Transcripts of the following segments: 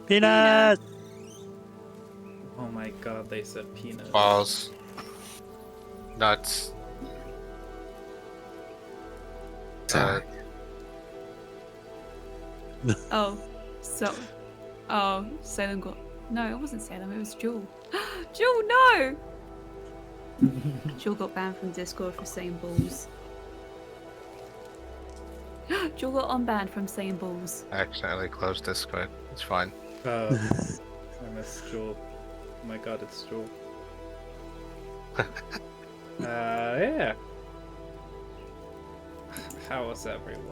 Peanut! Oh my god, they said peanuts. Balls. Nuts. Sorry. Oh, Salem got... No, it wasn't Salem, it was Jewel. Jewel, no! Jewel got banned from Discord for saying balls. Jewel got unbanned from saying balls. I accidentally closed Discord. It's fine. I miss Jewel. Oh my god, it's Jewel. Yeah. How was everyone?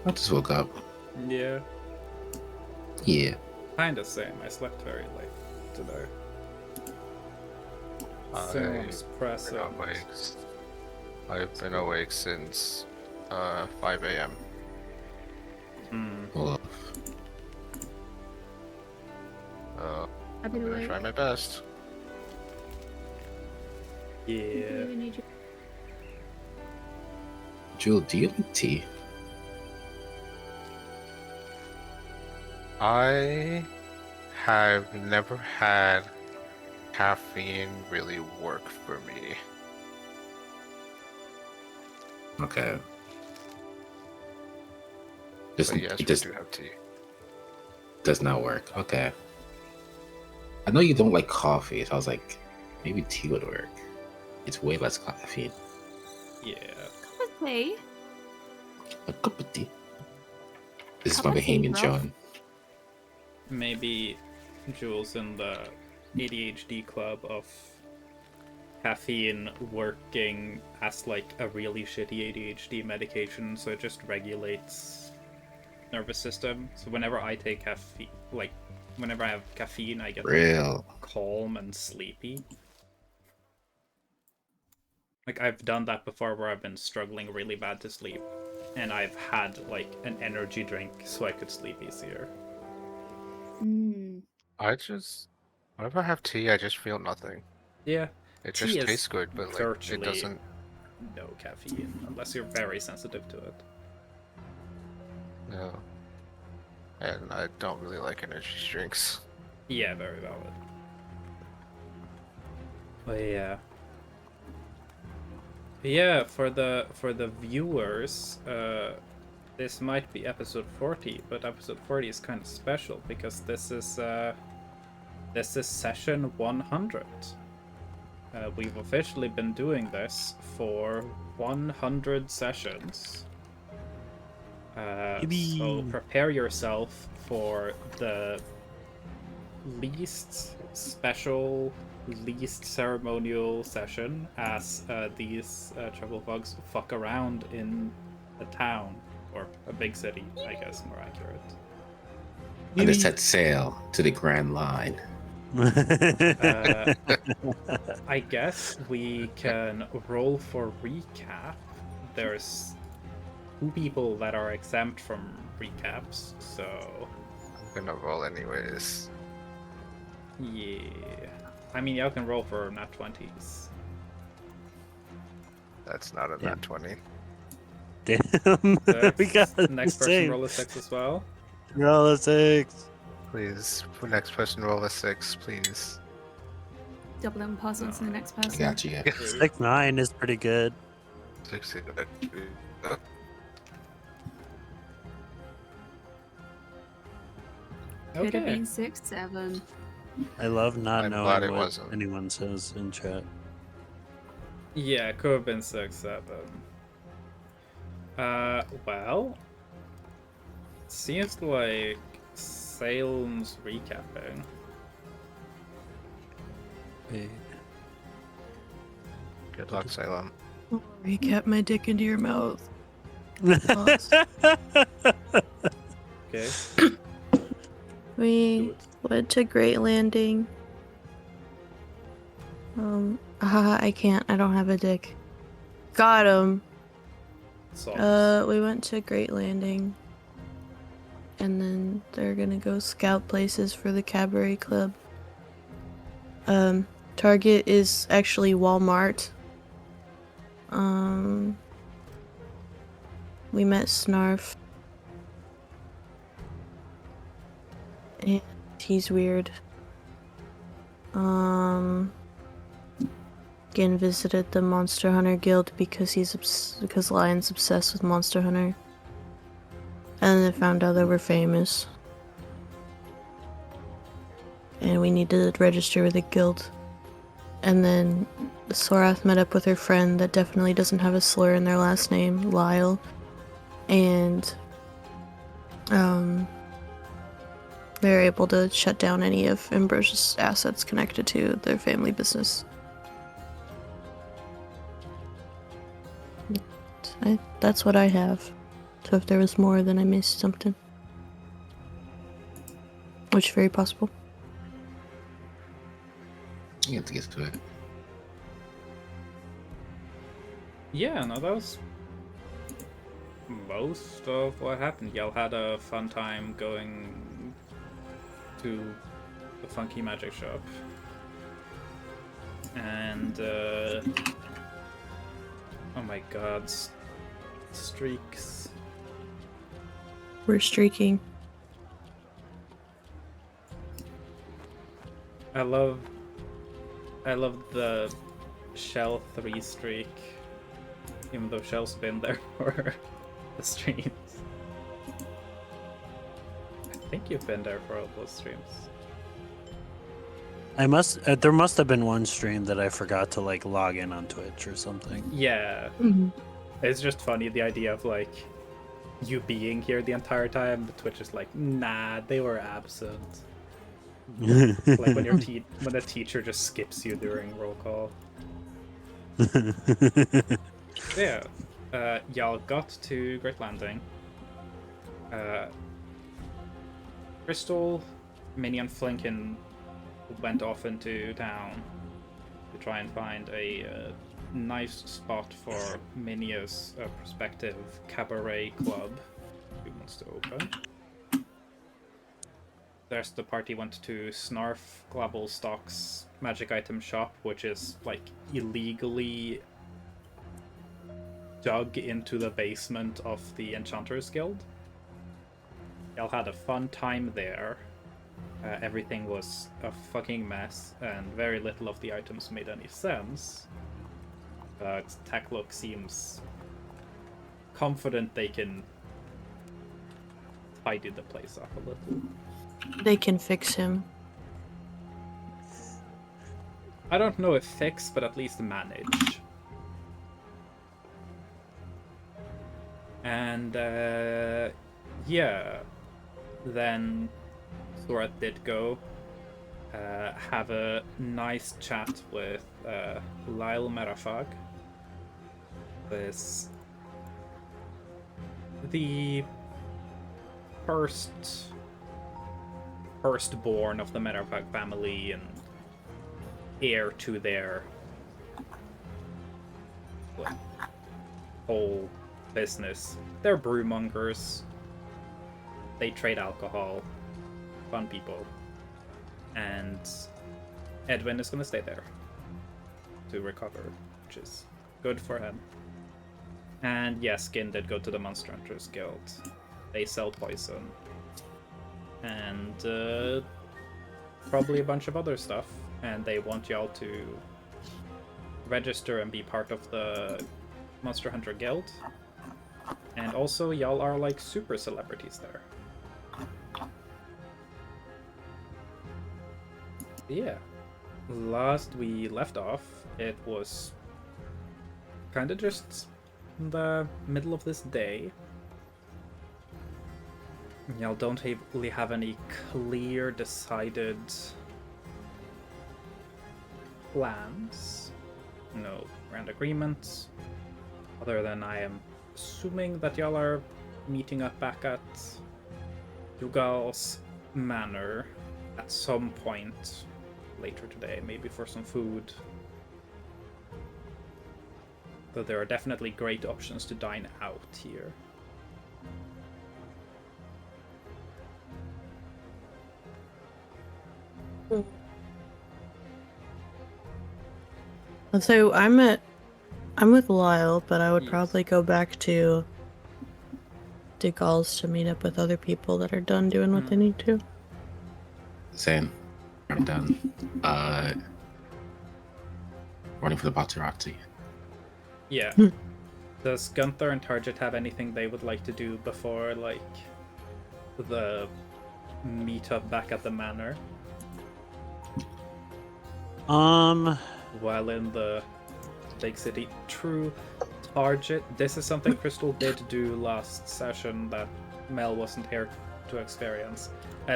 I just woke up. Yeah. Yeah. Kinda same. I slept very late today. Sounds present. I've been awake since 5 a.m. Hold I'm I've been gonna awake. try my best. Yeah. Jewel, do you like tea? I have never had caffeine really work for me. Okay. But yes, It we just do have tea. does not work. Okay. I know you don't like coffee, so I was like, maybe tea would work. It's way less caffeine. Yeah. Hey. A cup of tea. This is Cup my of tea, Bahamian bro. John. Maybe Jules in the ADHD club of caffeine working as like a really shitty ADHD medication, so it just regulates nervous system. So whenever I take caffeine, like whenever I have caffeine, I get like, Real. calm and sleepy. Like I've done that before where I've been struggling really bad to sleep, and I've had like an energy drink so I could sleep easier. Whenever I have tea, I just feel nothing. Yeah, It tea just is tastes good, but like virtually it doesn't. no caffeine unless you're very sensitive to it. No. And I don't really like energy drinks. Yeah, very valid. But yeah. Yeah, for the viewers, this might be episode 40, but episode 40 is kind of special because this is session 100. We've officially been doing this for 100 sessions. So prepare yourself for the least special, least ceremonial session as these trouble bugs fuck around in a town, or a big city, I guess, more accurate. And they set sail to the Grand Line. I guess we can roll for recap. There's 2 people that are exempt from recaps, so I'm gonna roll anyways. yeah. I mean, y'all can roll for nat 20s. That's not a nat 20. Damn. We got the Next person same. roll a 6 as well. Roll a 6. Please, for next person, roll a 6, please. Double and pass on to the next I person. got you. 6-9 is pretty good. 6 is Could have Okay. been 6, 7. I love not I'm glad knowing it what wasn't. anyone says in chat. Yeah, it could have been 6, 7. Well, seems like Salem's recapping. Wait. Good luck, Salem. Recap my dick into your mouth. Okay. We Do it. went to Great Landing. I can't. I don't have a dick. Got him. Sauce. We went to Great Landing. And then they're gonna go scout places for the Cabaret Club. Target is actually Walmart. We met Snarf. And he's weird. Again, visited the Monster Hunter Guild because because Lion's obsessed with Monster Hunter. And then found out they were famous. And we need to register with the guild. And then Sorath met up with her friend that definitely doesn't have a slur in their last name, Lyle. And they're able to shut down any of Ambrosia's assets connected to their family business. That's what I have. So if there was more, then I missed something. Which is very possible. You have to get to it. Yeah, no, that was most of what happened. Y'all had a fun time going to the Funky Magic Shop. And, oh my god, streaks. We're streaking. I love the Shell 3 streak, even though Shell's been there for the streams. I think you've been there for all those streams. There must have been one stream that I forgot to like log in on Twitch or something. Yeah, it's just funny the idea of like you being here the entire time, but Twitch is like, nah, they were absent. Like when when a teacher just skips you during roll call. Yeah, y'all got to Great Landing. Crystal, Minnie, and Flinkin went off into town to try and find a nice spot for Minnie's prospective cabaret club who wants to open. The rest of the party went to Snarf Glavelstock's magic item shop, which is like illegally dug into the basement of the Enchanters Guild. Y'all had a fun time there. Everything was a fucking mess, and very little of the items made any sense. But Teklook seems confident they can tidy the place up a little. They can fix him. I don't know if fix, but at least manage. And, yeah. Then Sorath did go have a nice chat with Lyle Merafag. The firstborn of the Merafag family and heir to their whole business. They're brewmongers. They trade alcohol. Fun people. And Edwin is gonna stay there to recover, which is good for him. And yes, Skin did go to the Monster Hunters Guild. They sell poison. And probably a bunch of other stuff. And they want y'all to register and be part of the Monster Hunter Guild. And also, y'all are like super celebrities there. Yeah. Last we left off, it was kind of just the middle of this day. Y'all don't really have any clear, decided plans. No grand agreements. Other than I am assuming that y'all are meeting up back at Yugal's manor at some point later today, maybe for some food. Though there are definitely great options to dine out here. So I'm with Lyle, but I would probably go back to Gal's to meet up with other people that are done doing what they need to. Saying, I'm done. Running for the Batarati. Yeah. Does Gunther and Target have anything they would like to do before, like, the meetup back at the manor while in the big city? True. Target. This is something Crystal did do last session that Mel wasn't here to experience.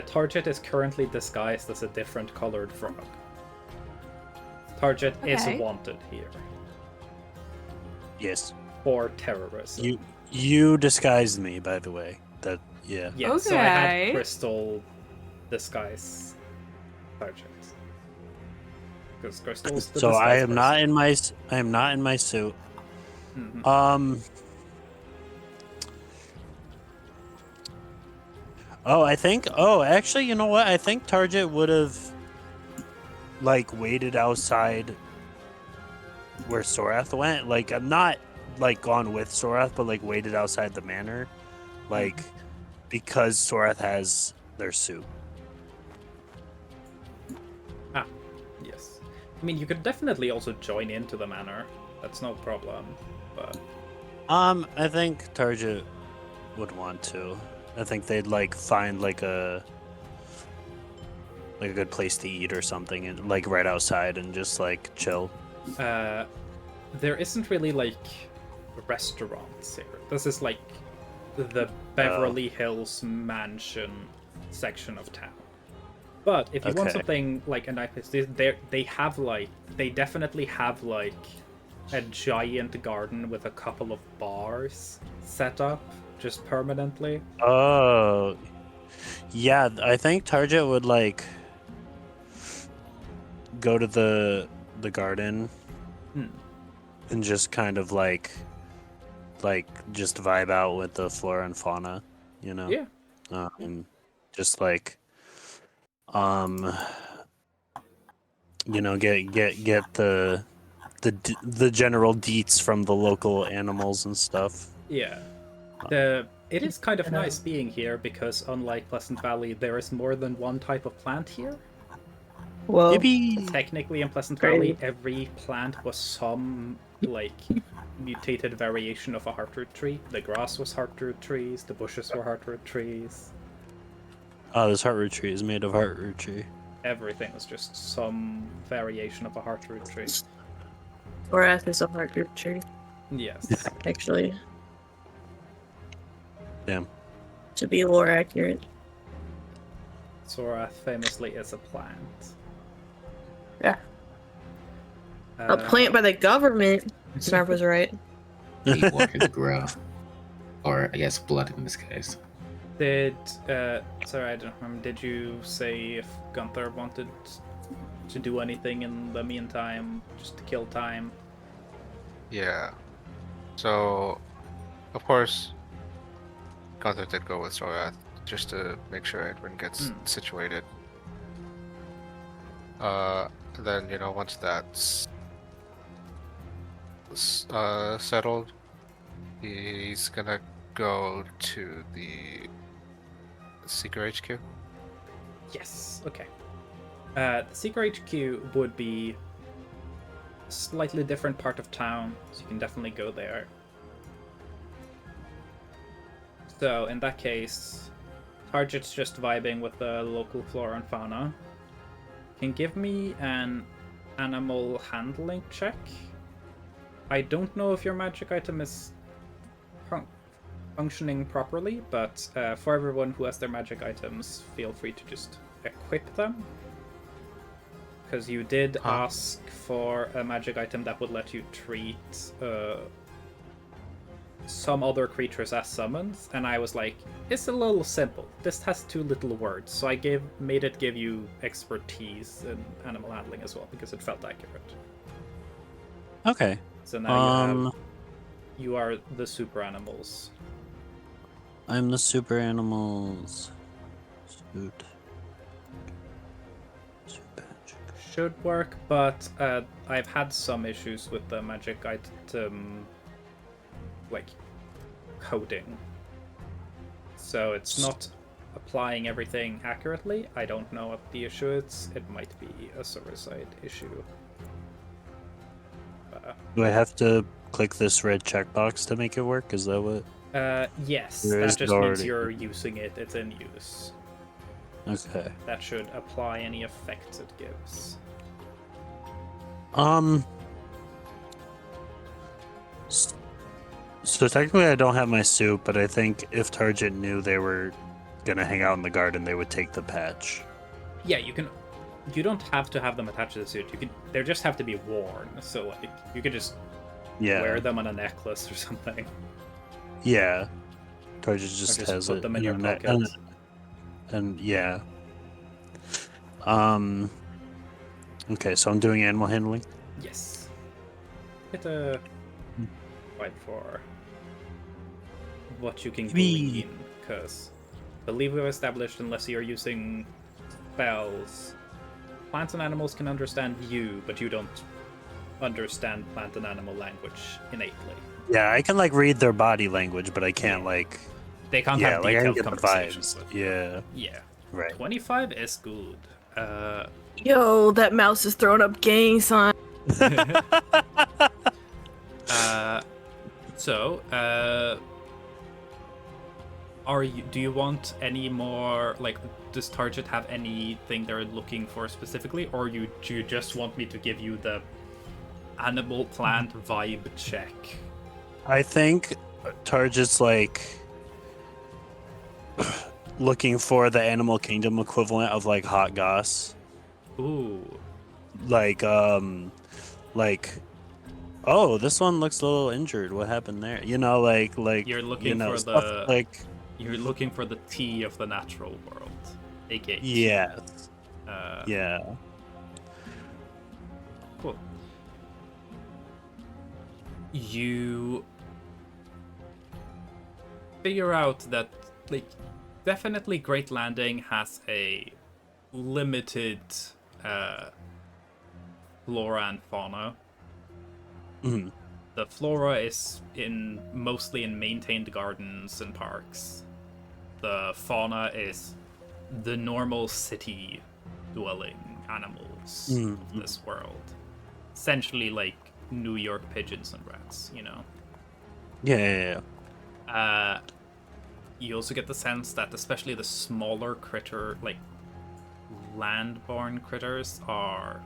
Target is currently disguised as a different colored frog. Target is Okay. wanted here Yes. for terrorism. You disguised me, by the way. That yeah. Yeah, so I had Okay. Crystal disguise Target. Because Crystal's the So I disguise am not in my suit. Mhm. Actually, you know what? I think Target would have like waited outside where Sorath went. Like I'm not like gone with Sorath, but like waited outside the manor. Like because Sorath has their suit. Yes. I mean, you could definitely also join into the manor. That's no problem. But I think Target would want to. I think they'd like find like a good place to eat or something, and like right outside and just like chill. there isn't really like restaurants here. This is like the Beverly Hills mansion section of town. But if you want Okay. something like a nice place, they definitely have like a giant garden with a couple of bars set up just permanently. Oh, yeah. I think Target would like go to the garden Hmm. and just kind of like just vibe out with the flora and fauna, you know. Yeah. Just like you know, get the general deets from the local animals and stuff. Yeah. It is kind of nice being here because unlike Pleasant Valley, there is more than one type of plant here. Whoa. Maybe Technically in Pleasant Great. Valley, every plant was some like mutated variation of a heartroot tree. The grass was heartroot trees, the bushes were heartroot trees. this heartroot tree is made of heartroot tree. Everything was just some variation of a heartroot tree. Sorath is a heartroot tree, Yes. actually, Damn. to be lore accurate. Sorath famously is a plant. Yeah. A plant by the government. Snarf was right. Keep walking to grow. Or, I guess, blood in this case. Did sorry, I don't remember. Did you say if Gunther wanted to do anything in the meantime, just to kill time? Yeah. So, of course, Gunther did go with Sorath just to make sure Edwin gets situated. Then, you know, once that's settled, he's gonna go to the Seeker HQ. Yes. Okay. The Seeker HQ would be a slightly different part of town, so you can definitely go there. So in that case, Target's just vibing with the local flora and fauna. Can give me an animal handling check. I don't know if your magic item is functioning properly, but for everyone who has their magic items, feel free to just equip them. Because you did ask for a magic item that would let you treat some other creatures as summons, and I was like, it's a little simple. This has 2 little words, so I made it give you expertise in animal handling as well, because it felt accurate. Okay. So now you are the super animals. I'm the super animals. Suit. Should work, but I've had some issues with the magic item, like, coding. So it's not applying everything accurately. I don't know what the issue is. It might be a server-side issue. Do I have to click this red checkbox to make it work? Is that what? Yes, There that is just means already- you're using it. It's in use. Okay. That should apply any effects it gives. So technically I don't have my suit, but I think if Target knew they were gonna hang out in the garden, they would take the patch. Yeah, you can. You don't have to have them attached to the suit. You can. They just have to be worn. So like, you could just Yeah. wear them on a necklace or something. Yeah. Target just, Or just has put it them in you your know, pocket. and yeah. Okay, so I'm doing animal handling. Yes. Hit a fight for what you can Whee! glean, because I believe we've established unless you're using spells, plants and animals can understand you, but you don't understand plant and animal language innately. Yeah, I can like read their body language, but I can't Yeah. like They can't yeah, have like I can detailed get the conversations vibes. with you. Yeah, Yeah. right. 25 is good. Yo, that mouse is throwing up gang signs. Do you want any more, like, does Target have anything they're looking for specifically, or do you just want me to give you the animal plant vibe check? I think Target's like looking for the animal kingdom equivalent of like hot goss. Ooh. Like oh, this one looks a little injured. What happened there? You know, like You're you looking know, for stuff the like You're looking for the tea of the natural world, aka. yes. Uh, Yeah. Cool. You figure out that, like, definitely Great Landing has a limited flora and fauna. Mhm. The flora is mostly in maintained gardens and parks. The fauna is the normal city dwelling animals of this world. Essentially like New York pigeons and rats, you know? Yeah. You also get the sense that especially the smaller like land-born critters are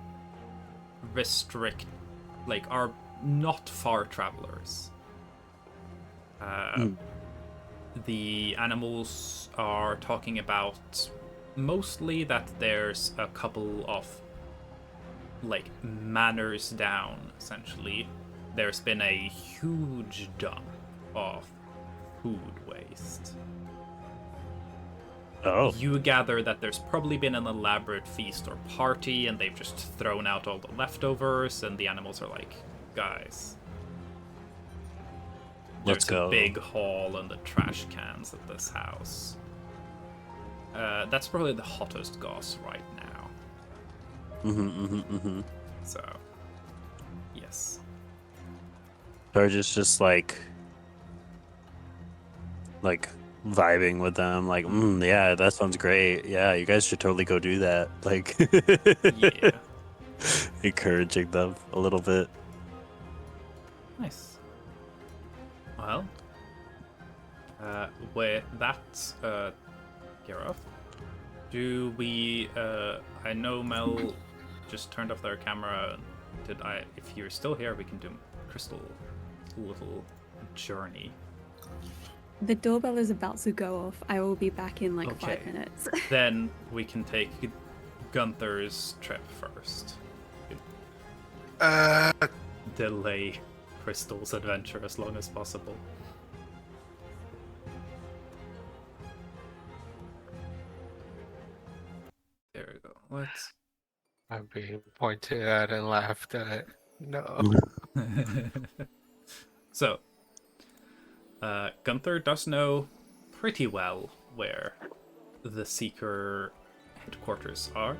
are not far travelers. The animals are talking about mostly that there's a couple of like manors down, essentially. There's been a huge dump of food waste. Oh. You gather that there's probably been an elaborate feast or party, and they've just thrown out all the leftovers, and the animals are like, guys, Let's there's a go. big haul in the trash cans at this house. That's probably the hottest goss right now. So, yes. Target's just like vibing with them, like, yeah, that sounds great. Yeah, you guys should totally go do that. Like, Yeah. encouraging them a little bit. Nice. Well, with that, Gareth, do we? I know Mel just turned off their camera. If you're still here, we can do Crystal little journey. The doorbell is about to go off. I will be back in like Okay. 5 minutes. Then we can take Gunther's trip first. Delay Crystal's adventure as long as possible. There we go. Let's. I'm being pointed at and laughed at. No. So, Gunther does know pretty well where the Seeker headquarters are.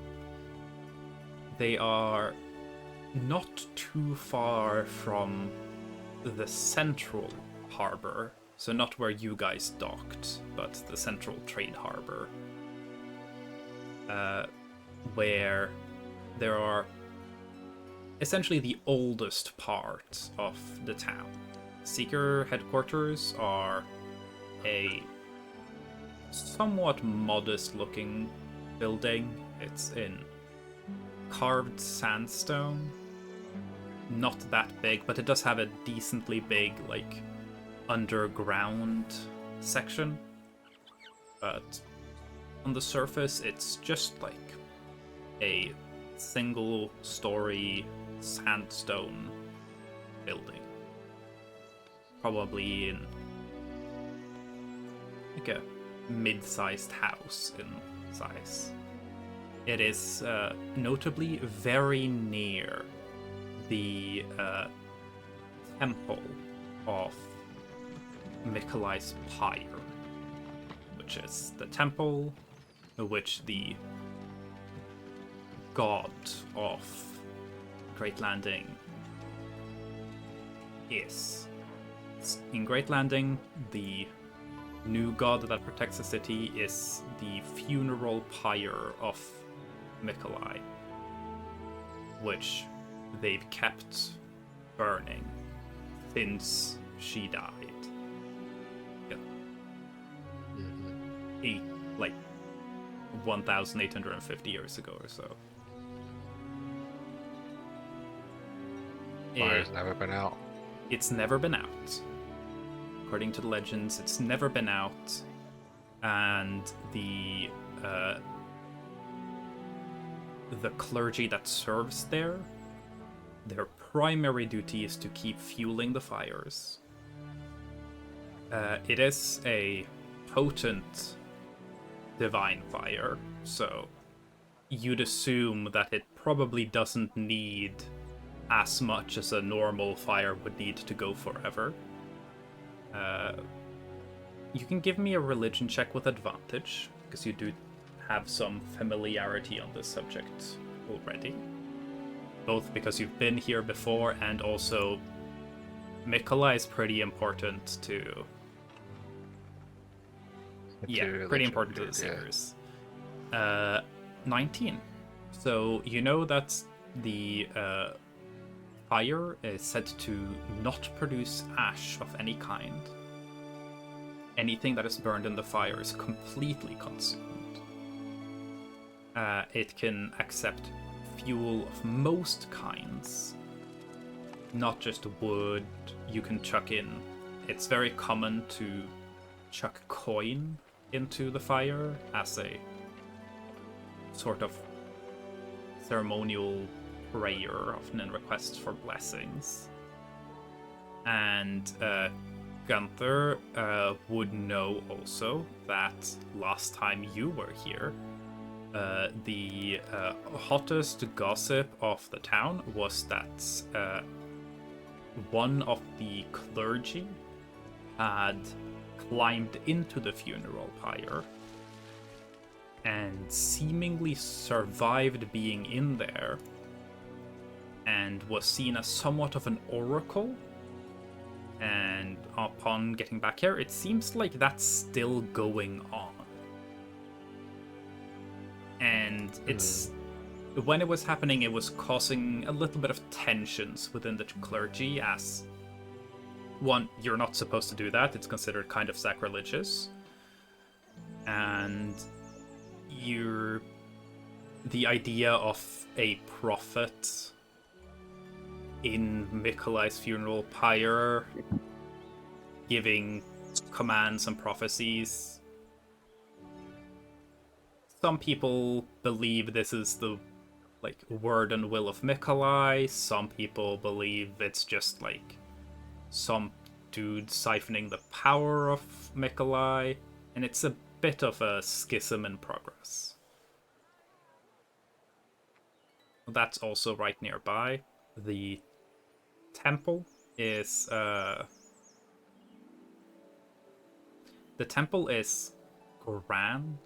They are not too far from the central harbor So not where you guys docked, but the central trade harbor. Where there are essentially the oldest part of the town. Seeker headquarters are a somewhat modest-looking building. It's in carved sandstone. Not that big, but it does have a decently big, like, underground section. But on the surface, it's just like a single-story sandstone building. Probably in like a mid-sized house in size. It is notably very near the temple of Mikolai's Pyre, which is the temple which the god of Great Landing is. In Great Landing, the new god that protects the city is the funeral pyre of Mikolai, which they've kept burning since she died. Like 1,850 years ago or so. Fire's never been out. It's never been out. According to the legends, it's never been out, and the clergy that serves there, their primary duty is to keep fueling the fires. It is a potent divine fire, so you'd assume that it probably doesn't need as much as a normal fire would need to go forever. You can give me a religion check with advantage, because you do have some familiarity on this subject already. Both because you've been here before, and also Mikolai is pretty important to... pretty important to the Seekers. 19. So you know that the fire is said to not produce ash of any kind. Anything that is burned in the fire is completely consumed. It can accept fuel of most kinds, not just wood. You can chuck in. It's very common to chuck coin into the fire as a sort of ceremonial prayer, often in requests for blessings. And Gunther would know also that last time you were here, the hottest gossip of the town was that one of the clergy had climbed into the funeral pyre and seemingly survived being in there, and was seen as somewhat of an oracle. And upon getting back here, it seems like that's still going on. And it's... when it was happening, it was causing a little bit of tensions within the clergy, as... one, you're not supposed to do that. It's considered kind of sacrilegious. And the idea of a prophet in Mikolai's funeral pyre giving commands and prophecies. Some people believe this is the word and will of Mikolai. Some people believe it's just some dude siphoning the power of Mikolai, and it's a bit of a schism in progress. That's also right nearby. The temple is grand.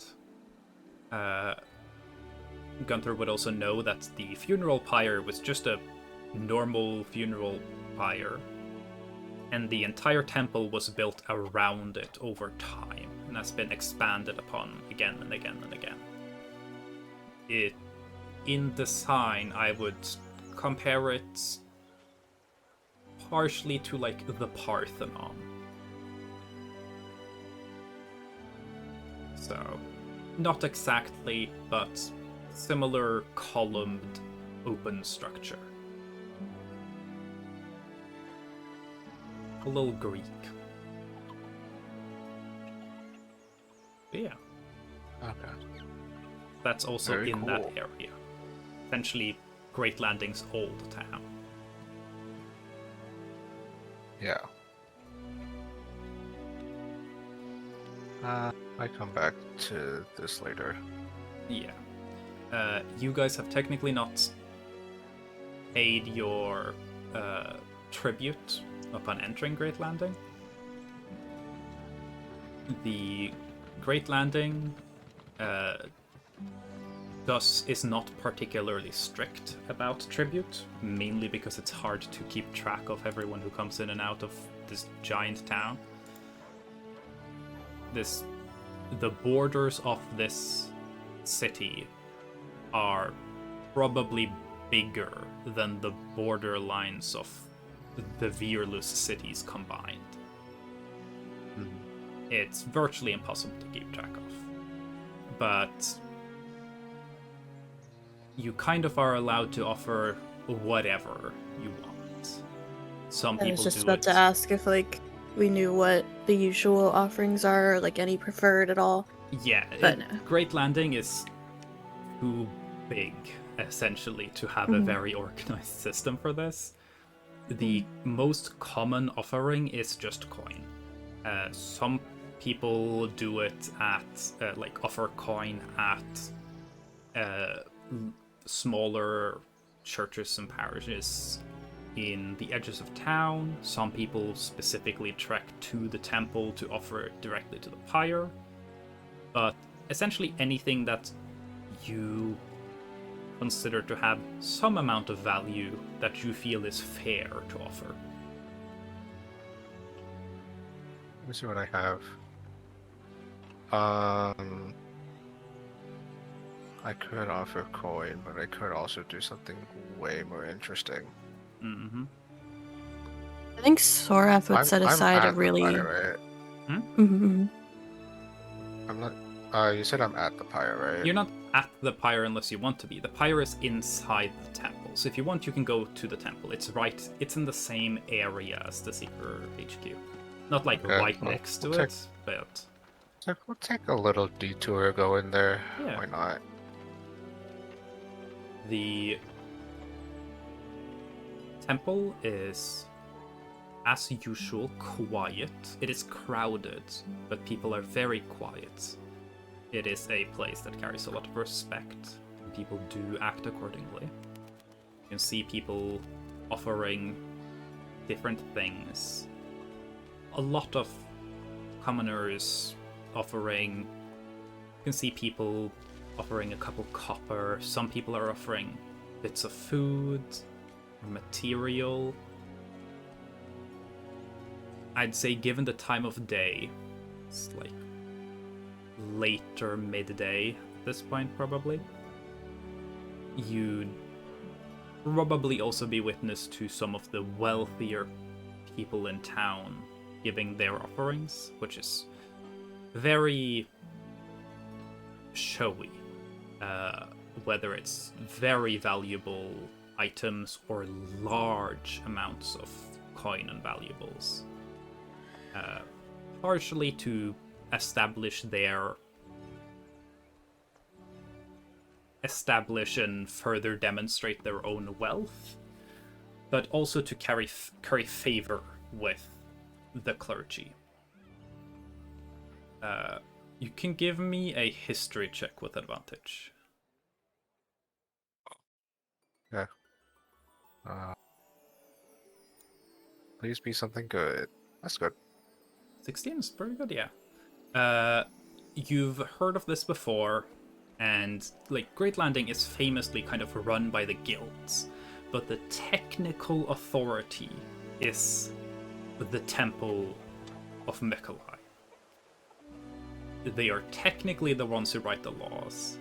Gunther would also know that the funeral pyre was just a normal funeral pyre, and the entire temple was built around it over time and has been expanded upon again and again and again. In design, I would compare it partially to like the Parthenon. So, not exactly, but similar columned open structure. A little Greek. Yeah. Okay. That's also Very in that cool. area. Essentially, Great Landing's old town. Yeah. I come back to this later. Yeah. You guys have technically not paid your tribute upon entering Great Landing. The Great Landing is not particularly strict about tribute, mainly because it's hard to keep track of everyone who comes in and out of this giant town. The borders of this city are probably bigger than the border lines of the Virlus cities combined. It's virtually impossible to keep track of. But you kind of are allowed to offer whatever you want. Some I people was just do about it. to ask if like we knew what the usual offerings are, or, like any preferred at all. Yeah, But no. Great Landing is too big, essentially, to have a Mhm. very organized system for this. The most common offering is just coin. Some people do it at, offer coin at smaller churches and parishes in the edges of town. Some people specifically trek to the temple to offer it directly to the pyre. But essentially anything that you consider to have some amount of value that you feel is fair to offer. Let me see what I have. I could offer coin, but I could also do something way more interesting. Mm-hmm. I think Sorath would set aside a at the really. pyre, right? Mhm. I'm not. You said I'm at the pyre, right? You're not at the pyre unless you want to be. The pyre is inside the temple, so if you want, you can go to the temple. It's in the same area as the Seeker HQ. Not like Okay, right well, next to we'll it, but So we'll take a little detour, go in there. Yeah. Why not? the temple is, as usual, quiet. It is crowded, but people are very quiet. It is a place that carries a lot of respect, and people do act accordingly. You can see people offering different things. A lot of commoners offering. You can see people offering a couple copper. Some people are offering bits of food, material. I'd say, given the time of day, it's like later midday at this point, probably. You'd probably also be witness to some of the wealthier people in town giving their offerings, which is very showy. Whether it's very valuable items or large amounts of coin and valuables. Partially to establish and further demonstrate their own wealth, but also to curry favor with the clergy. You can give me a history check with advantage. Yeah. Please be something good. That's good. 16 is pretty good, yeah. You've heard of this before, and like Great Landing is famously kind of run by the guilds, but the technical authority is the Temple of Mikolai. They are technically the ones who write the laws.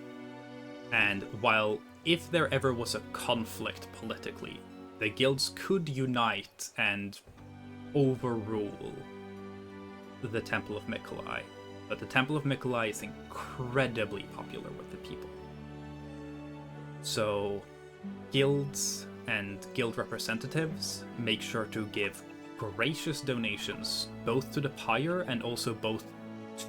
And while if there ever was a conflict politically, the guilds could unite and overrule the Temple of Mikolai. But the Temple of Mikolai is incredibly popular with the people. So guilds and guild representatives make sure to give gracious donations both to the pyre and also both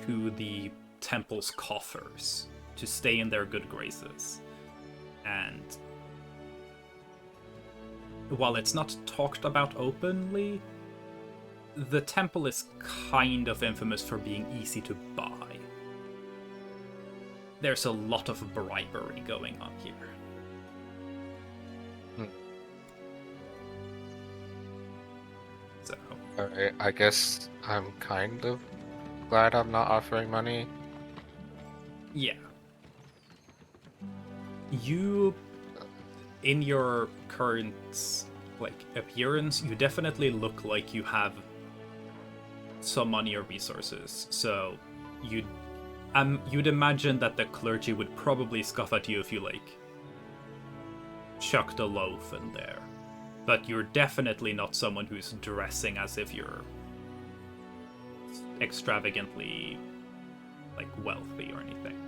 to the temple's coffers to stay in their good graces. And while it's not talked about openly, the temple is kind of infamous for being easy to buy. There's a lot of bribery going on here. So, Alright, I guess I'm kind of glad I'm not offering money. yeah. You, in your current, appearance, you definitely look like you have some money or resources. So, you'd imagine that the clergy would probably scoff at you if you, chucked a loaf in there. But you're definitely not someone who's dressing as if you're extravagantly, wealthy or anything.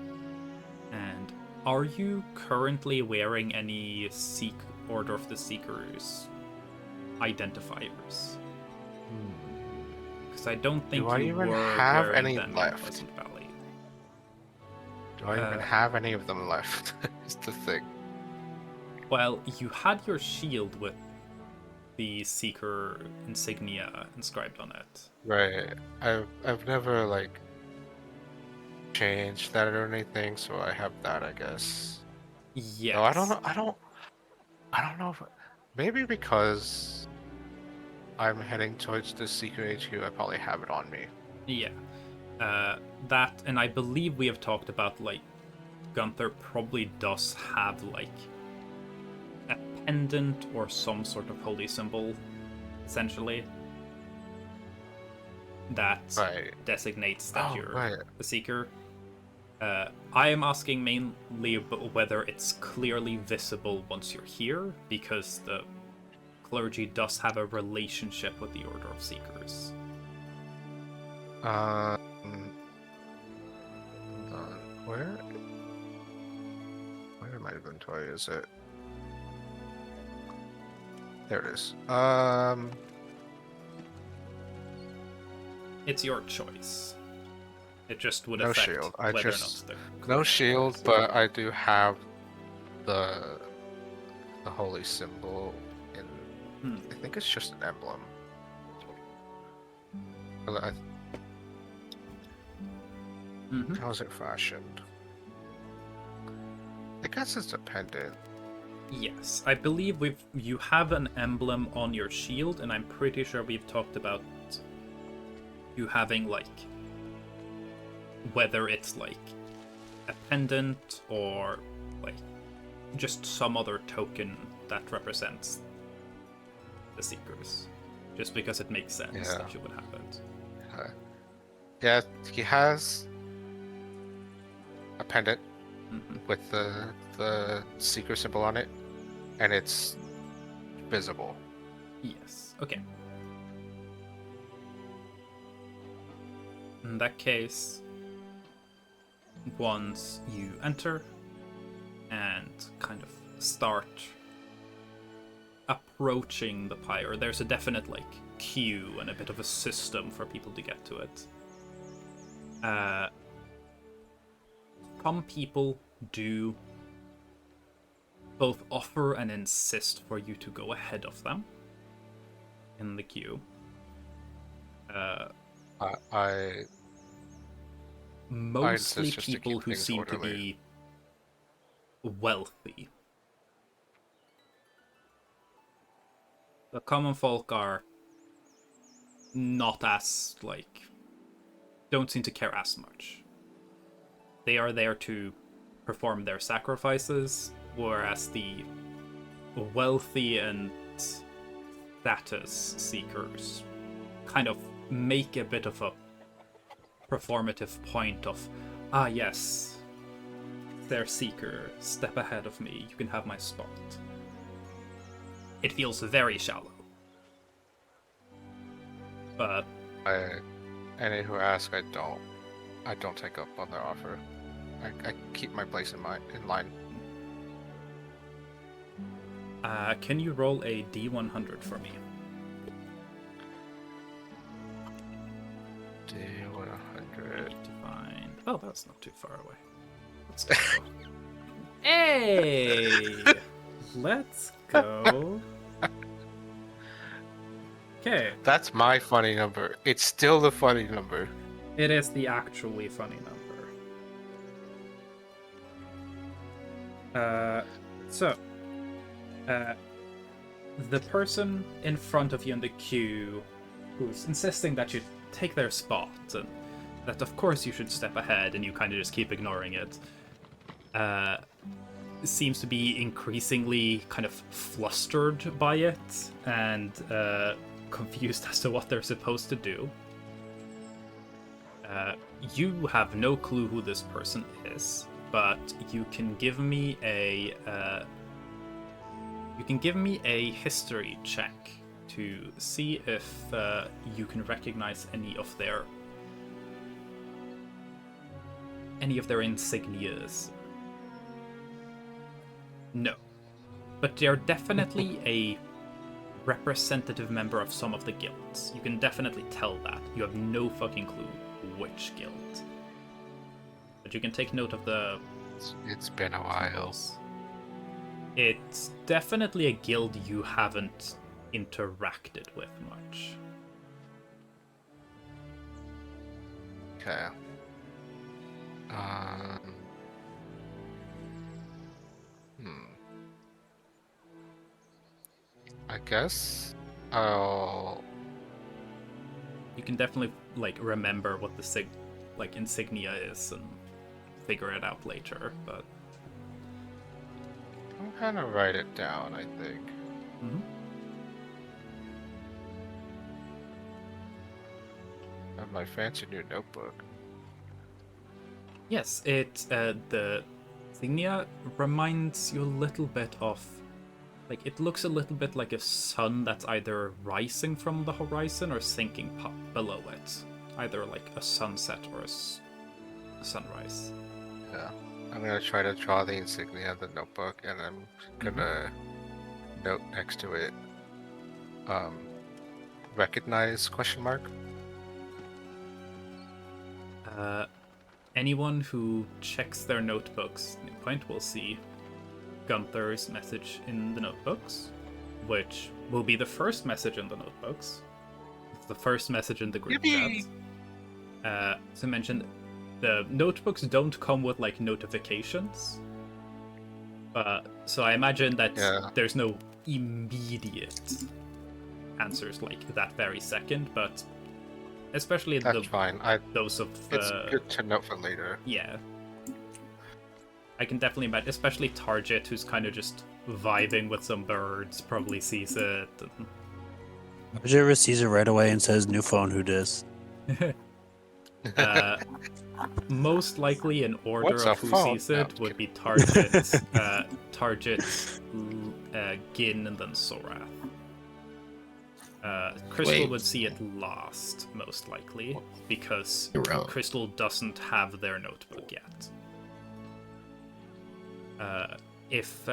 And are you currently wearing any Order of the Seekers identifiers? Because I don't think Do I you even were have wearing any them in left? Pleasant Valley. Do I even have any of them left? Is the thing. Well, you had your shield with the Seeker insignia inscribed on it. Right. I've never changed that or anything, so I have that, I guess. Yes. No, I don't know. I don't know if maybe because I'm heading towards the secret HQ, I probably have it on me. Yeah. That, and I believe we have talked about, Gunther probably does have, a pendant or some sort of holy symbol, essentially, that designates that you're a Seeker. I am asking mainly whether it's clearly visible once you're here, because the clergy does have a relationship with the Order of Seekers. Hold on. Where in my inventory is it? There it is. It's your choice. It just would No affect shield. whether or not the No shield, but I do have the holy symbol in. I think it's just an emblem. How is it fashioned? I guess it's a pendant. Yes, I believe you have an emblem on your shield, and I'm pretty sure we've talked about you having whether it's a pendant or just some other token that represents the Seekers, just because it makes sense that you would have it. Yeah, he has a pendant with the Seeker symbol on it, and it's visible. Yes. Okay. In that case, once you enter and kind of start approaching the pyre, there's a definite queue and a bit of a system for people to get to it. Some people do both offer and insist for you to go ahead of them in the queue. Mostly people who seem to be wealthy. The common folk are not as, don't seem to care as much. They are there to perform their sacrifices, whereas the wealthy and status seekers kind of make a bit of a performative point of, yes, their seeker, step ahead of me, you can have my spot. It feels very shallow. But Any who ask, I don't take up on their offer. I keep my place in line. can you roll a D100 for me? D100. To find... Oh, that's not too far away. Let's go. Hey! Let's go. Okay. That's my funny number. It's still the funny number. It is the actually funny number. The person in front of you in the queue who's insisting that you take their spot and that of course you should step ahead and you kind of just keep ignoring it, seems to be increasingly kind of flustered by it and confused as to what they're supposed to do. You have no clue who this person is, but you can give me a history check to see if you can recognize any of their insignias. No, but they're definitely a representative member of some of the guilds. You can definitely tell that. You have no fucking clue which guild. But you can take note of the... It's been a while. It's definitely a guild you haven't interacted with much. Okay. I guess I'll... You can definitely remember what the insignia is and figure it out later, but I'm gonna write it down, I think. Mm-hmm. I have my fancy new notebook. Yes, the insignia reminds you a little bit of, it looks a little bit like a sun that's either rising from the horizon or sinking below it. Either like a sunset or a sunrise. Yeah. I'm gonna try to draw the insignia of the notebook, and I'm gonna note next to it, recognize ? Anyone who checks their notebooks, New Point will see Gunther's message in the notebooks, which will be the first message in the notebooks. It's the first message in the group chat. So mentioned, the notebooks don't come with notifications. So I imagine that there's no immediate answers that very second, but especially That's fine. those of It's good to note for later. Yeah. I can definitely imagine, especially Target, who's kind of just vibing with some birds, probably sees it. Target sees it right away and says, "New phone, who dis?" Most likely in order What's of a who phone? sees No, it I'm would be kidding. Target, Gin, and then Sorath. Crystal Wait. would see it last, most likely, because Irrelevant. Crystal doesn't have their notebook yet. If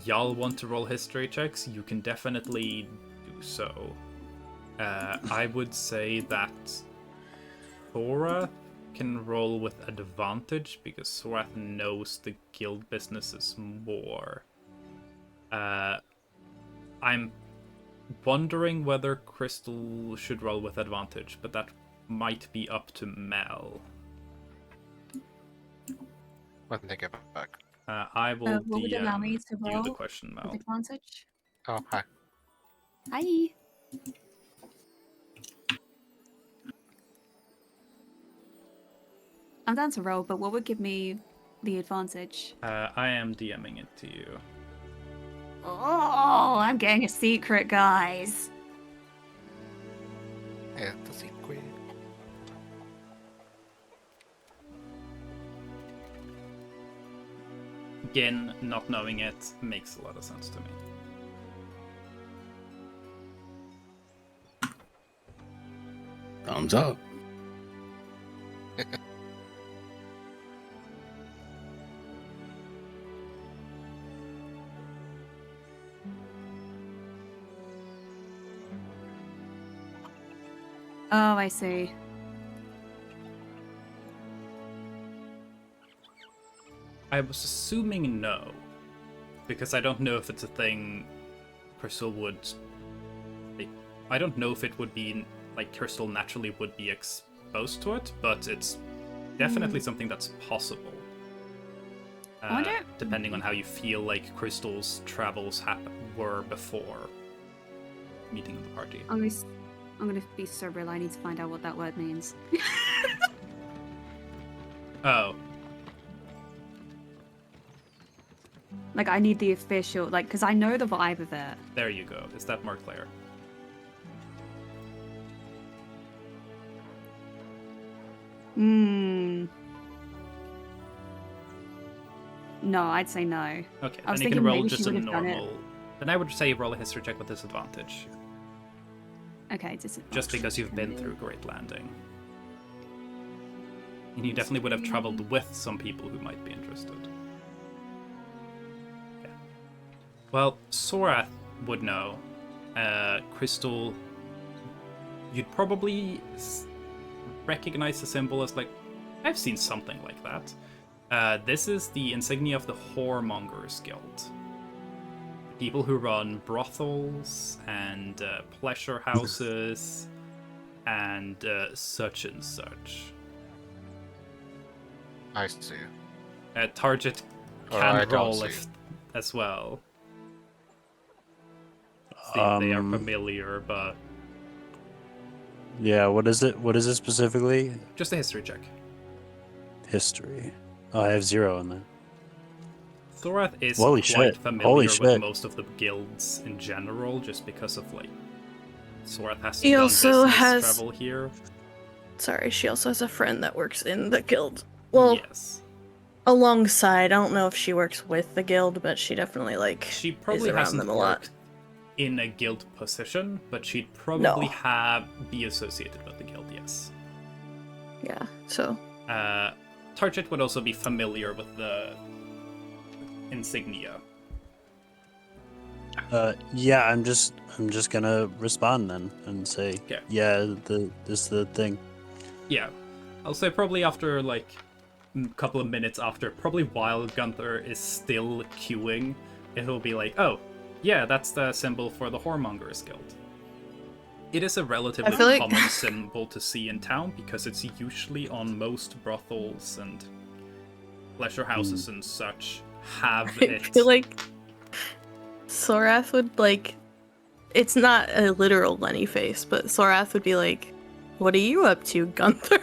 y'all want to roll history checks, you can definitely do so. I would say that Thora can roll with advantage because Sorath knows the guild businesses more. I'm wondering whether Crystal should roll with advantage, but that might be up to Mel. When they get back. I will what would allow me to you roll the question, Mel. with advantage? Oh, hi. Hi. I'm down to roll, but what would give me the advantage? I am DMing it to you. Oh, I'm getting a secret, guys. And the Seed Queen. Again, not knowing it makes a lot of sense to me. Thumbs up. Oh, I see. I was assuming no, because I don't know if it's a thing Crystal would... I don't know if it would be, like, Crystal naturally would be exposed to it, but it's definitely something that's possible. I wonder... Depending on how you feel like Crystal's travels were before meeting the party. I'm gonna be so real. I need to find out what that word means. Oh. Like, I need the official, like, because I know the vibe of it. There you go. Is that more clear? No, I'd say no. Okay, I was then you thinking can roll maybe just she a would have done it. normal... Then I would say roll a history check with disadvantage. Okay, disadvantage. Just because you've been through Great Landing. And you definitely would have traveled with some people who might be interested. Okay. Well, Sorath would know. Crystal, you'd probably recognize the symbol as like, I've seen something like that. This is the insignia of the Whoremongers Guild. People who run brothels and pleasure houses and such and such. I see. Target Or I can don't roll see. as well. See if they are familiar, but Yeah, what is it? What is it specifically? just a history check. History. Oh, I have 0 in there. Thorath is Holy quite shit. familiar Holy with shit. most of the guilds in general, just because of like Thorath has He done also business has- travel here. Sorry, she also has a friend that works in the guild. Well, Yes, alongside. I don't know if she works with the guild, but she definitely like she is probably around hasn't them a lot. worked in a guild position, but she'd probably No. be associated with the guild. Yes. Yeah. So Target would also be familiar with the insignia. Yeah, I'm just gonna respond then and say, Okay. yeah, this is the thing. Yeah, I'll say probably after like a couple of minutes after, probably while Gunther is still queuing, it'll be like, oh, yeah, that's the symbol for the Whoremongers Guild. It is a relatively feel like- common symbol to see in town because it's usually on most brothels and pleasure houses and such have I it. feel like Sorath would like. It's not a literal Lenny face, but Sorath would be like, "What are you up to, Gunther?"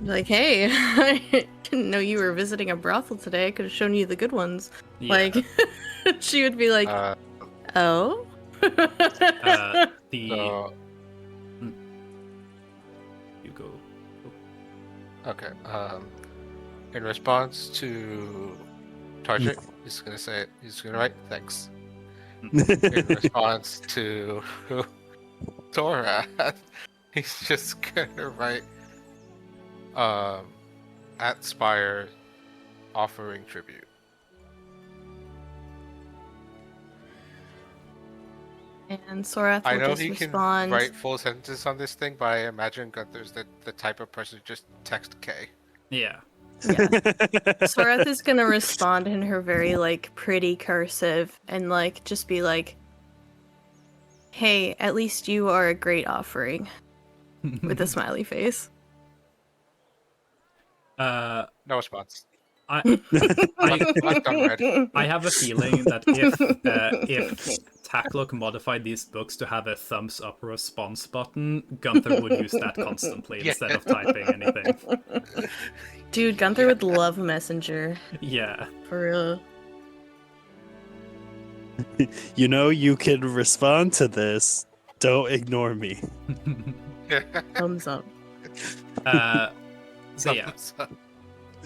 Like, hey, I didn't know you were visiting a brothel today. I could have shown you the good ones. Yeah. Like, she would be like, "Oh." The So, you go. okay. In response to Target, he's gonna write thanks. In response to Thorath, he's just gonna write at Spire offering tribute. And Sorath will I know just he can respond. write full sentences on this thing, but I imagine Gunther's the type of person to just text K. Yeah. Yeah. Sorath is gonna respond in her very like pretty cursive and like just be like, "Hey, at least you are a great offering," with a smiley face. Uh, No response. I Left unread. I have a feeling that if Tacklock modified these books to have a thumbs up response button, Gunther would use that constantly Yeah. instead of typing anything. Dude, Gunther would love Messenger Yeah. for real. You know, you can respond to this. Don't ignore me. Thumbs up. So yeah,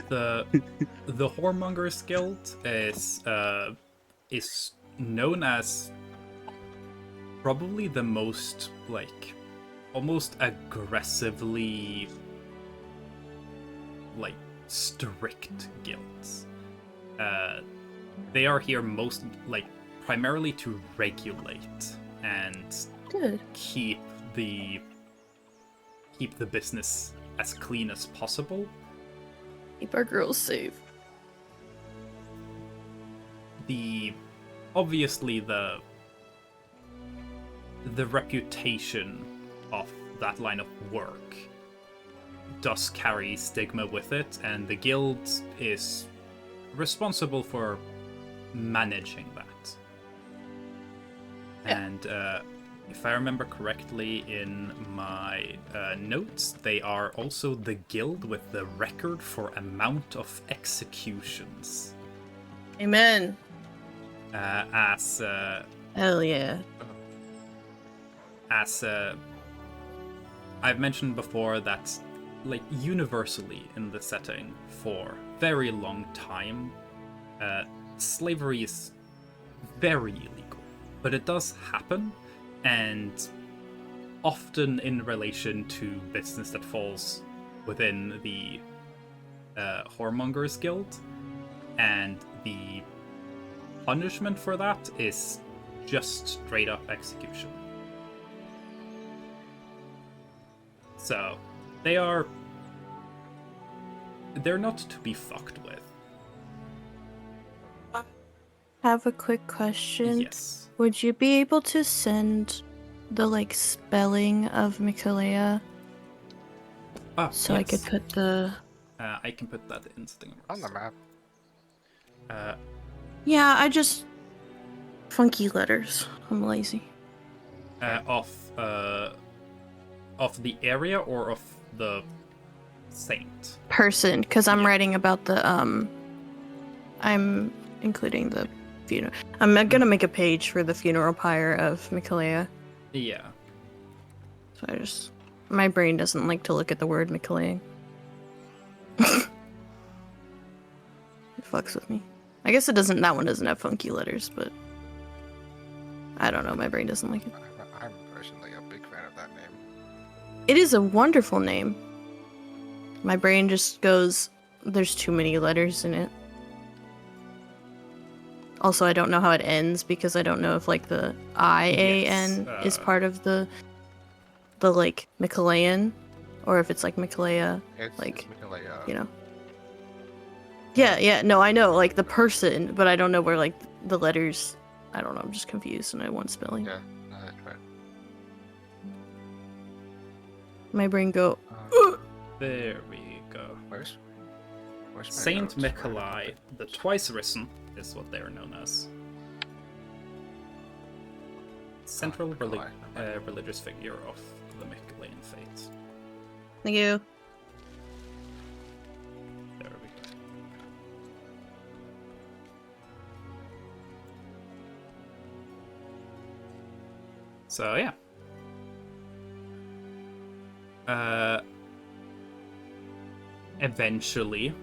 the Whoremongers Guild is known as probably the most like almost aggressively like strict guilds. They are here most like primarily to regulate and Good. keep the business as clean as possible. Keep our girls safe. Obviously the reputation of that line of work does carry stigma with it, and the guild is responsible for managing that. Yeah. And if I remember correctly in my notes, they are also the guild with the record for amount of executions. Amen. As Hell yeah. I've mentioned before that, like, universally in the setting for very long time, slavery is very illegal, but it does happen, and often in relation to business that falls within the Whoremongers Guild, and the punishment for that is just straight up execution. So they're not to be fucked with. Have a quick question. Yes. Would you be able to send the like spelling of Mikalea so I could Yes. put the I can put that in Stingers. On the map. Yeah, I just funky letters. I'm lazy. Of the area or of the saint? Person, because I'm Yeah. writing about the I'm including the funeral. I'm gonna make a page for the funeral pyre of Mikalea. Yeah. So my brain doesn't like to look at the word Mikalea. It fucks with me. I guess that one doesn't have funky letters, but I don't know, my brain doesn't like it. I'm personally a big fan of that name. It is a wonderful name. My brain just goes, there's too many letters in it. Also, I don't know how it ends because I don't know if like the IAN is part of the like Mikalayan, or if it's like Mikalea, It's like, Mikalea. you know. Yeah, no, I know, like the person, but I don't know where like the letters. I don't know. I'm just confused, and I want spelling. Yeah, no, that's right. My brain go. There we go. Where's my Saint notes? Mikolai, the twice risen, is what they are known as. Central Mikolai. religious figure of the Mikolayan faith. Thank you. There we go. So yeah. Eventually,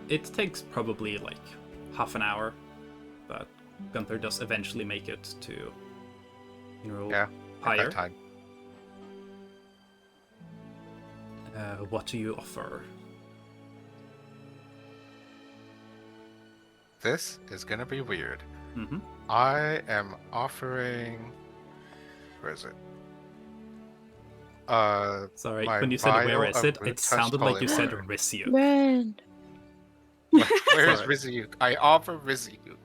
it takes probably like half an hour, but Gunther does eventually make it to Funeral Yeah, Pyre. that time. What do you offer? This is gonna be weird. Mm-hmm. I am offering. Where is it? Sorry, My when you said vial where is of it, root it sounded touch like you said polymer. Riziuk. Red. Where is Sorry. Rizyuk? I offer Rizyuk.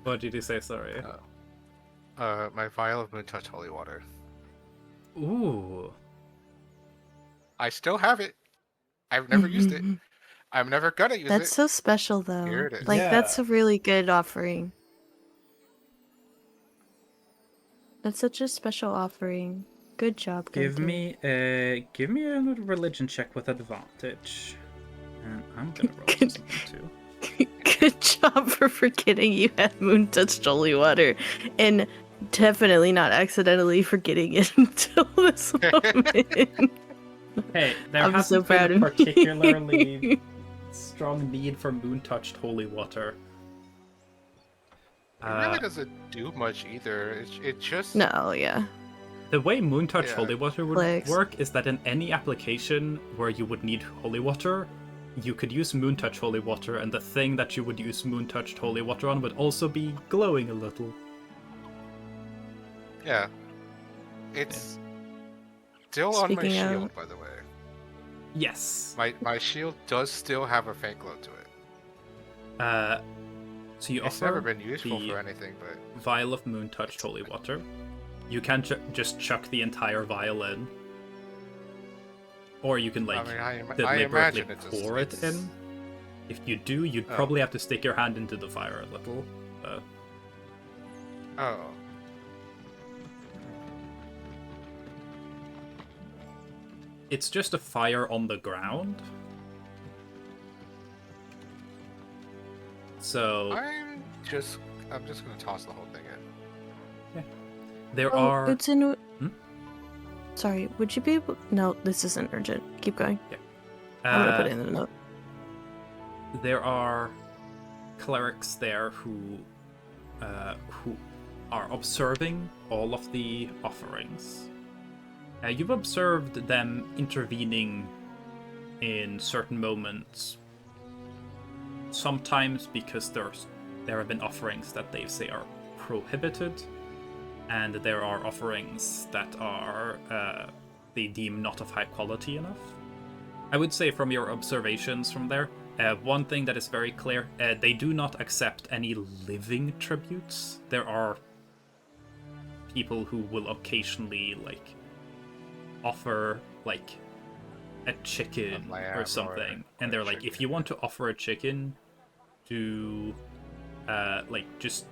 What did you say? Sorry. My vial of moon touch holy water. Ooh. I still have it. I've never used it. I'm never gonna use That's it. so special, though. Here it is. Like, that's Yeah. a really good offering. That's such a special offering. Good job, Give Gunther. me a religion check with advantage. And I'm gonna roll for something too. Good job, Not for forgetting you had moon touched holy water, and definitely not accidentally forgetting it until this moment. Hey, there I'm so hasn't been proud a of particularly me. strong need for moon-touched holy water. It really doesn't do much either. It just No, yeah. The way moon-touched Yeah. holy water would Flags. work is that in any application where you would need holy water, you could use moon-touched holy water, and the thing that you would use moon-touched holy water on would also be glowing a little. yeah. It's still on my Speaking of- shield, by the way. Yes. My shield does still have a faint glow to it. So you It's offer never been useful the for anything, but vial of moon-touched holy water. You can just chuck the entire vial in. Or you can, like, I deliberately imagine it's just, pour it in. If you do, you'd probably have to stick your hand into the fire a little. Oh. It's just a fire on the ground. So I'm just gonna toss the whole thing in. there Oh, are it's in. Hmm? Sorry, would you be able? No, this isn't urgent. Keep going. Yeah. I'm gonna put it in the note. There are clerics there who are observing all of the offerings. You've observed them intervening in certain moments. Sometimes because there have been offerings that they say are prohibited, and there are offerings that are they deem not of high quality enough. I would say from your observations from there, one thing that is very clear, they do not accept any living tributes. There are people who will occasionally, like, offer, like, a chicken A lamb or something. And or they're a like, if chicken. you want to offer a chicken, to, like, just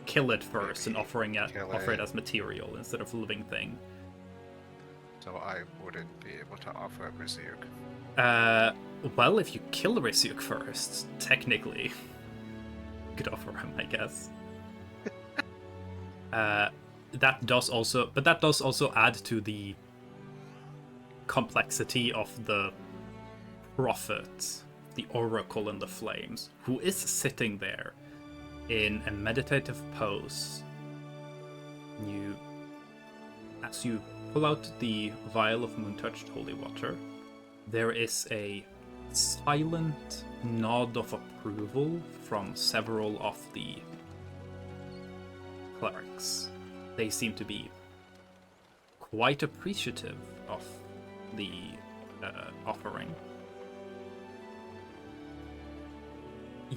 kill it first and offer it as material instead of a living thing. So I wouldn't be able to offer a Berserk. Well, if you kill Risyuk first, technically, you could offer him, I guess. That does also add to the complexity of the prophet, the oracle in the flames, who is sitting there in a meditative pose. As you pull out the vial of moon-touched holy water, there is a silent nod of approval from several of the clerics. They seem to be quite appreciative of the offering.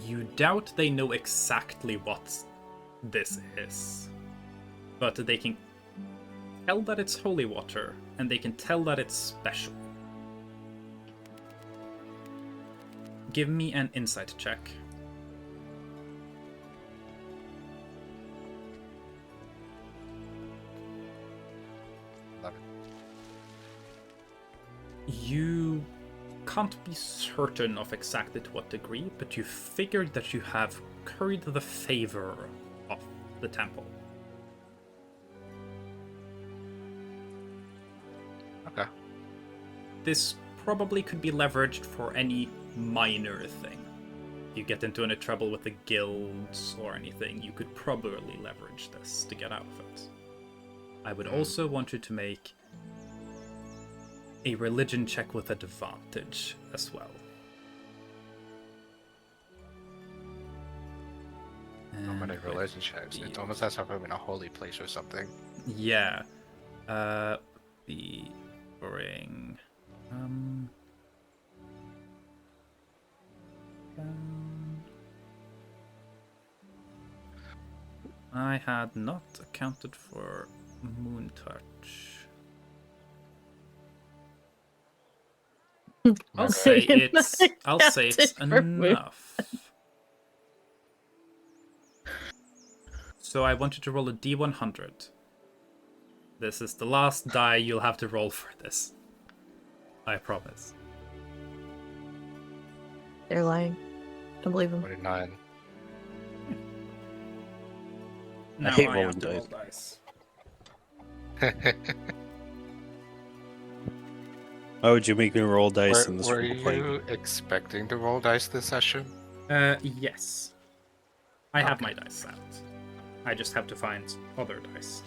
You doubt they know exactly what this is, but they can tell that it's holy water, and they can tell that it's special. Give me an insight check. You can't be certain of exactly to what degree, but you figured that you have curried the favor of the temple. Okay. This probably could be leveraged for any minor thing. If you get into any trouble with the guilds or anything, you could probably leverage this to get out of it. I would also want you to make a religion check with advantage as well. How many And religion checks? It almost has to have in a holy place or something. yeah. The ring. I had not accounted for moon touch. I'll say it's enough. So I want you to roll a D100. This is the last die you'll have to roll for this. I promise. They're lying. Don't believe him. 29. Now hate have rolling to roll dice. dice. Why would you make me roll dice in this Were role-playing you expecting to roll dice this session? Yes. I have Okay. my dice out. I just have to find other dice.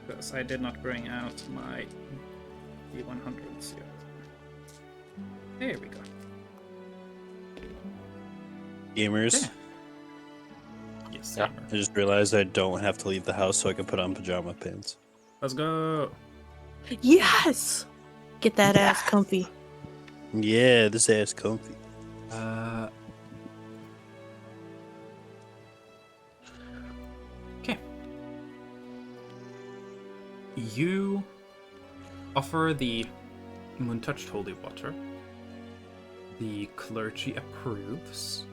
Because I did not bring out my D100s yet. There we go. gamers? Yeah. Yes, Yeah. gamer. I just realized I don't have to leave the house so I can put on pajama pants. Let's go. Yes! Get that ass comfy. Yeah, this ass comfy. Okay. You offer the moon-touched holy water. The clergy approves.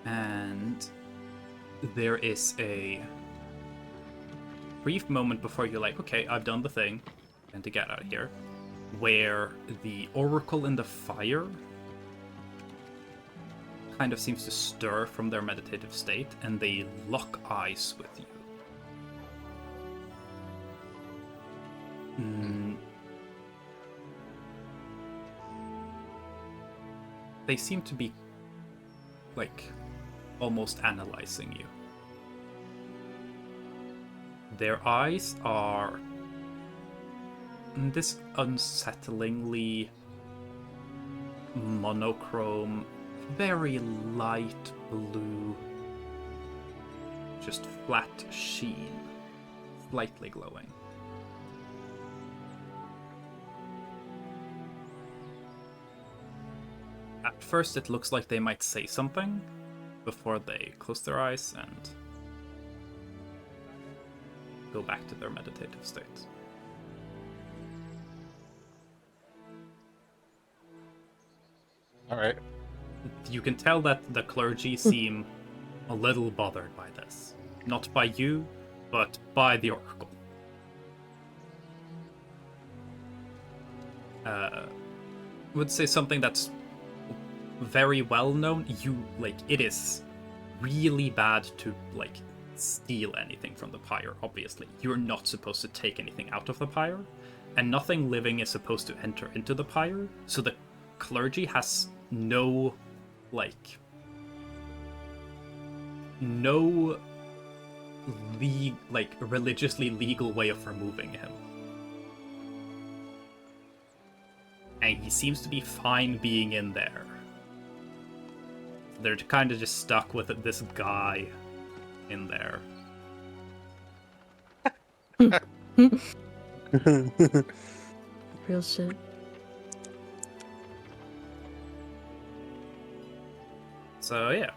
And there is a brief moment before you're like, okay, I've done the thing, and to get out of here, where the oracle in the fire kind of seems to stir from their meditative state, and they lock eyes with you. They seem to be, like, almost analyzing you. Their eyes are this unsettlingly monochrome, very light blue, just flat sheen, slightly glowing. At first it looks like they might say something before they close their eyes and go back to their meditative state. Alright. You can tell that the clergy seem a little bothered by this. Not by you, but by the oracle. Would say something that's very well known. It is really bad to, steal anything from the pyre, obviously. You're not supposed to take anything out of the pyre, and nothing living is supposed to enter into the pyre, so the clergy has no religiously legal way of removing him. And he seems to be fine being in there. They're kind of just stuck with this guy in there. Real shit. So yeah,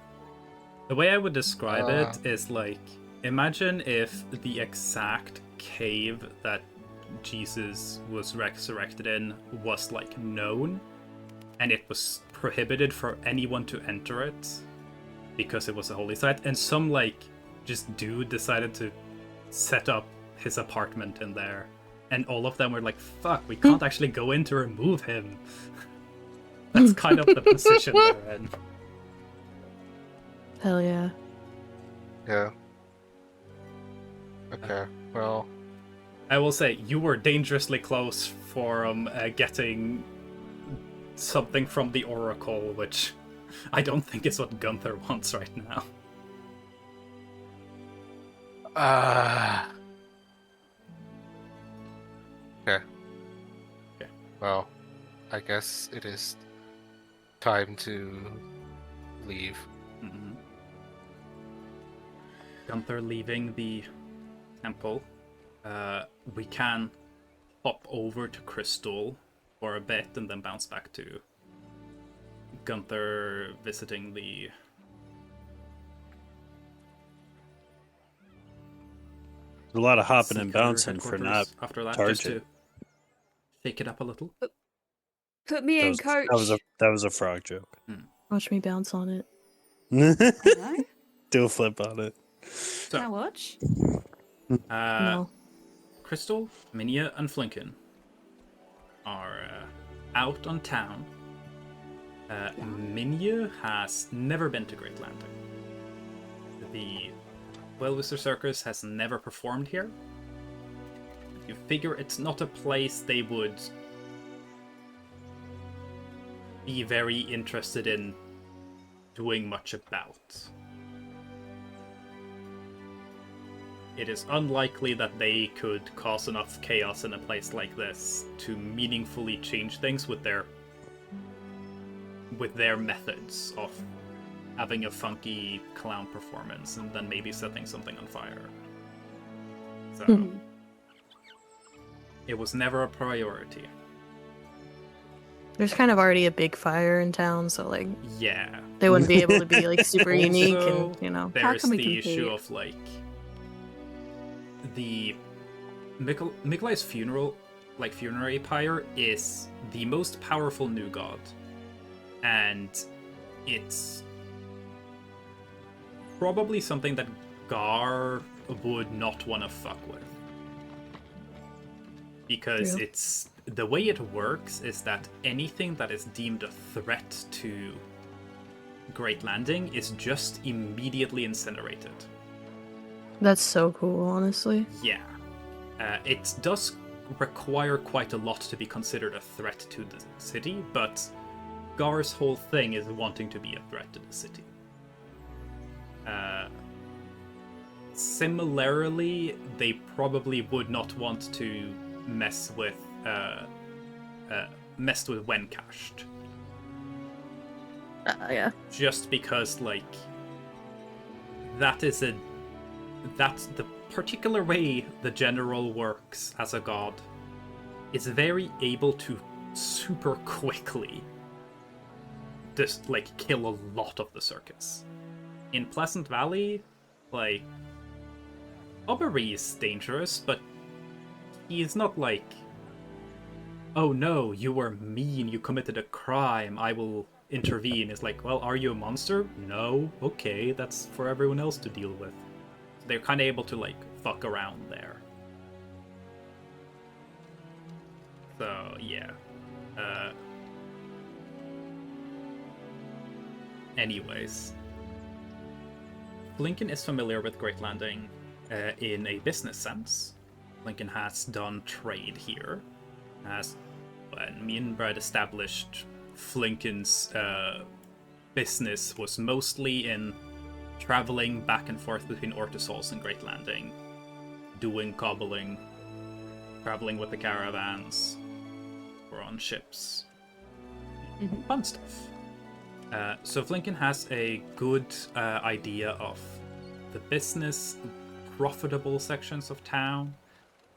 the way I would describe it is imagine if the exact cave that Jesus was resurrected in was known, and it was prohibited for anyone to enter it because it was a holy site, and some just dude decided to set up his apartment in there, and all of them were like, fuck, we can't actually go in to remove him. That's kind of the position they're in. Hell yeah. Yeah. Okay, well... I will say, you were dangerously close for getting something from the Oracle, which I don't think is what Gunther wants right now. Okay. Okay. Well, I guess it is time to leave. Mm-hmm. Gunther leaving the temple. We can hop over to Crystal for a bit and then bounce back to Gunther visiting the... A lot of hopping and Seeker bouncing for not headquarters after that, just charging. to shake it up a little. Put me in, coach. That was a frog joke. Watch me bounce on it. Hello? Do a flip on it. Can I watch? No. Crystal, Minia, and Flinken are out on town Minye has never been to Great Landing. The Well-Wizard Circus has never performed here. You figure it's not a place they would be very interested in doing much about. It is unlikely that they could cause enough chaos in a place like this to meaningfully change things with their methods of having a funky clown performance and then maybe setting something on fire. So it was never a priority. There's kind of already a big fire in town, so like Yeah. they wouldn't be able to be like super unique, Also, and you know. How There's can we the issue compete? of like the Mikolai's funerary pyre is the most powerful new god, and it's probably something that Gar would not want to fuck with, because Yeah. it's the way it works is that anything that is deemed a threat to Great Landing is just immediately incinerated. That's so cool, honestly. Yeah. It does require quite a lot to be considered a threat to the city, but Gar's whole thing is wanting to be a threat to the city. Similarly, they probably would not want to mess with Wencashed. Yeah. Just because, like, that's the particular way the general works as a god. Is very able to super quickly just like kill a lot of the circus. In Pleasant Valley, like, Aubrey is dangerous, but he's not like, oh no, you were mean, you committed a crime, I will intervene. It's like, well, are you a monster? No. Okay, that's for everyone else to deal with. So they're kind of able to, like, fuck around there. So, yeah. Anyways. Lincoln is familiar with Great Landing in a business sense. Lincoln has done trade here. As when me and Brad established, Flinken's business was mostly in traveling back and forth between Ortisols and Great Landing, doing cobbling, traveling with the caravans, or on ships. Fun stuff. So Flinken has a good idea of the business, profitable sections of town,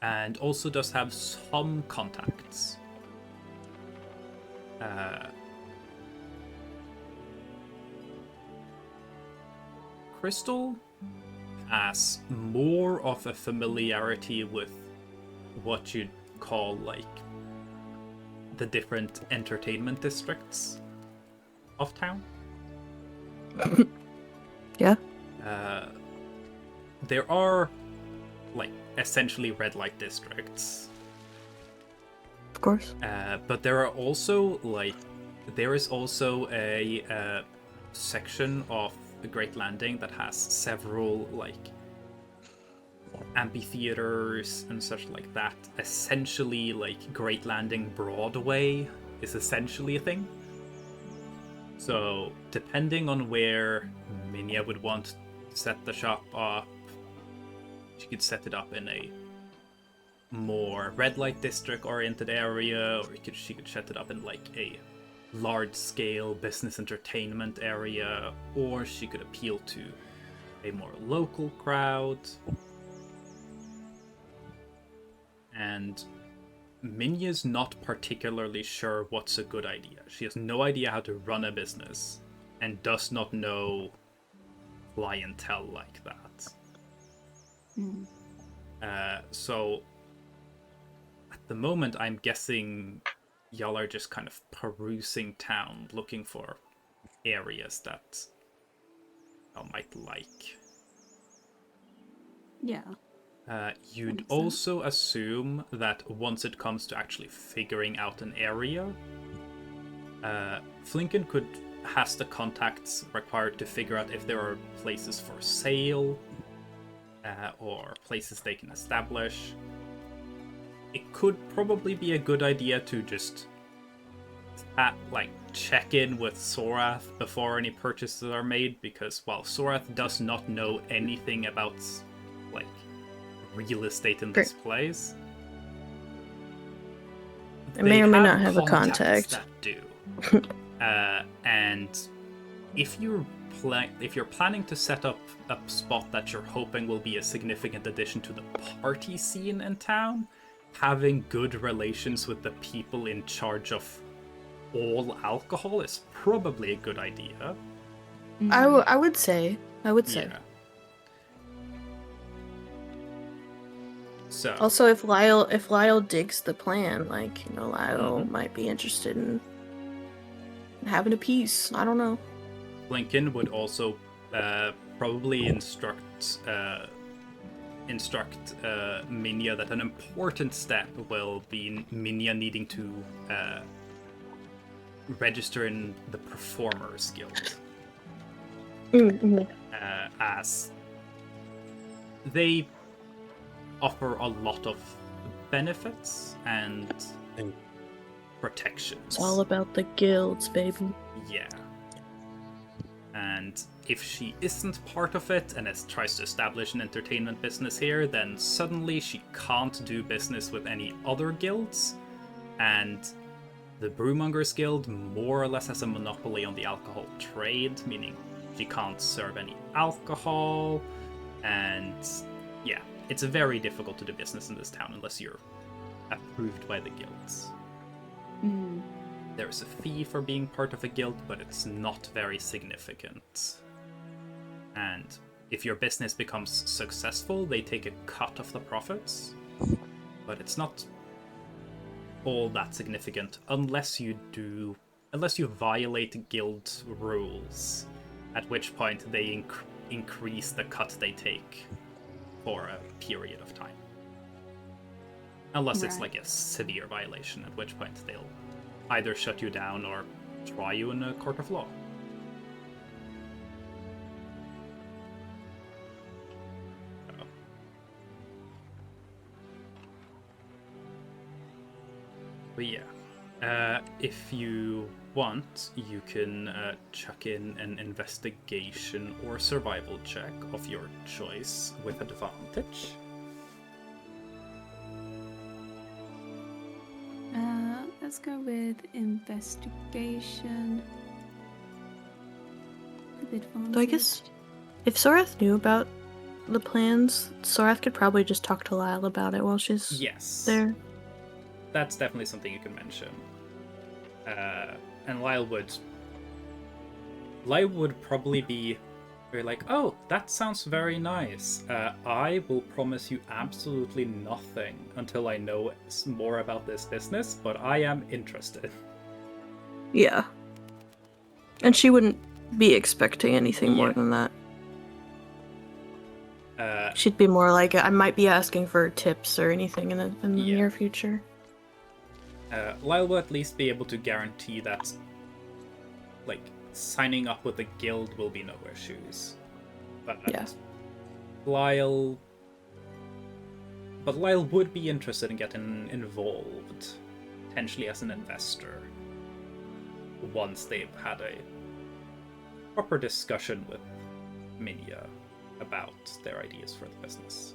and also does have some contacts. Crystal has more of a familiarity with what you'd call, like, the different entertainment districts of town. Yeah. There are, like, essentially red light districts. Of course. But there are also, like, there is also a section of the Great Landing that has several, like, amphitheaters and such like that. Essentially, like, Great Landing Broadway is essentially a thing. So, depending on where Minya would want to set the shop up, she could set it up in a more red light district oriented area, or she could set it up in, like, a large scale business entertainment area, or she could appeal to a more local crowd. And Minya's not particularly sure what's a good idea. She has no idea how to run a business and does not know clientele like that. So at the moment, I'm guessing y'all are just kind of perusing town, looking for areas that y'all might like. Yeah. You'd 100%. also assume that once it comes to actually figuring out an area, Flinken has the contacts required to figure out if there are places for sale or places they can establish. It could probably be a good idea to just check in with Sorath before any purchases are made, because while Sorath does not know anything about real estate in this place, I may or may not have a contacts contact. that do. And if you're planning to set up a spot that you're hoping will be a significant addition to the party scene in town, having good relations with the people in charge of all alcohol is probably a good idea. I would say. Yeah. So Also, if Lyle digs the plan, Lyle might be interested in having a piece. I don't know. Lincoln would also probably instruct Minya that an important step will be Minya needing to register in the Performers Guild, as they offer a lot of benefits and protections. It's all about the guilds, baby. Yeah. And if she isn't part of it and tries to establish an entertainment business here, then suddenly she can't do business with any other guilds, and the Brewmongers Guild more or less has a monopoly on the alcohol trade, meaning she can't serve any alcohol, and yeah, it's very difficult to do business in this town unless you're approved by the guilds. There's a fee for being part of a guild, but it's not very significant. And if your business becomes successful, they take a cut of the profits, but it's not all that significant unless you violate guild rules, at which point they increase the cut they take for a period of time. Unless it's like a severe violation, at which point they'll either shut you down or try you in a court of law. But yeah, if you want, you can chuck in an investigation or survival check of your choice with advantage. Let's go with investigation. With advantage. So I guess if Sorath knew about the plans, Sorath could probably just talk to Lyle about it while she's there. That's definitely something you can mention. And Lyle would probably be very like, oh, that sounds very nice. I will promise you absolutely nothing until I know more about this business, but I am interested. Yeah. And she wouldn't be expecting anything more than that. She'd be more like, I might be asking for tips or anything in the near future. Lyle will at least be able to guarantee that, signing up with the guild will be no issues. But Lyle would be interested in getting involved, potentially as an investor, once they've had a proper discussion with Minya about their ideas for the business.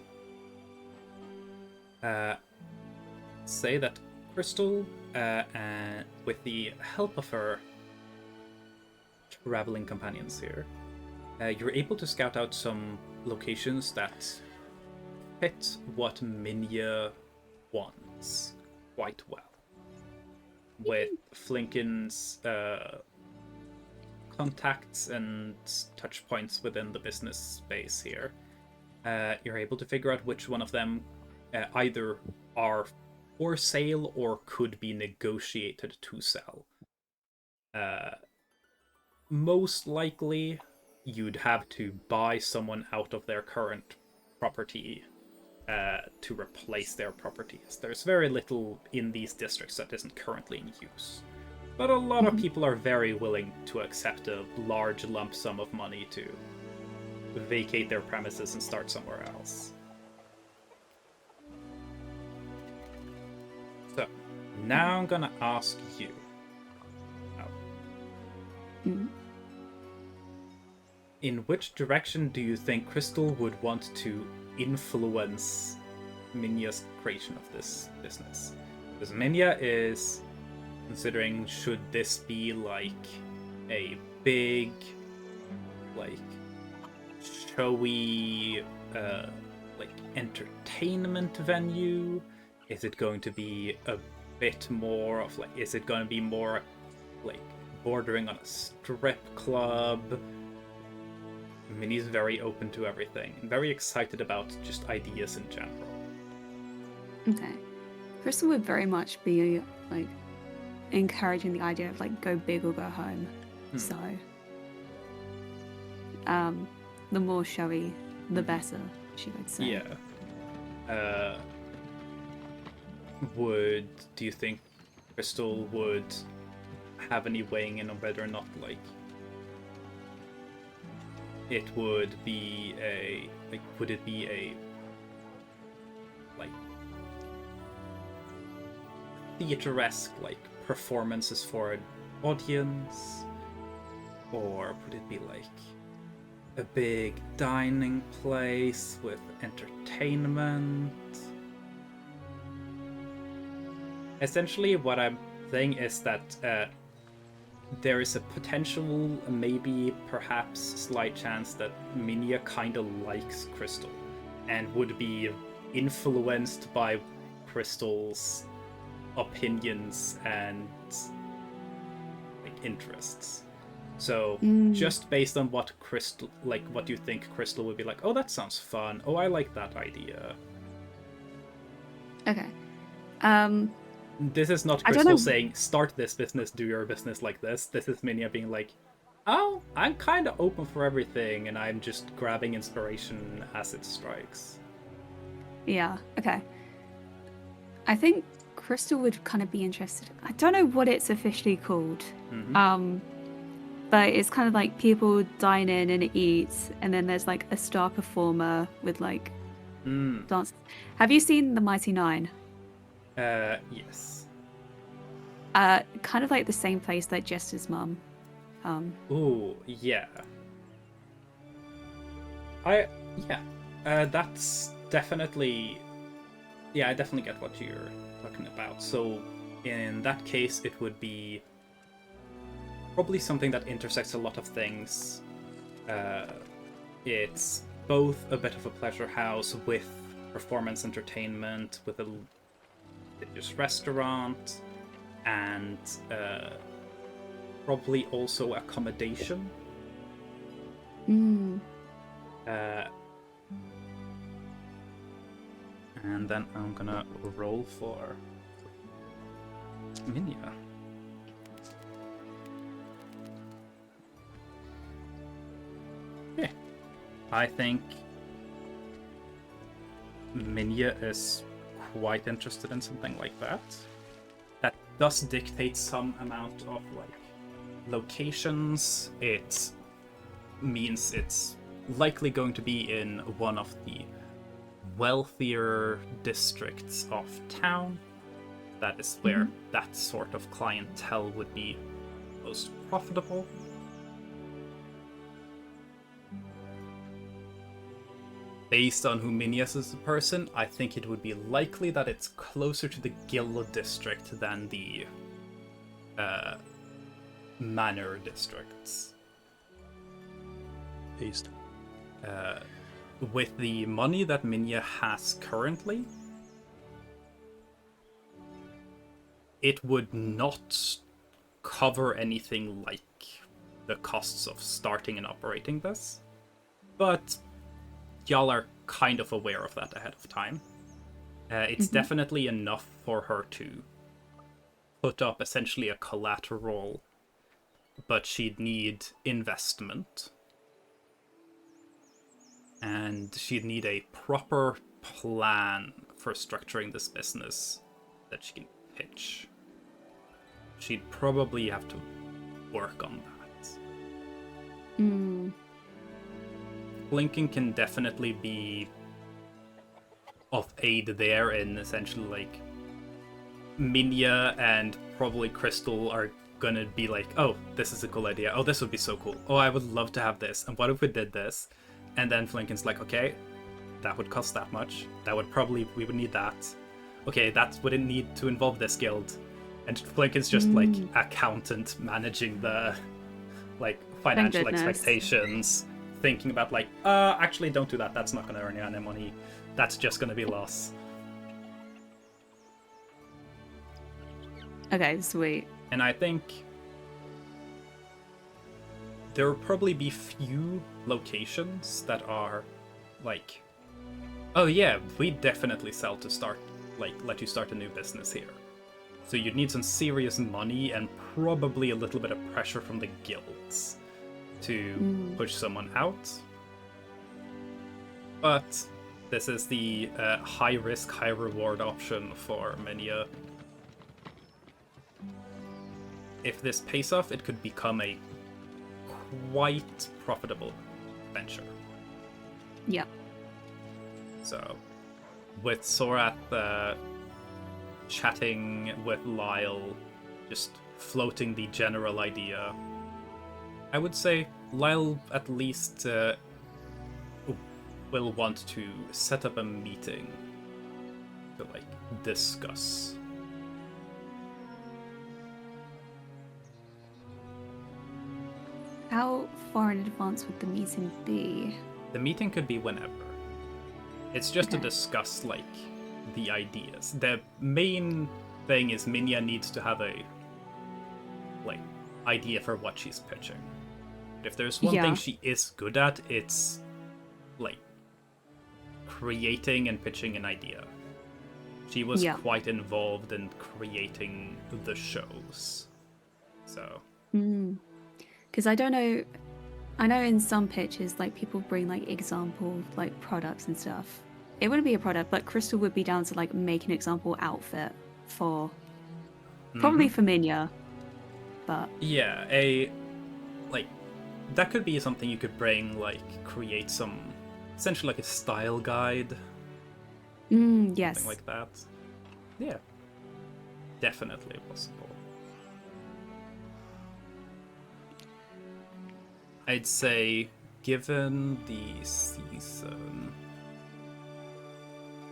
Say that Crystal, with the help of her traveling companions here, you're able to scout out some locations that fit what Minya wants quite well. With Flinken's contacts and touch points within the business space here, you're able to figure out which one of them either are for sale or could be negotiated to sell. Most likely, you'd have to buy someone out of their current property to replace their properties. There's very little in these districts that isn't currently in use. But a lot of people are very willing to accept a large lump sum of money to vacate their premises and start somewhere else. So, now I'm gonna ask you. In which direction do you think Crystal would want to influence Minya's creation of this business? Because Minya is considering, should this be like a big, like showy, like entertainment venue? Is it going to be a bit more of like, is it going to be more like bordering on a strip club? Minnie's very open to everything and very excited about just ideas in general. Okay. Crystal would very much be like encouraging the idea of like go big or go home. So the more showy, the better, she would say. Yeah. Do you think Crystal would have any weighing in on whether or not like it would be a like would it be a like theater-esque like performances for an audience, or would it be like a big dining place with entertainment? Essentially what I'm saying is that there is a potential, maybe perhaps slight chance that Minya kind of likes Crystal and would be influenced by Crystal's opinions and like interests. So just based on what Crystal, like what you think Crystal would be like, oh, that sounds fun. Oh, I like that idea. Okay. This is not I don't Crystal know. saying, start this business, do your business like this. This is Minya being like, oh, I'm kind of open for everything, and I'm just grabbing inspiration as it strikes. Yeah, okay. I think Crystal would kind of be interested. I don't know what it's officially called. But it's kind of like people dine in and eat, and then there's like a star performer with like dance. Have you seen The Mighty Nine? Yes. Kind of like the same place that Jester's mum. Ooh, yeah. That's definitely... Yeah, I definitely get what you're talking about. So, in that case, it would be probably something that intersects a lot of things. It's both a bit of a pleasure house with performance entertainment, with a religious restaurant, and probably also accommodation. And then I'm gonna roll for Minya. Yeah. I think Minya is quite interested in something like that. That does dictate some amount of like locations. It means it's likely going to be in one of the wealthier districts of town. That is where that sort of clientele would be most profitable. Based on who Minyas is as a person, I think it would be likely that it's closer to the Guild district than the Manor districts. Based. With the money that Minya has currently, it would not cover anything like the costs of starting and operating this. But y'all are kind of aware of that ahead of time. It's definitely enough for her to put up essentially a collateral, but she'd need investment. And she'd need a proper plan for structuring this business that she can pitch. she'd probably have to work on that. Mm. Blinking can definitely be of aid there in essentially like Minya and probably Crystal are gonna be like, oh, this is a cool idea. Oh, this would be so cool. Oh, I would love to have this. And what if we did this? And then Flinken's like, okay, that would cost that much. That would probably, we would need that. Okay, that wouldn't need to involve this guild. And Flinken's just like accountant managing the like financial goodness. expectations, thinking about like, actually don't do that. That's not gonna earn you any money. That's just gonna be loss. Okay, sweet. And I think there will probably be few locations that are like, oh yeah, we definitely sell to start, like, let you start a new business here. So you'd need some serious money and probably a little bit of pressure from the guilds to push someone out. But this is the high risk, high reward option for Minya. If this pays off, it could become a quite profitable venture. Yep. So, with Sorath chatting with Lyle, just floating the general idea, I would say Lyle at least will want to set up a meeting to like discuss. How far in advance would the meeting be? The meeting could be whenever. It's just to Okay. discuss, like, the ideas. The main thing is Minya needs to have a, like, idea for what she's pitching. But if there's one Yeah. thing she is good at, it's, like, creating and pitching an idea. She was Yeah. quite involved in creating the shows. So, Because I don't know. I know in some pitches, like people bring like example like products and stuff. It wouldn't be a product, but Crystal would be down to like make an example outfit for probably for Minya. But yeah, like, that could be something you could bring, like, create some, essentially like a style guide, yes. something like that. Yeah, definitely possible. I'd say, given the season,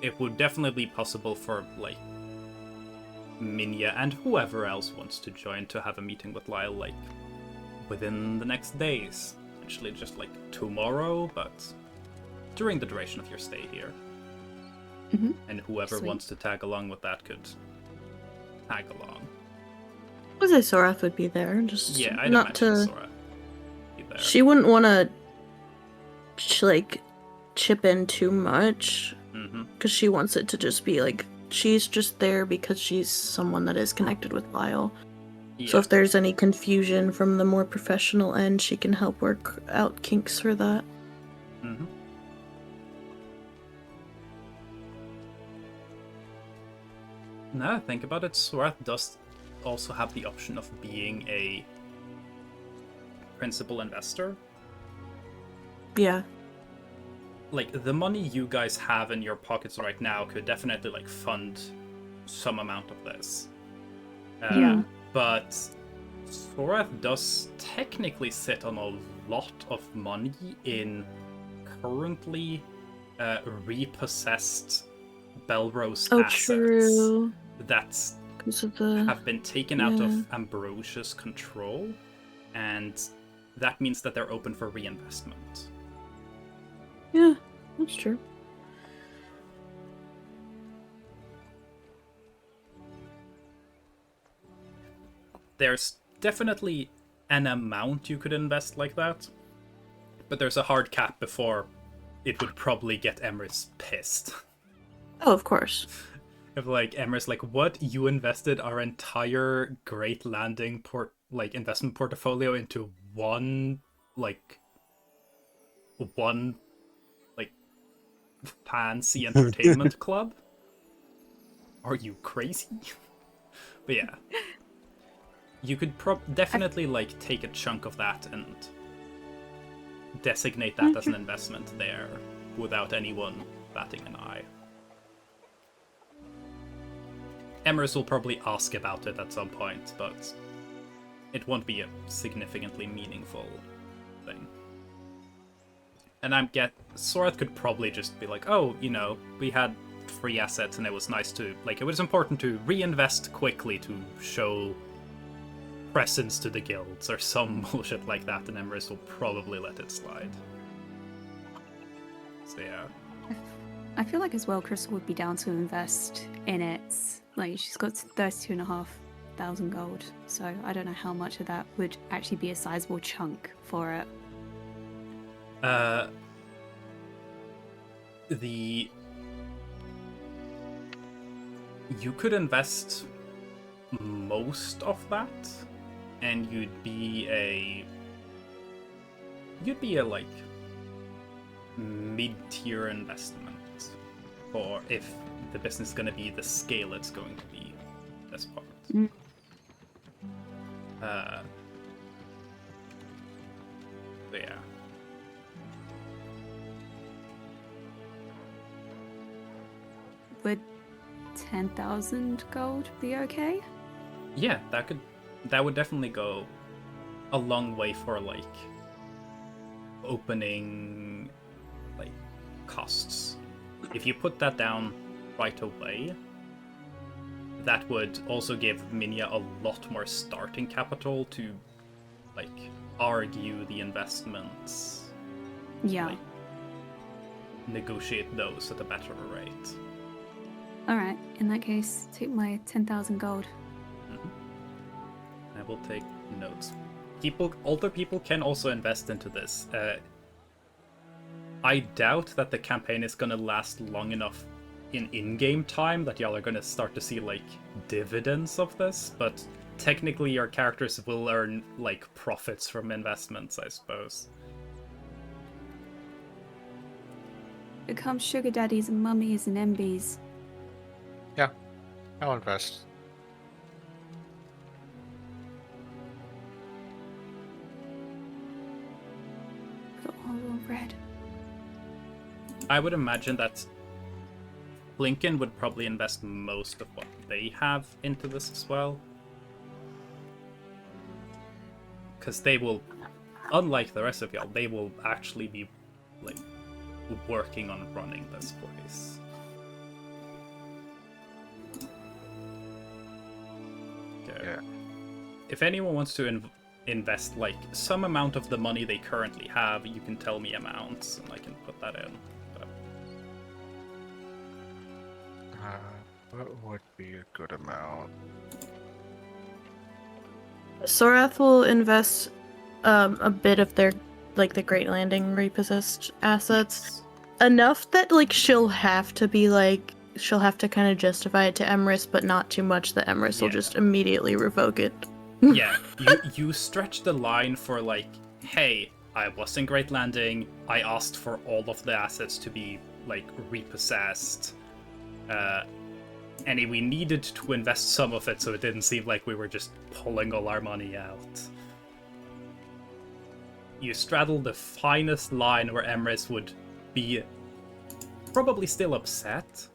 it would definitely be possible for, like, Minya and whoever else wants to join to have a meeting with Lyle, like, within the next days. Essentially just, like, tomorrow, but during the duration of your stay here. And whoever Sweet. wants to tag along with that could tag along. I would say Sorath would be there, just Yeah, I'd not imagine to. Sora be there. She wouldn't want to, like, chip in too much, because she wants it to just be like she's just there because she's someone that is connected with Lyle. So Yeah. if there's any confusion from the more professional end, she can help work out kinks for that. Now that I think about it, Sorath does also have the option of being a principal investor. Yeah. Like, the money you guys have in your pockets right now could definitely, like, fund some amount of this. Yeah. But Sorath does technically sit on a lot of money in currently repossessed Belrose assets True. that 'Cause of the have been taken out of Ambrosia's control, and that means that they're open for reinvestment. yeah, that's true. There's definitely an amount you could invest like that, but there's a hard cap before it would probably get Emrys pissed. Oh, of course. If, like, Emrys, like, what? You invested our entire Great Landing investment portfolio into one fancy entertainment club? Are you crazy? But yeah. You could definitely like take a chunk of that and designate that as an investment there without anyone batting an eye. Emrys will probably ask about it at some point, but it won't be a significantly meaningful thing. And Sorath could probably just be like, oh, you know, we had free assets and it was nice to, like, it was important to reinvest quickly to show presence to the guilds or some bullshit like that, and Emrys will probably let it slide. So yeah. I feel like as well Crystal would be down to invest in it. Like, she's got 32,500 gold, so I don't know how much of that would actually be a sizable chunk for it. You could invest most of that, and you'd be a like mid-tier investment, or if the business is going to be the scale it's going to be this part. So yeah. Would 10,000 gold be okay? Yeah, that would definitely go a long way for like opening like costs. If you put that down right away, that would also give Minya a lot more starting capital to like argue the investments. Yeah. Like, negotiate those at a better rate. Alright, in that case, take my 10,000 gold. I will take notes. Older people can also invest into this. I doubt that the campaign is gonna last long enough in-game time that y'all are gonna start to see like dividends of this, but technically your characters will earn like profits from investments, I suppose. Become sugar daddies and mummies and MBs. Yeah, I'll invest. Got all on bread. I would imagine that Lincoln would probably invest most of what they have into this as well. Because they will, unlike the rest of y'all, they will actually be like working on running this place. Okay. Yeah. If anyone wants to invest like some amount of the money they currently have, you can tell me amounts and I can put that in. But... what would be a good amount? Sorath will invest a bit of their, like, the Great Landing repossessed assets. Enough that, like, she'll have to kind of justify it to Emrys, but not too much that Emrys will just immediately revoke it. Yeah, you stretch the line for, like, hey, I was in Great Landing, I asked for all of the assets to be, like, repossessed, and we needed to invest some of it so it didn't seem like we were just pulling all our money out. You straddle the finest line where Emrys would be probably still upset,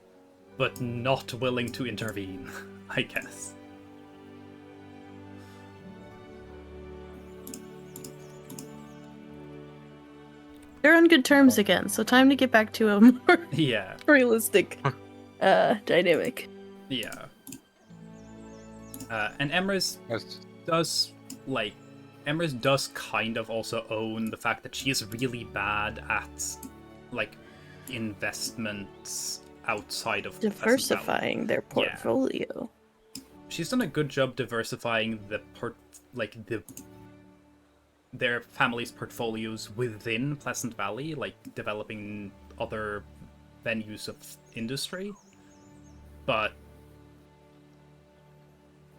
but not willing to intervene, I guess. They're on good terms again, so time to get back to a more Yeah. realistic dynamic. Yeah. And Emrys does, like, Emrys does kind of also own the fact that she is really bad at, like, investments outside of Diversifying their portfolio. Yeah. She's done a good job diversifying their family's portfolios within Pleasant Valley, like developing other venues of industry. But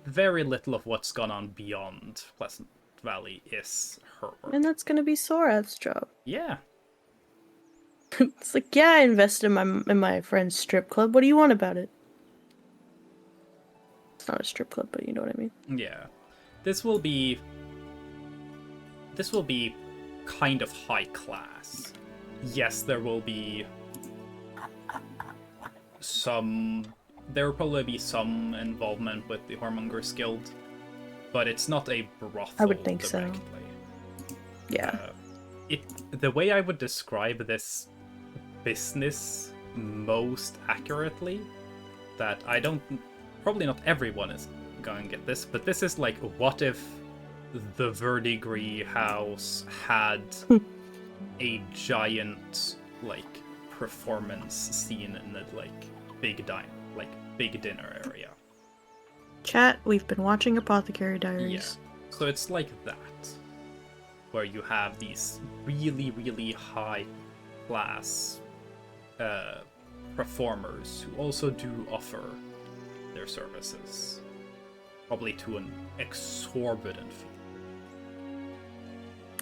very little of what's gone on beyond Pleasant Valley is her work. And that's gonna be Sorath's job. Yeah. It's like, yeah, I invested in my friend's strip club. What do you want about it? It's not a strip club, but you know what I mean. Yeah. this will be kind of high class. Yes, there will probably be some involvement with the Whoremongers Guild, but it's not a brothel. I would think so. directly. Yeah. The way I would describe this business most accurately, that probably not everyone is going to get this, but this is like, what if the Verdigris house had a giant like performance scene in the big dinner area. Chat, we've been watching Apothecary Diaries. Yeah. So it's like that, where you have these really, really high class performers who also do offer their services, probably to an exorbitant fee.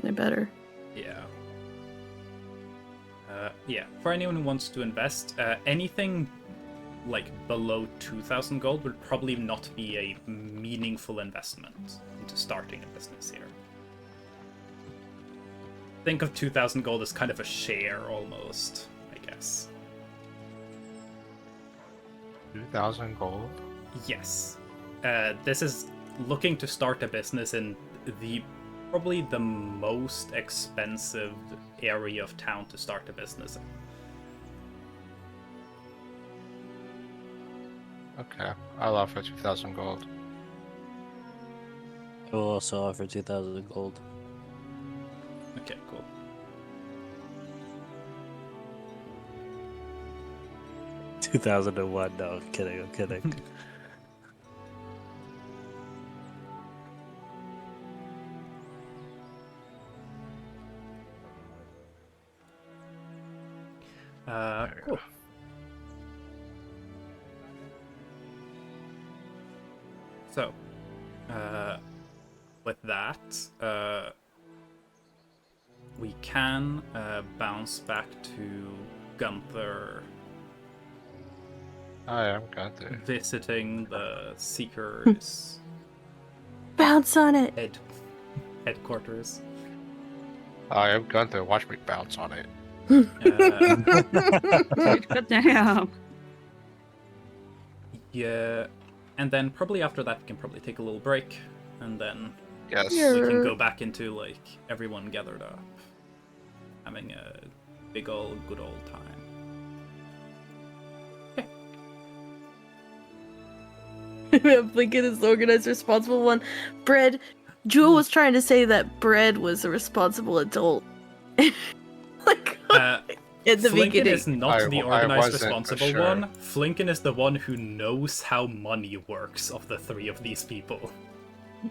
They better. Yeah. Yeah, for anyone who wants to invest, anything below 2,000 gold would probably not be a meaningful investment into starting a business here. Think of 2,000 gold as kind of a share, almost, I guess. 2,000 gold? Yes. This is looking to start a business in probably the most expensive area of town to start a business in. Okay, I'll offer 2,000 gold. I will also offer 2,000 gold. Okay, cool. $2,001. No, I'm kidding. Cool. So, with that, we can bounce back to Gunther Hi, I'm Gunther. visiting the Seekers' Bounce on it! headquarters. Hi, I'm Gunther. Watch me bounce on it. God damn. Yeah, and then probably after that we can probably take a little break, and then Yes. Yeah. we can go back into everyone gathered up, having a big old good old time. Blinken is the organized, responsible one. Bread. Jewel was trying to say that Bread was a responsible adult. In the Flinken beginning. is not the organized, wasn't, for responsible sure. one. Flinken is the one who knows how money works of the three of these people.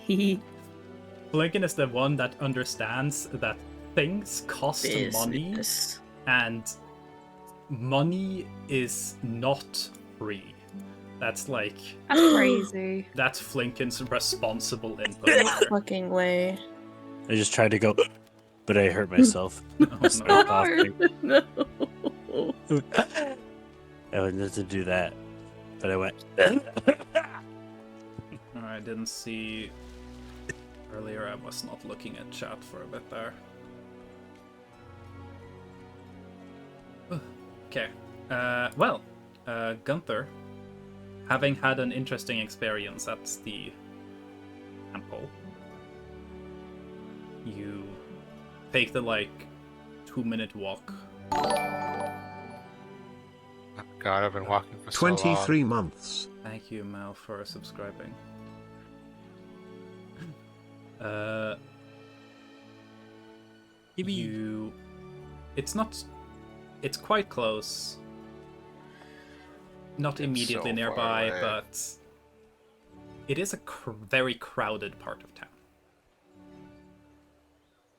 Flinken is the one that understands that things cost money, Business. and money is not free. That's That's crazy. that's Flinken's responsible input. No fucking way. I just tried to go, but I hurt myself. Oh, Start no. coughing. No. I wanted to do that, but I went. I didn't see earlier. I was not looking at chat for a bit there. Okay. Well, Gunther, having had an interesting experience at the temple, you take the 2-minute walk. God, I've been walking for so 23 long. months. Thank you, Mel, for subscribing. It's quite close. Not It's immediately so far nearby, away. but it is a very crowded part of town.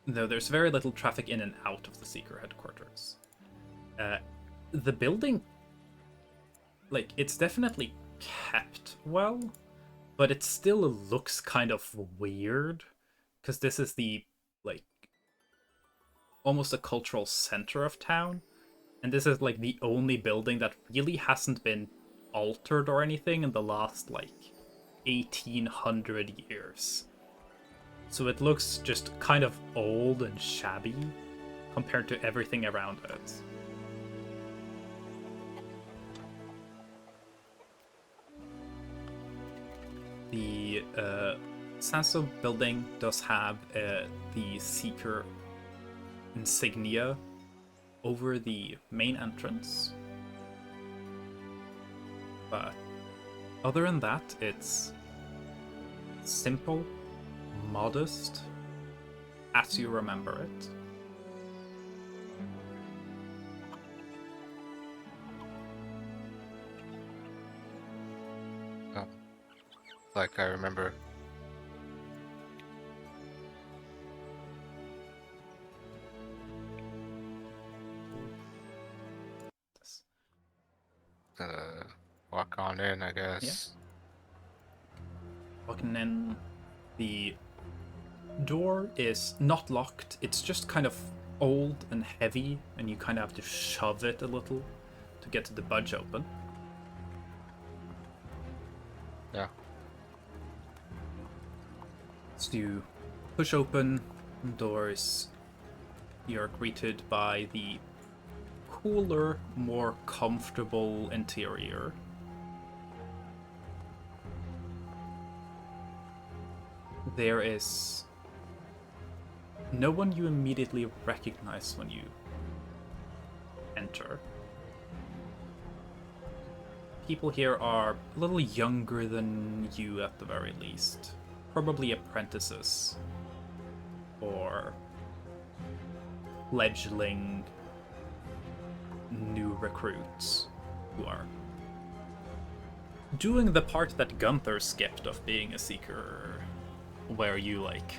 Though there's very little traffic in and out of the Seeker headquarters. The building, it's definitely kept well, but it still looks kind of weird, because this is the, almost a cultural center of town, and this is, the only building that really hasn't been altered or anything in the last, 1,800 years. So it looks just kind of old and shabby compared to everything around it. The Sanso building does have the Seeker insignia over the main entrance. But other than that, it's simple, modest, as you remember it. Like I remember. Walk on in, I guess. Walking in, the door is not locked. It's just kind of old and heavy, and you kind of have to shove it a little to get the budge open. Yeah. So you push open the doors. You're greeted by the cooler, more comfortable interior. There is no one you immediately recognize when you enter. People here are a little younger than you at the very least. Probably apprentices or fledgling new recruits who are doing the part that Gunther skipped of being a seeker, where you like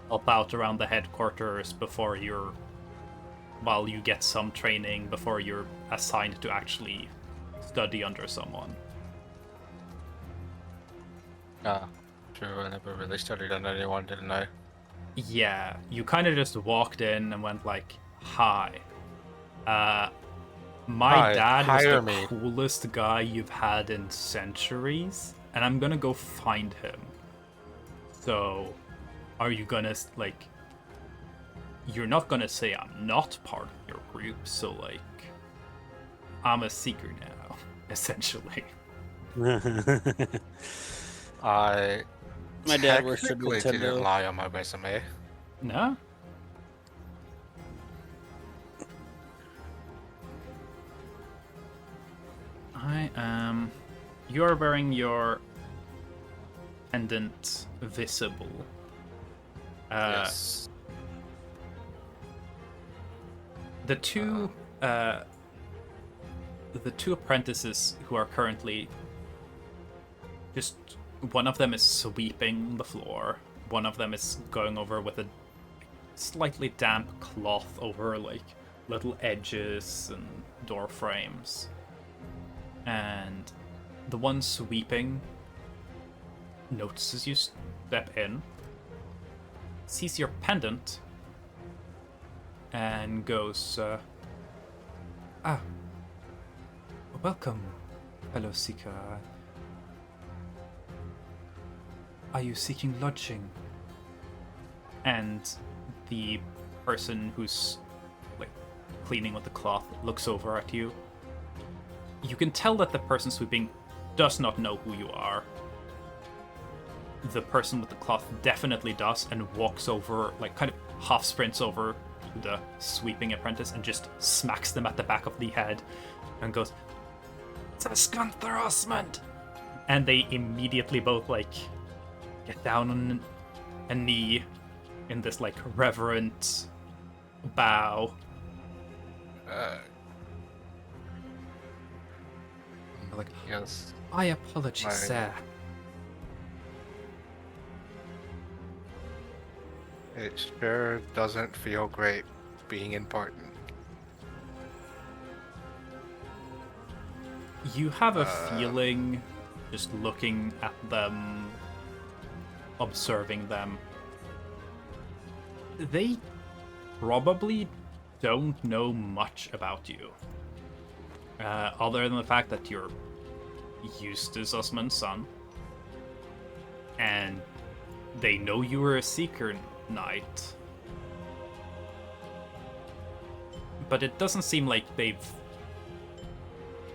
help out around the headquarters while you get some training before you're assigned to actually study under someone. True, I never really studied under anyone, didn't I? Yeah, you kind of just walked in and went like, "Hi, my Hi, dad hire was the me." coolest guy you've had in centuries, and I'm gonna go find him. So, are you gonna like? You're not gonna say I'm not part of your group, so like, I'm a seeker now, essentially." My dad works for technically Nintendo. didn't lie on my resume. No? You are wearing your pendant visible. Yes. The two apprentices who are currently just, one of them is sweeping the floor, one of them is going over with a slightly damp cloth over like little edges and door frames, and the one sweeping notices you step in, sees your pendant, and goes, welcome, fellow seeker. Are you seeking lodging? And the person who's like cleaning with the cloth looks over at you. You can tell that the person sweeping does not know who you are. The person with the cloth definitely does, and walks over, like kind of half sprints over to the sweeping apprentice and just smacks them at the back of the head and goes, "It's Gunther Osmond!" And they immediately both like get down on a knee in this like reverent bow. Like, Yes. "I apologize, sir." It sure doesn't feel great being important. You have a feeling, just looking at them, observing them, they probably don't know much about you. Other than the fact that you're Eustace Osman's son, and they know you were a Seeker Knight. But it doesn't seem like they've...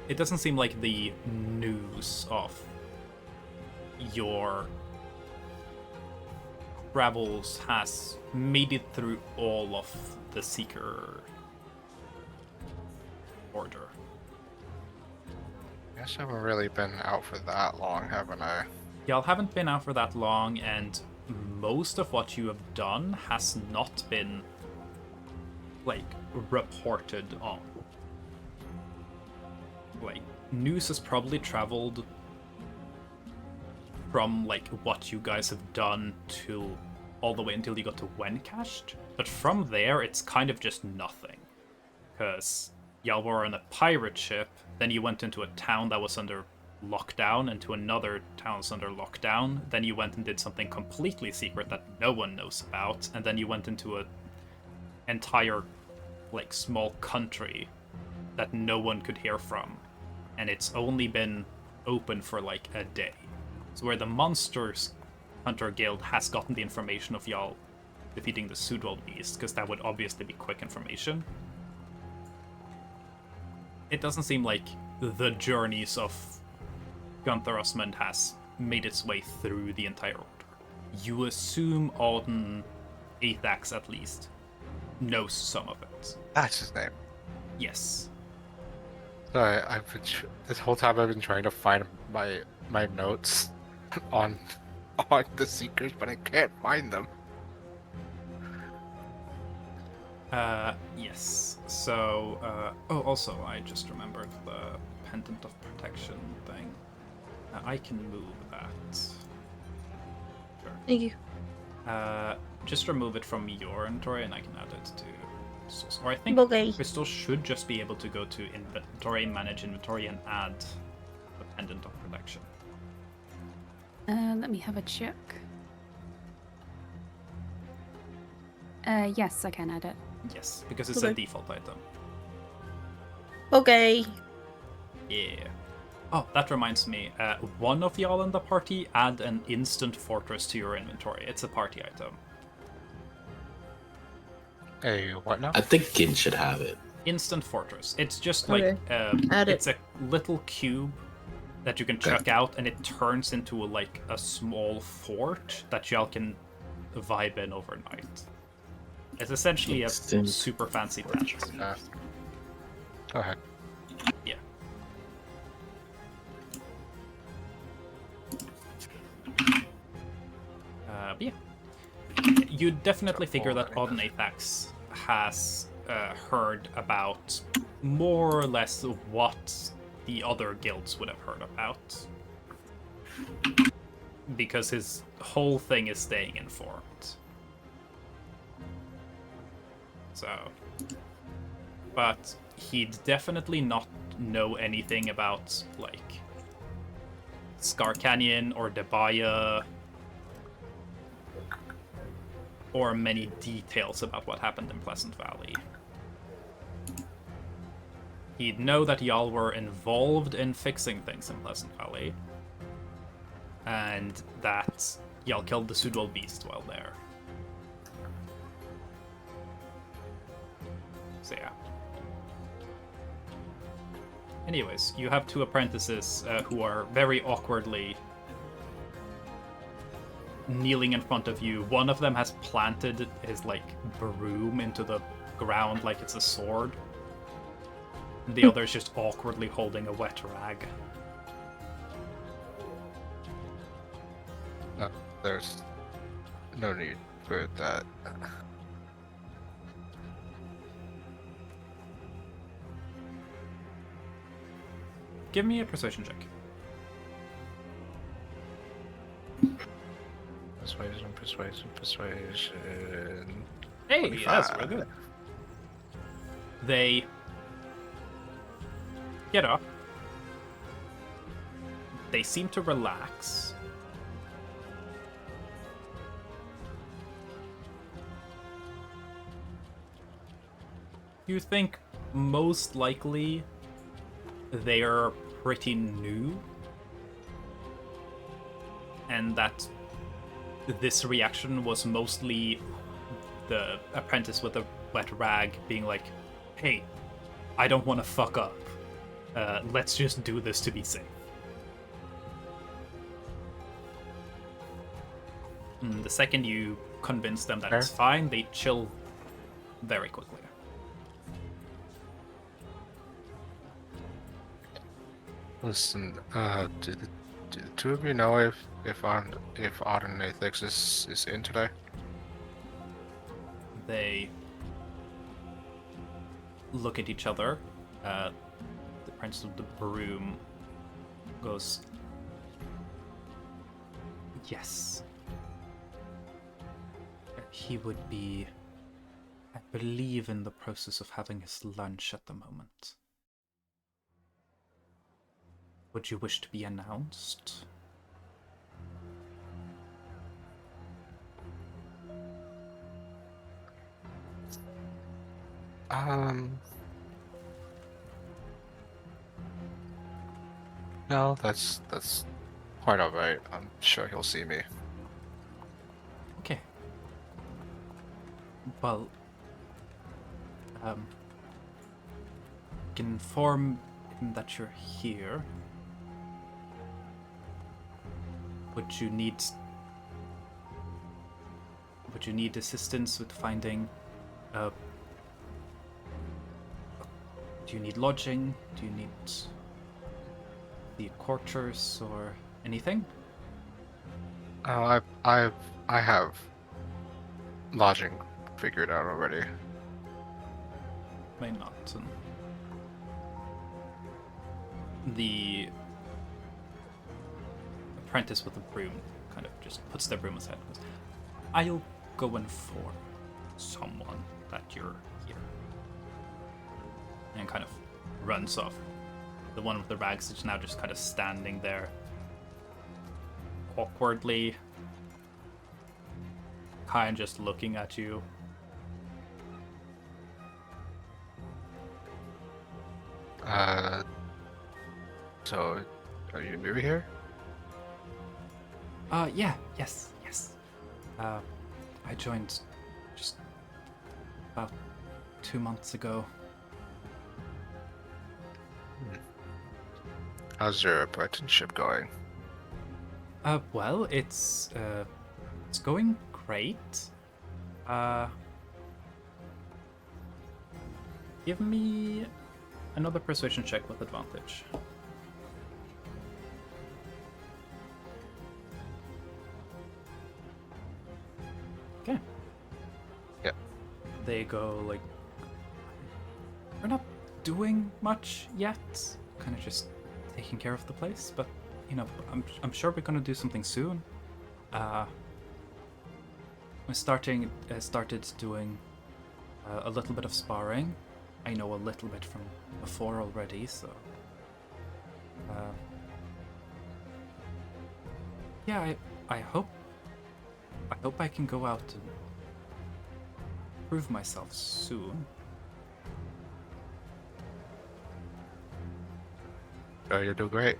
It doesn't seem like the news of your travels has made it through all of the Seeker Order. Guess I haven't really been out for that long, haven't I? Y'all haven't been out for that long, and most of what you have done has not been, like, reported on. Like, news has probably traveled from, like, what you guys have done to all the way until you got to Wencashed, but from there, it's kind of just nothing. Because y'all were on a pirate ship, then you went into a town that was under lockdown, into another town that's under lockdown, then you went and did something completely secret that no one knows about, and then you went into a entire, like, small country that no one could hear from, and it's only been open for, like, a day. So where the Monsters Hunter Guild has gotten the information of y'all defeating the Sudwell Beast, because that would obviously be quick information, it doesn't seem like the journeys of Gunther Osmond has made its way through the entire order. You assume Auden Athax, at least, knows some of it. That's his name. Yes. Sorry, this whole time I've been trying to find my notes on the Seekers, but I can't find them. Yes. So, oh, also, I just remembered the Pendant of Protection thing. I can move that. Sure. Thank you. Just remove it from your inventory and I can add it to Crystal's. Or I think Okay. Crystal should just be able to go to inventory, manage inventory, and add the Pendant of Protection. Let me have a check. Yes, I can add it. Yes, because it's a Okay. default item. Okay. Yeah. Oh, that reminds me. One of y'all in the party add an instant fortress to your inventory. It's a party item. Hey, what now? I think Gin should have it. Instant fortress. It's just like Okay. Add it. it's a little cube that you can Okay. chuck out, and it turns into like a small fort that y'all can vibe in overnight. It's essentially a Instant super fancy tent. Go ahead. Yeah. But yeah. You definitely figure that Auden Athax has heard about more or less what the other guilds would have heard about. Because his whole thing is staying informed. So. But he'd definitely not know anything about, like, Scar Canyon or Debaya, or many details about what happened in Pleasant Valley. He'd know that y'all were involved in fixing things in Pleasant Valley, and that y'all killed the Sudwell Beast while there. So yeah. Anyways, you have two apprentices who are very awkwardly kneeling in front of you. One of them has planted his, like, broom into the ground like it's a sword. The other is just awkwardly holding a wet rag. No, there's no need for that. Give me a persuasion check. Persuasion. Hey, 25. that's real good. They get up. They seem to relax. You think most likely they're pretty new, and that this reaction was mostly the apprentice with the wet rag being like, hey, I don't want to fuck up. Let's just do this to be safe. The second you convince them that it's fine, they chill very quickly. Listen, do the two of you know if Auden Ethics is in today? They look at each other. The Prince of the Broom goes, yes. He would be, I believe, in the process of having his lunch at the moment. Would you wish to be announced? No, that's quite alright. I'm sure he'll see me. Okay. Well, can inform him that you're here. Would you need assistance with finding do you need lodging? Do you need the quarters or anything? I have lodging figured out already. May not. The apprentice with the broom kind of just puts their broom aside and goes, I'll go inform someone that you're here. And kind of runs off. The one with the rags is now just kind of standing there awkwardly, kind of just looking at you. So, are you new here? Yes. I joined just about 2 months ago. How's your apprenticeship going? Well, it's going great. Give me another persuasion check with advantage. Okay. Yeah. They go like, we're not doing much yet. Kind of just taking care of the place, but you know, I'm sure we're gonna do something soon. I started doing a little bit of sparring. I know a little bit from before already, so yeah, I hope I can go out and prove myself soon. Oh, you do great.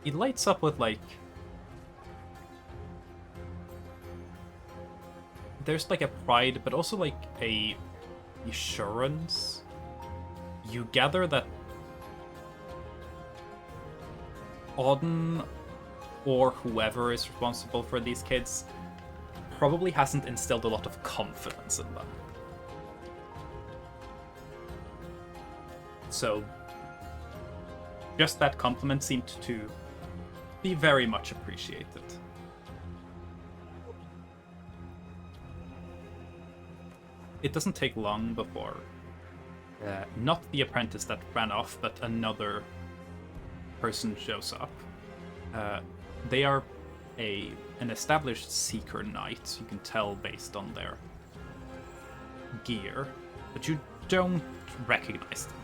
He lights up with like, there's like a pride, but also like a assurance. You gather that Auden or whoever is responsible for these kids probably hasn't instilled a lot of confidence in them. So just that compliment seemed to be very much appreciated. It doesn't take long before not the apprentice that ran off, but another person shows up. They are an established Seeker Knight, you can tell based on their gear, but you don't recognize them.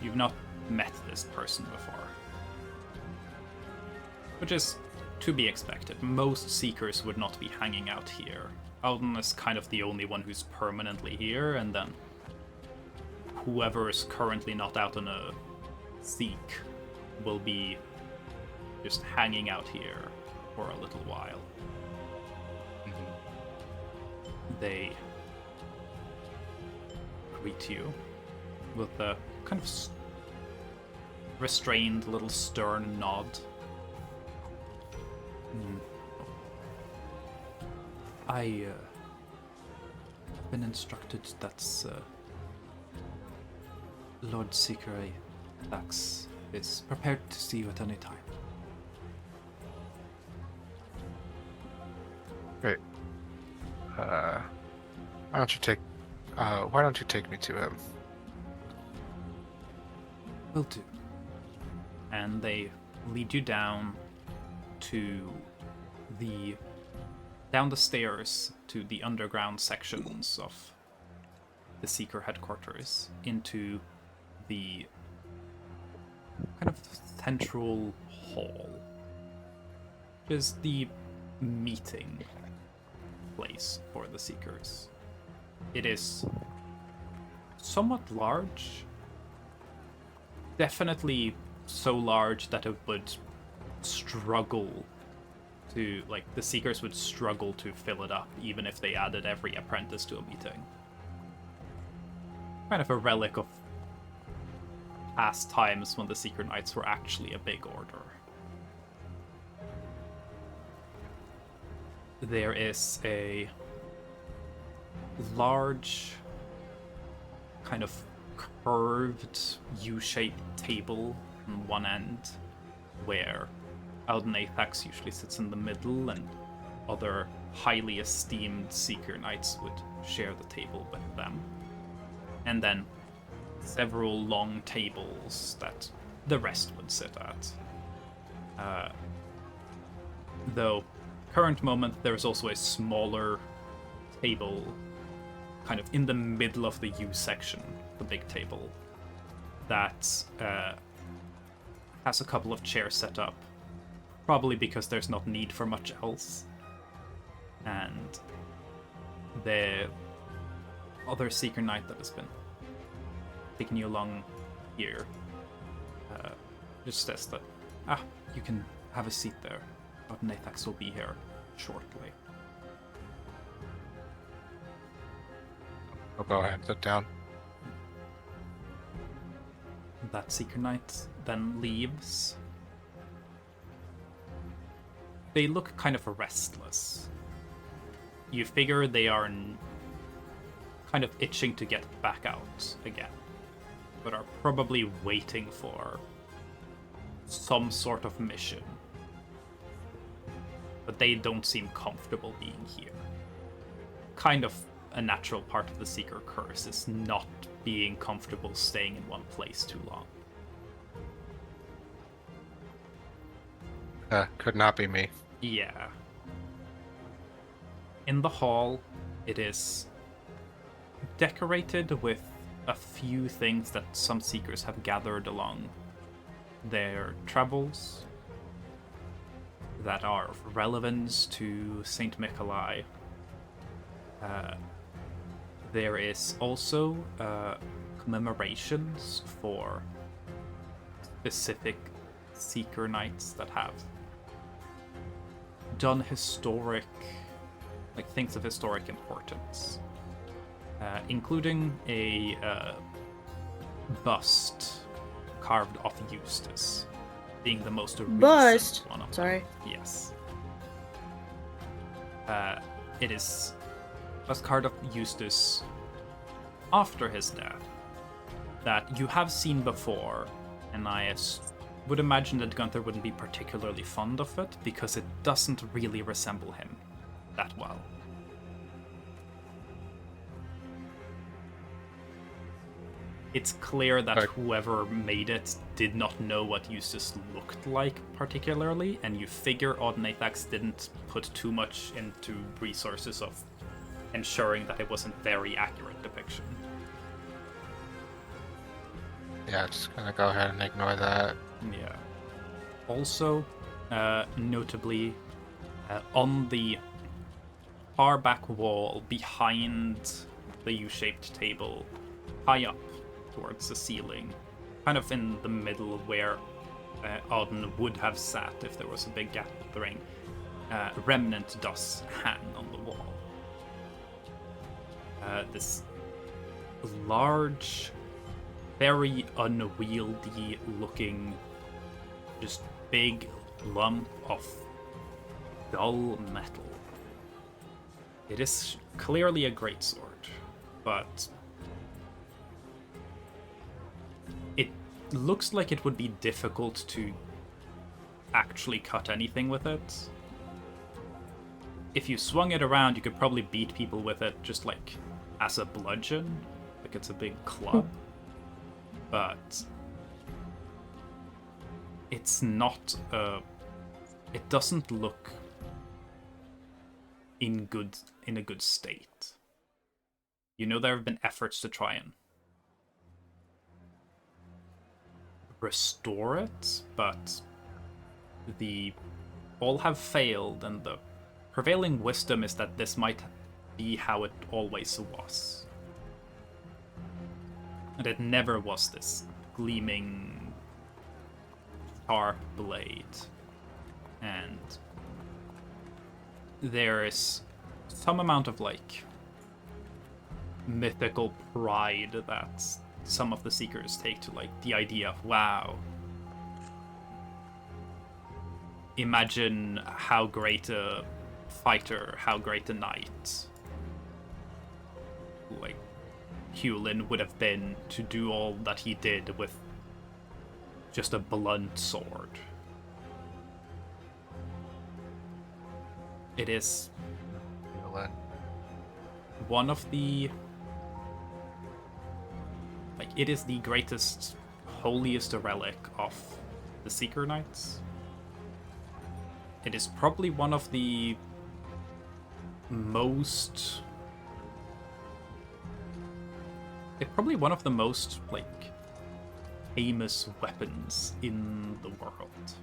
You've not met this person before. Which is to be expected. Most Seekers would not be hanging out here. Auden is kind of the only one who's permanently here, and then whoever is currently not out on a seek will be just hanging out here for a little while. They greet you with a kind of restrained, little stern nod. I've been instructed that Lord Seeker Dax is prepared to see you at any time. Great. Why don't you take me to him? Will do. And they lead you down the stairs to the underground sections of the Seeker headquarters into the kind of central hall, which is the meeting place for the Seekers. It is somewhat large, definitely so large that it would struggle to, like, the Seekers would struggle to fill it up even if they added every apprentice to a meeting. Kind of a relic of past times when the Seeker Knights were actually a big order. There is a large, kind of curved U-shaped table on one end, where Alden Athax usually sits in the middle, and other highly esteemed Seeker Knights would share the table with them. And then several long tables that the rest would sit at. Though, current moment, there's also a smaller table kind of in the middle of the U section, the big table, that has a couple of chairs set up, probably because there's not need for much else. And the other Seeker Knight that has been taking you along here just says that, you can have a seat there, but Nathax will be here shortly. I'll go ahead and sit down. That Seeker Knight then leaves. They look kind of restless. You figure they are kind of itching to get back out again, but are probably waiting for some sort of mission. But they don't seem comfortable being here. Kind of a natural part of the Seeker curse is not being comfortable staying in one place too long. Could not be me. Yeah. In the hall, it is decorated with a few things that some Seekers have gathered along their travels that are of relevance to Saint Mikolai. There is also commemorations for specific Seeker Knights that have done historic, like, things of historic importance, including a bust carved of Eustace, being the most recent Bust? one of them. Sorry. Yes. It is bust carved of Eustace after his death that you have seen before, and I would imagine that Gunther wouldn't be particularly fond of it because it doesn't really resemble him that well. It's clear that whoever made it did not know what Eustace looked like particularly, and you figure Odnathax didn't put too much into resources of ensuring that it was a very accurate depiction. Yeah, just gonna go ahead and ignore that. Yeah. Also, notably, on the far back wall behind the U-shaped table, high up towards the ceiling, kind of in the middle where Odin would have sat if there was a big gathering, remnant does hang on the wall. This large, very unwieldy looking, just big lump of dull metal. It is clearly a greatsword, but it looks like it would be difficult to actually cut anything with it. If you swung it around, you could probably beat people with it just like as a bludgeon, like it's a big club. But it's not it doesn't look in a good state. You know, there have been efforts to try and restore it, but all have failed, and the prevailing wisdom is that this might be how it always was. And it never was this gleaming, sharp blade. And there is some amount of, like, mythical pride that some of the Seekers take to, like, the idea of, wow, imagine how great a fighter, how great a knight, like, Hewlin would have been to do all that he did with just a blunt sword. It is one of the, like, it is the greatest, holiest relic of the Seeker Knights. It is probably one of the most, like, famous weapons in the world.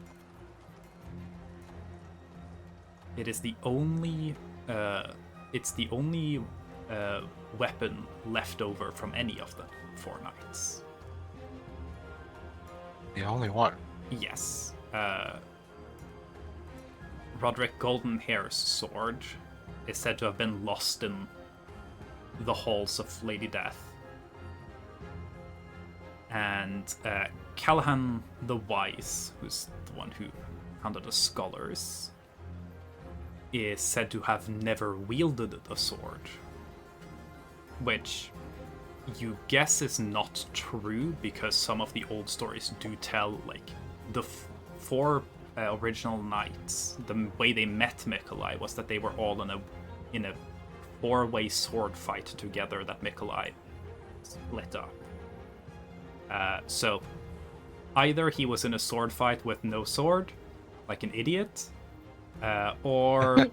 It is the only, weapon left over from any of the four knights. The only one. Yes. Roderick Goldenhair's sword is said to have been lost in the halls of Lady Death. And Callahan the Wise, who's the one who founded the Scholars, is said to have never wielded the sword. Which you guess is not true, because some of the old stories do tell, like, the four original knights, the way they met Mikolai was that they were all in a four-way sword fight together that Mikolai split up. So either he was in a sword fight with no sword, like an idiot, or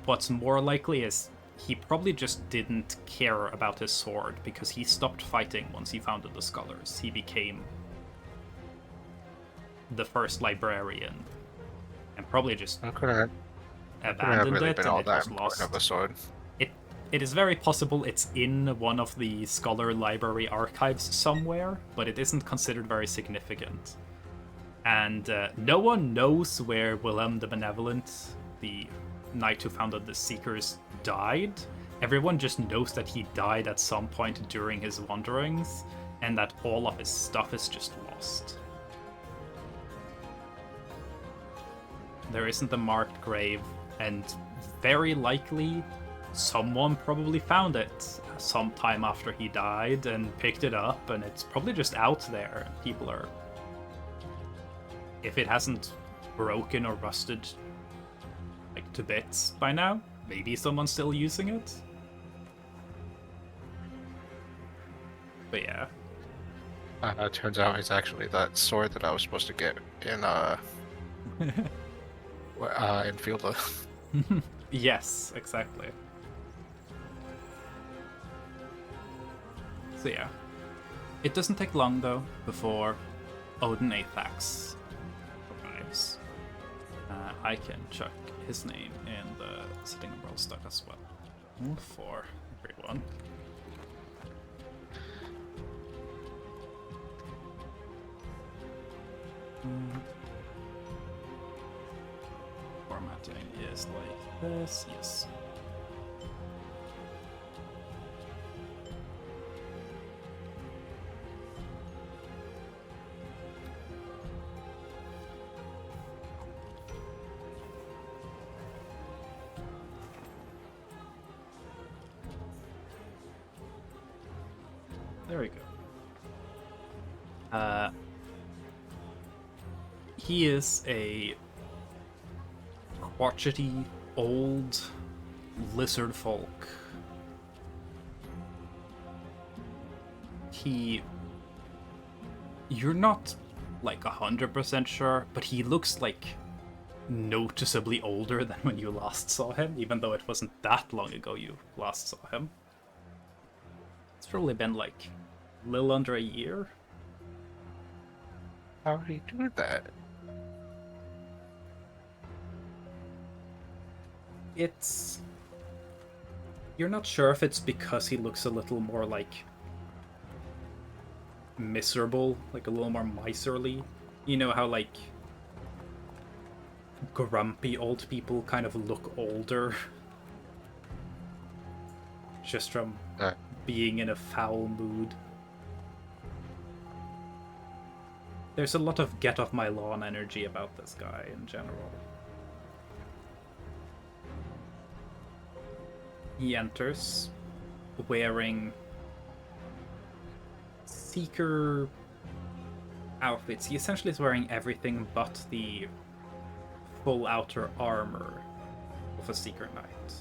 what's more likely is he probably just didn't care about his sword, because he stopped fighting once he founded the Scholars. He became the first librarian, and probably just abandoned really it, been and all it that was important lost. of the sword. It is very possible it's in one of the Scholar Library archives somewhere, but it isn't considered very significant. And no one knows where Willem the Benevolent, the knight who founded the Seekers, died. Everyone just knows that he died at some point during his wanderings, and that all of his stuff is just lost. There isn't a marked grave, and very likely someone probably found it sometime after he died and picked it up, and it's probably just out there. People are, if it hasn't broken or rusted, like, to bits by now, maybe someone's still using it. But yeah. Turns out it's actually that sword that I was supposed to get in Fielda. Yes, exactly. So yeah. It doesn't take long, though, before Odin Athax arrives. I can check his name in the Setting of World stuff as well. For everyone. is like this. Yes. There we go. He is a crotchety, old lizard folk. You're not like 100% sure, but he looks like noticeably older than when you last saw him, even though it wasn't that long ago you last saw him. It's probably been like a little under a year. How did he do that? You're not sure if it's because he looks a little more like miserable, like a little more miserly. You know how like grumpy old people kind of look older just from being in a foul mood. There's a lot of get off my lawn energy about this guy in general. He enters wearing Seeker outfits. He essentially is wearing everything but the full outer armor of a Seeker Knight.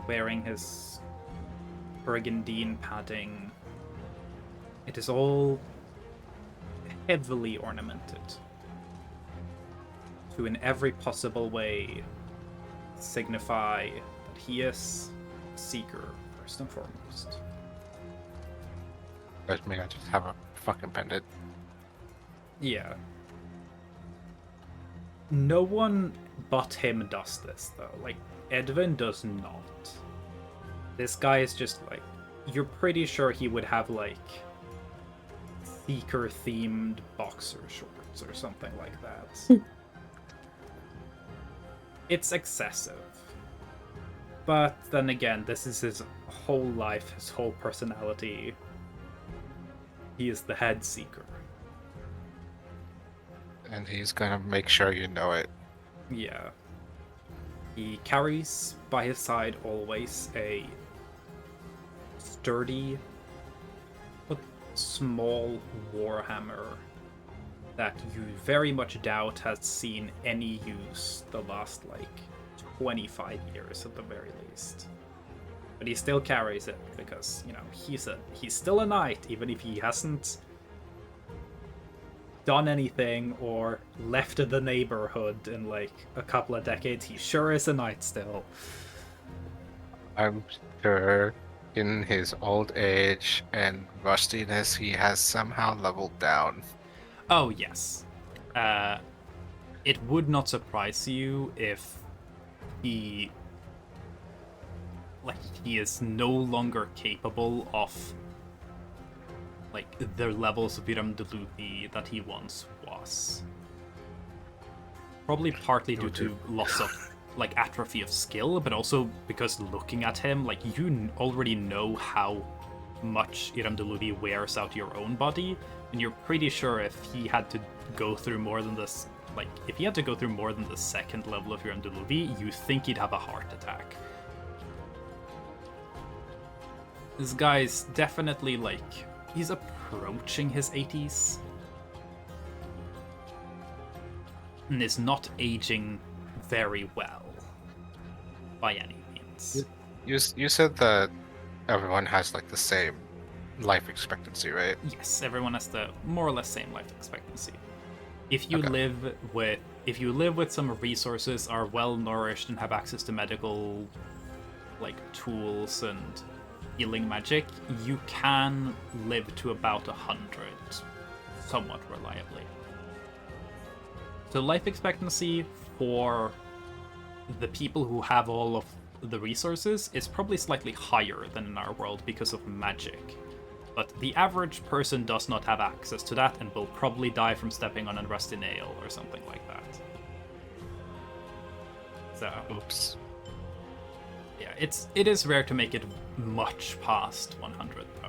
Wearing his brigandine padding. It is all heavily ornamented to in every possible way signify that he is a Seeker first and foremost. But me, I just have a fucking pendant. Yeah. No one but him does this though. Like, Edwin does not. This guy is just like, you're pretty sure he would have like Seeker themed boxer shorts or something like that. It's excessive. But then again, this is his whole life, his whole personality. He is the head Seeker. And he's gonna make sure you know it. Yeah. He carries by his side always a sturdy but small warhammer that you very much doubt has seen any use the last like 25 years at the very least. But he still carries it because, you know, he's still a knight, even if he hasn't done anything or left the neighborhood in like a couple of decades. He sure is a knight still. I'm sure in his old age and rustiness, he has somehow leveled down. Oh, yes. It would not surprise you if he is no longer capable of like the levels of Viram Deluthi that he once was. Probably partly due to loss of like atrophy of skill, but also because looking at him, like you already know how much Iram Deluthi wears out your own body, and you're pretty sure if he had to go through more than this, like if he had to go through more than the second level of Iram Deluthi, you think he'd have a heart attack. This guy's definitely like, he's approaching his 80s. And is not aging very well by any means. You said that everyone has like the same life expectancy, right? Yes, everyone has the more or less same life expectancy. If you Okay. live with some resources, are well nourished, and have access to medical like tools and healing magic, you can live to about 100 somewhat reliably. So life expectancy for the people who have all of the resources is probably slightly higher than in our world because of magic. But the average person does not have access to that and will probably die from stepping on a rusty nail or something like that. So Oops. yeah, it is rare to make it much past 100 though.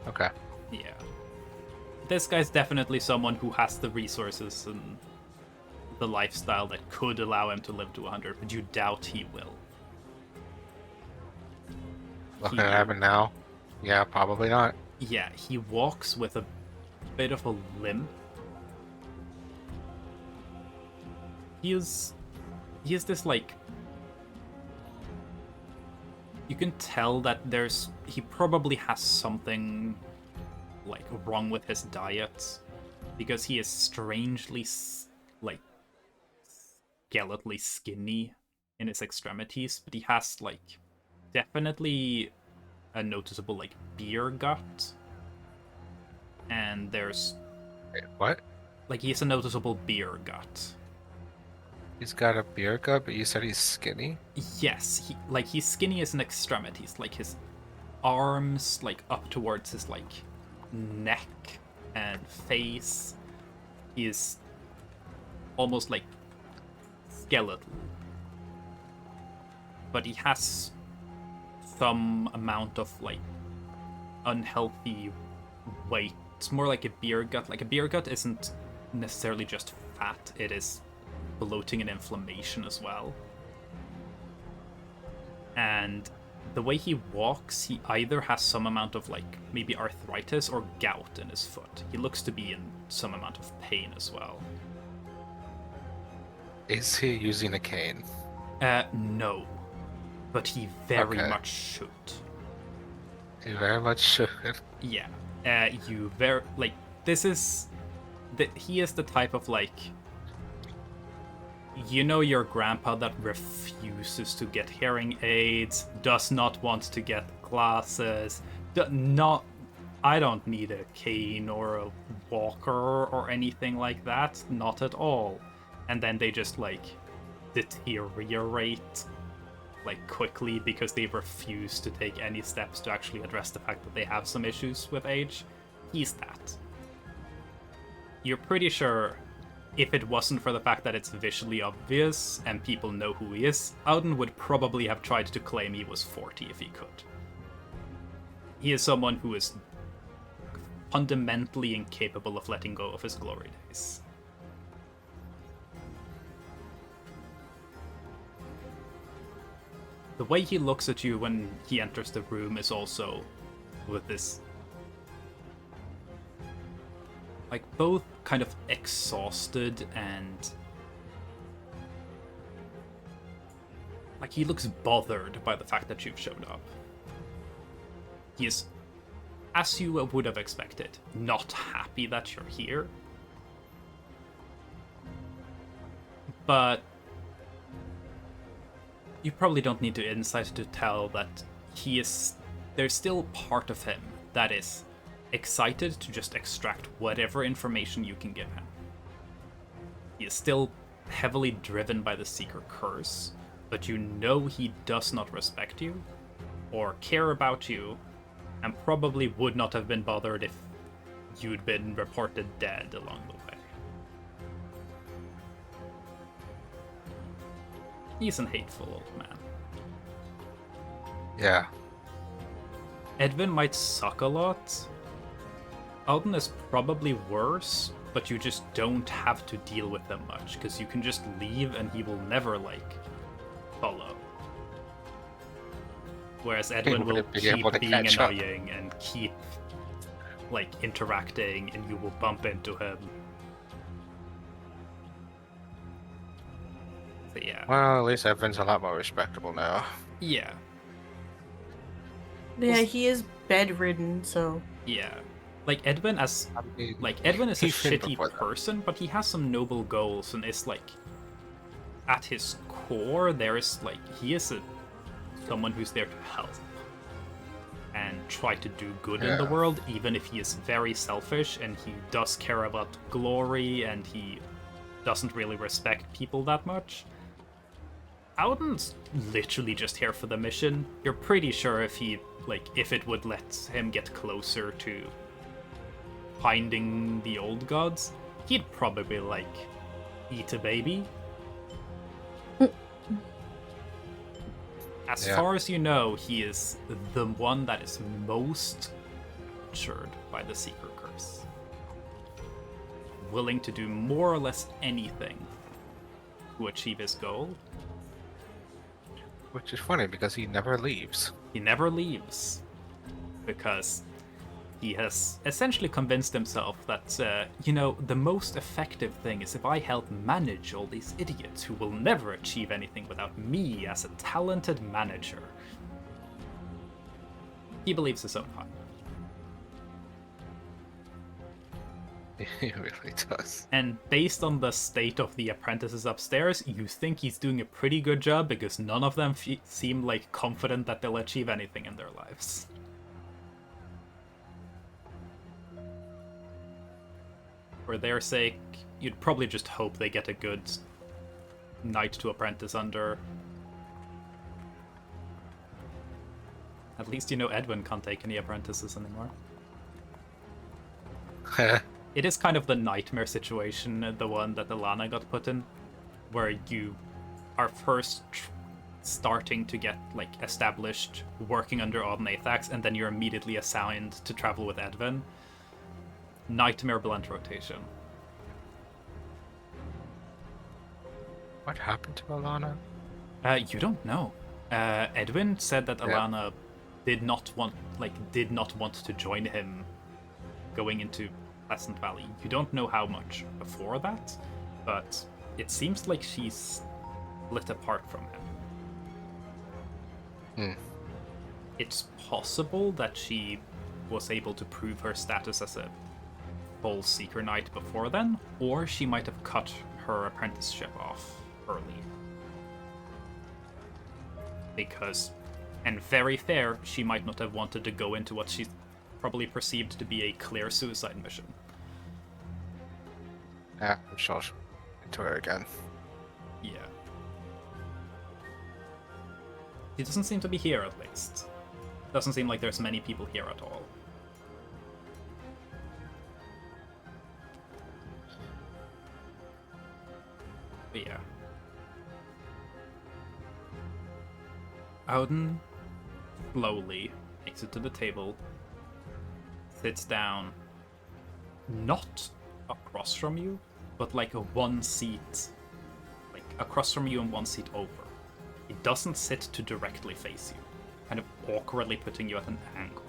Okay. Yeah. This guy's definitely someone who has the resources and the lifestyle that could allow him to live to 100, but you doubt he will. Looking at him now, yeah, probably not. Yeah, he walks with a bit of a limp. He is this like, you can tell that he probably has something like wrong with his diet, because he is strangely like skeletally skinny in his extremities, but he has like definitely a noticeable like beer gut, and there's Wait, what? like he has a noticeable beer gut. He's got a beer gut, but you said he's skinny? Yes, he's skinny as an extremities, like his arms like up towards his like neck and face. He is almost like skeletal. But he has some amount of like unhealthy weight. It's more like a beer gut. Like a beer gut isn't necessarily just fat, it is bloating and inflammation as well. And the way he walks, he either has some amount of like maybe arthritis or gout in his foot. He looks to be in some amount of pain as well. Is he using a cane? No. But he very Okay. much should. He very much should. Yeah. You very like this is he is the type of like, you know, your grandpa that refuses to get hearing aids, does not want to get glasses, I don't need a cane or a walker or anything like that, not at all. And then they just like deteriorate like quickly because they refuse to take any steps to actually address the fact that they have some issues with age. He's that. You're pretty sure if it wasn't for the fact that it's visually obvious and people know who he is, Auden would probably have tried to claim he was 40 if he could. He is someone who is fundamentally incapable of letting go of his glory days. The way he looks at you when he enters the room is also with this, like, both kind of exhausted and like he looks bothered by the fact that you've showed up. He is, as you would have expected, not happy that you're here. But you probably don't need to insight to tell that there's still part of him that is excited to just extract whatever information you can give him. He is still heavily driven by the Seeker curse, but you know he does not respect you or care about you, and probably would not have been bothered if you'd been reported dead along the way. He's an hateful old man. Yeah. Edwin might suck a lot. Alden is probably worse, but you just don't have to deal with him much, because you can just leave and he will never, like, follow. Whereas Edwin will wouldn't be keep able to being catch up. annoying and keep, like, interacting, and you will bump into him. So yeah. Well, at least Evan's a lot more respectable now. Yeah. Yeah, he is bedridden, so Yeah. Like, Edwin is I mean, a he's been shitty before that. person, but he has some noble goals, and is like, at his core, there is like, he is someone who's there to help and try to do good in the Yeah. world, even if he is very selfish and he does care about glory and he doesn't really respect people that much. Auden's literally just here for the mission. You're pretty sure if it would let him get closer to finding the old gods, he'd probably like eat a baby. As Yeah. far as you know, he is the one that is most captured by the Seeker Curse. Willing to do more or less anything to achieve his goal. Which is funny because he never leaves. He never leaves. Because he has essentially convinced himself that, the most effective thing is if I help manage all these idiots who will never achieve anything without me as a talented manager. He believes his own hype. He really does. And based on the state of the apprentices upstairs, you think he's doing a pretty good job because none of them seem like confident that they'll achieve anything in their lives. For their sake, you'd probably just hope they get a good knight to apprentice under. At least Edwin can't take any apprentices anymore. It is kind of the nightmare situation, the one that Alana got put in, where you are first starting to get established, working under Odd and Athax, and then you're immediately assigned to travel with Edwin. Nightmare blunt rotation. What happened to Alana? You don't know. Edwin said that Alana did not want to join him going into Pleasant Valley. You don't know how much before that, but it seems like she's split apart from him. It's possible that she was able to prove her status as a full Seeker Knight before then, or she might have cut her apprenticeship off early. Because, and very fair, she might not have wanted to go into what she probably perceived to be a clear suicide mission. Yeah, I'm sure into her again. Yeah. He doesn't seem to be here, at least. Doesn't seem like there's many people here at all. But yeah. Auden slowly makes it to the table, sits down, not across from you, but like a one seat, like across from you and one seat over. It doesn't sit to directly face you, kind of awkwardly putting you at an angle.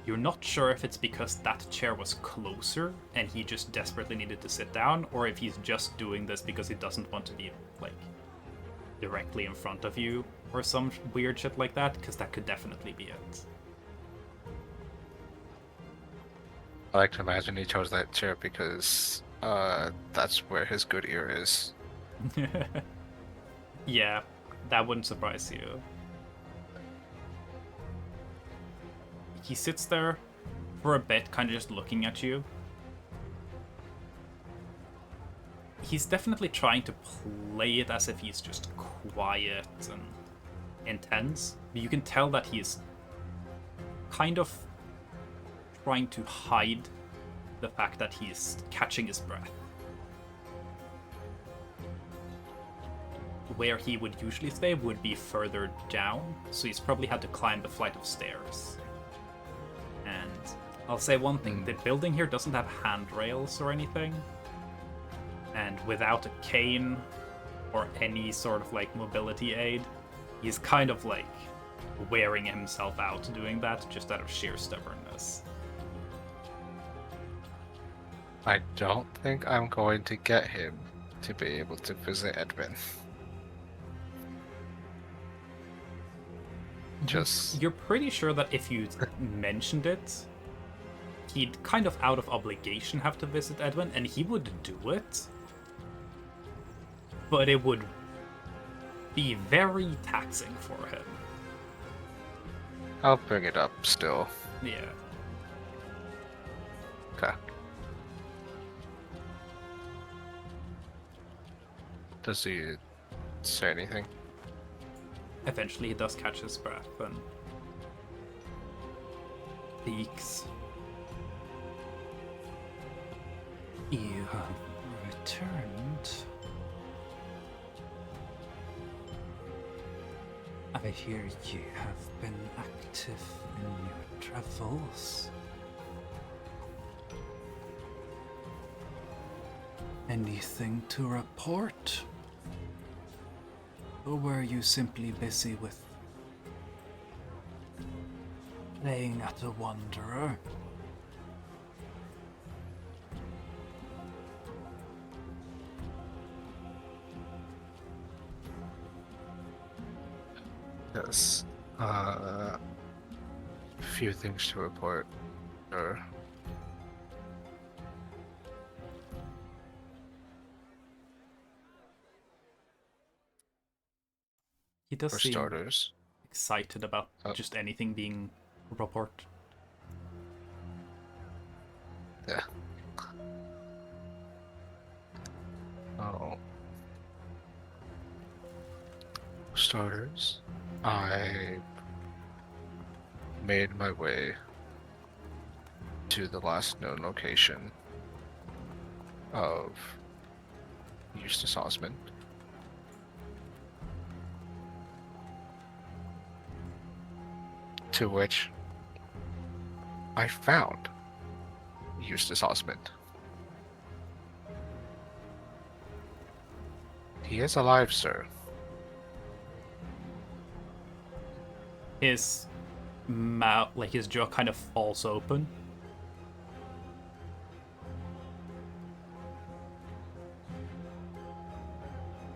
You're not sure if it's because that chair was closer and he just desperately needed to sit down, or if he's just doing this because he doesn't want to be, directly in front of you, or some weird shit like that, because that could definitely be it. I like to imagine he chose that chair because that's where his good ear is. Yeah, that wouldn't surprise you. He sits there for a bit, kind of just looking at you. He's definitely trying to play it as if he's just quiet and intense, but you can tell that he's kind of trying to hide the fact that he's catching his breath. Where he would usually stay would be further down, so he's probably had to climb a flight of stairs. And I'll say one thing, the building here doesn't have handrails or anything, and without a cane or any sort of mobility aid, he's kind of wearing himself out doing that just out of sheer stubbornness. I don't think I'm going to get him to be able to visit Edwin. You're pretty sure that if you mentioned it, he'd kind of out of obligation have to visit Edwin, and he would do it. But it would be very taxing for him. I'll bring it up still. Yeah. Okay. Does he say anything? Eventually he does catch his breath and speaks. You have returned. I hear you have been active in your travels. Anything to report? Or were you simply busy with playing at a wanderer? Yes. A few things to report. Sure. He does For seem starters. excited about Oh. just anything being a report. Yeah. Oh. For starters, I made my way to the last known location of Eustace Osmond. To which I found Eustace Osmond. He is alive, sir. His mouth, like his jaw kind of falls open.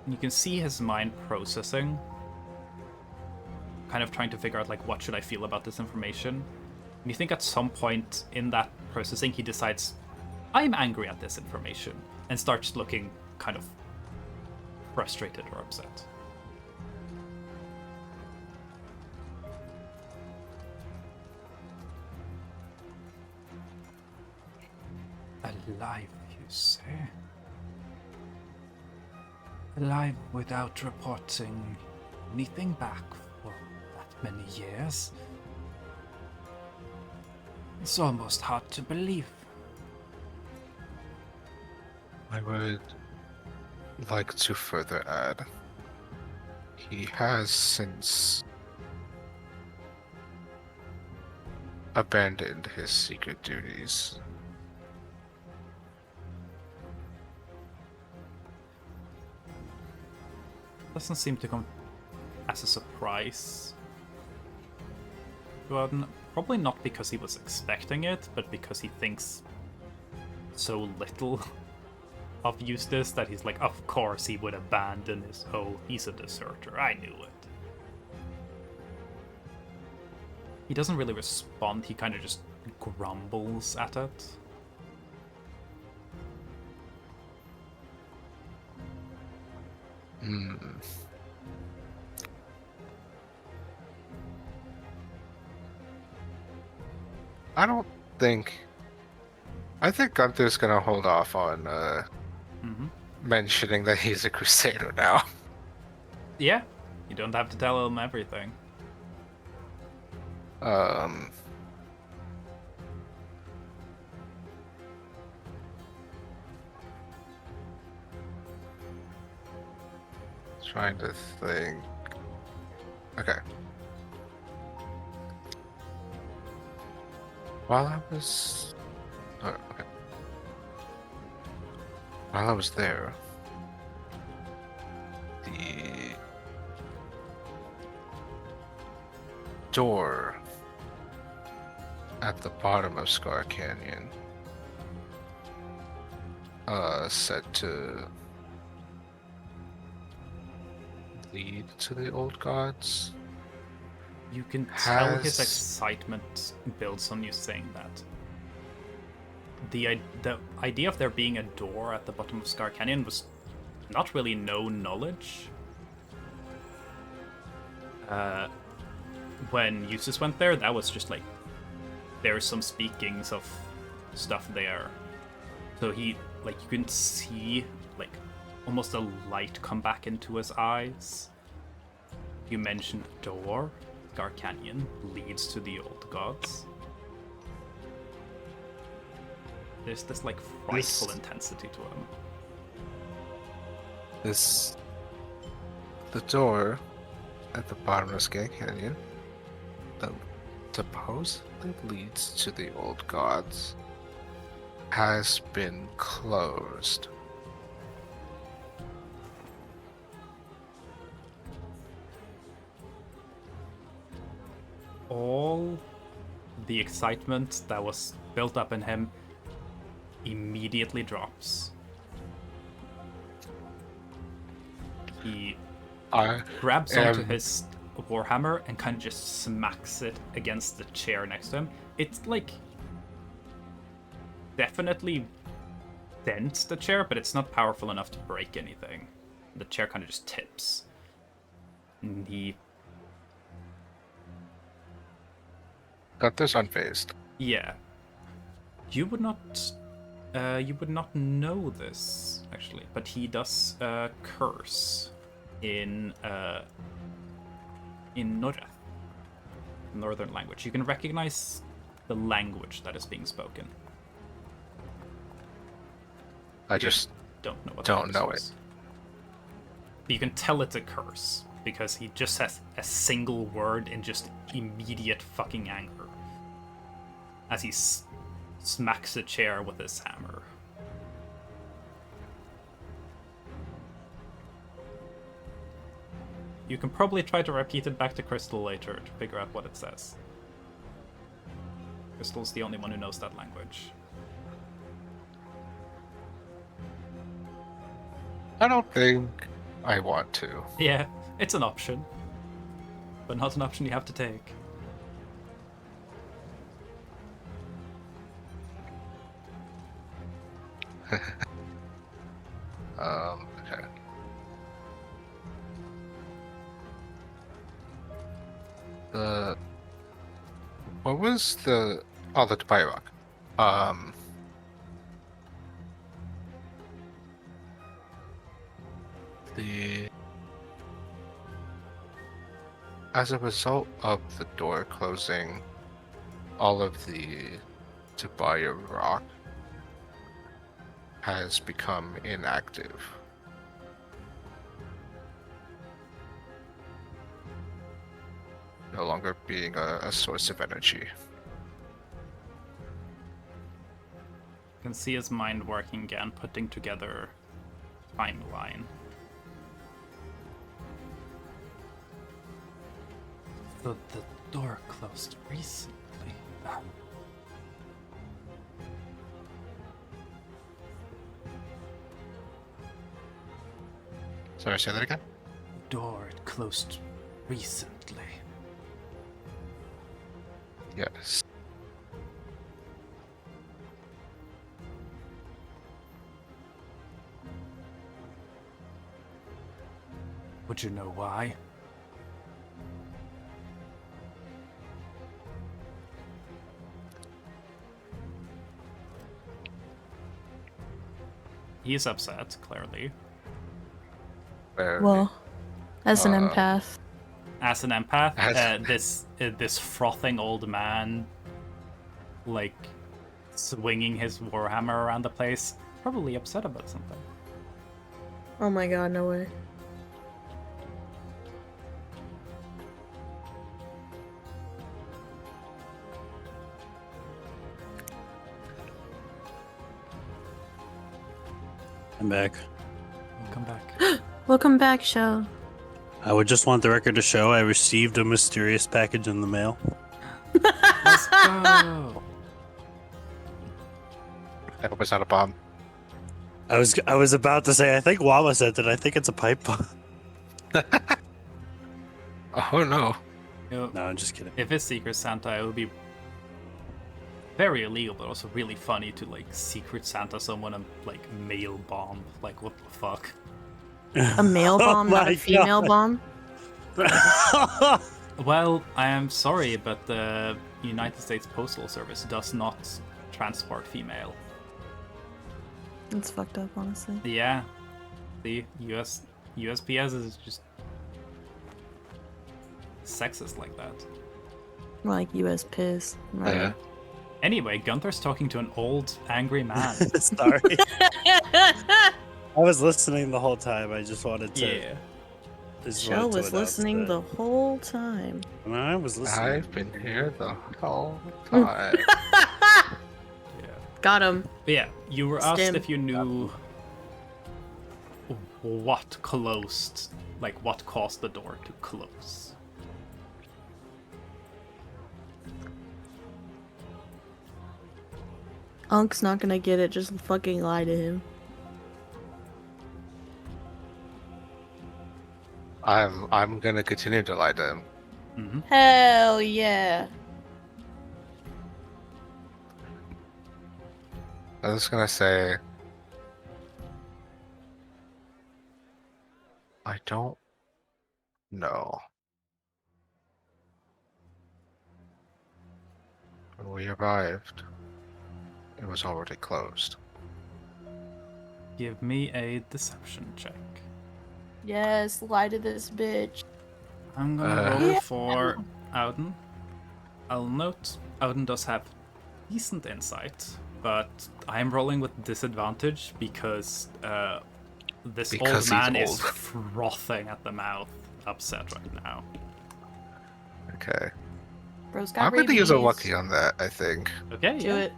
And you can see his mind processing, kind of trying to figure out, like, what should I feel about this information? And you think at some point in that processing, he decides, I'm angry at this information, and starts looking kind of frustrated or upset. Alive, you say? Alive without reporting anything back for that many years? It's almost hard to believe. I would like to further add, he has since abandoned his secret duties. Doesn't seem to come as a surprise. Well, probably not because he was expecting it, but because he thinks so little of Eustace that he's like, of course he would abandon his oath. He's a deserter. I knew it. He doesn't really respond. He kind of just grumbles at it. Hmm. I don't think. I think Gunther's gonna hold off on mentioning that he's a crusader now. Yeah, you don't have to tell him everything. Trying to think. Okay. While I was. Oh, okay. While I was there, the door at the bottom of Scar Canyon said to lead to the old gods. You can tell his Has- excitement builds on you saying that. The idea of there being a door at the bottom of Scar Canyon was not really known knowledge. When Eustace went there, that was just like, there's some speakings of stuff there. So he, like, you can see, like, almost a light come back into his eyes. You mentioned door. Scar Canyon leads to the old gods. There's this like frightful intensity to him. The door at the bottom of Sky Canyon that supposedly leads to the old gods has been closed. All the excitement that was built up in him immediately drops. He grabs onto his warhammer and kind of just smacks it against the chair next to him. It's like definitely dents the chair, but it's not powerful enough to break anything. The chair kind of just tips. And he got this unfazed. Yeah. You would not know this actually, but he does curse in Norreth, northern language. You can recognize the language that is being spoken. I just don't know what don't know it. You can tell it's a curse because he just says a single word in just immediate fucking anger as he smacks a chair with his hammer. You can probably try to repeat it back to Crystal later to figure out what it says. Crystal's the only one who knows that language. I don't think I want to. Yeah, it's an option. But not an option you have to take. Okay. What was the Dubai Rock? As a result of the door closing, all of the Dubai Rock has become inactive. No longer being a source of energy. You can see his mind working again, putting together timeline. So the door closed recently. Sorry, say that again? The door it closed recently. Yes. Would you know why? He's upset, clearly. Well, as an empath. As an empath, this frothing old man, like, swinging his warhammer around the place, probably upset about something. Oh my god, no way. I'm back. Welcome back. Welcome back, Shell. I would just want the record to show I received a mysterious package in the mail. Let's go. I hope it's not a bomb. I was about to say, I think Wawa sent it. I think it's a pipe bomb. Oh no. You know, No, I'm just kidding. if it's Secret Santa, it would be very illegal, but also really funny to, like, Secret Santa someone and, like, mail bomb. Like, what the fuck? A male bomb, not my a female bomb? Well, I am sorry, but the United States Postal Service does not transport female. It's fucked up, honestly. Yeah, the USPS is just sexist like that. More like US piss. Right? Yeah. Anyway, Gunther's talking to an old, angry man. Sorry. I was listening the whole time. I just wanted to. Yeah. Just Shell wanted to was announce listening that. the whole time. And I was listening. I've been here the whole time. Yeah. Got him. But yeah, you were asked Stim. if you knew what closed, like what caused the door to close. Unk's not gonna get it, just fucking lie to him. I'm gonna continue to lie to him. Mm-hmm. Hell yeah. I'm just gonna say I don't know. When we arrived, it was already closed. Give me a deception check. Yes, lie to this bitch. I'm gonna roll Yeah. for Auden. I'll note Auden does have decent insight, but I'm rolling with disadvantage because this Because old he's man is old. frothing at the mouth, upset right now. Okay. Bro's got I'm gonna use a rabies. lucky on that, I think. Okay, Do yeah. it.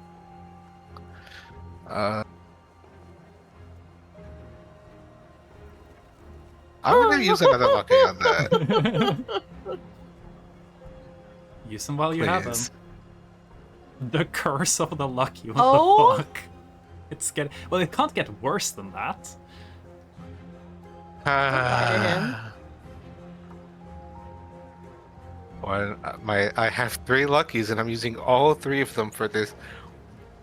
I'm gonna use another lucky on that. Use them while you have them. Please. The curse of the lucky. What Oh? the fuck? It's getting well. It can't get worse than that. him. Well, I have 3 luckies, and I'm using all 3 of them for this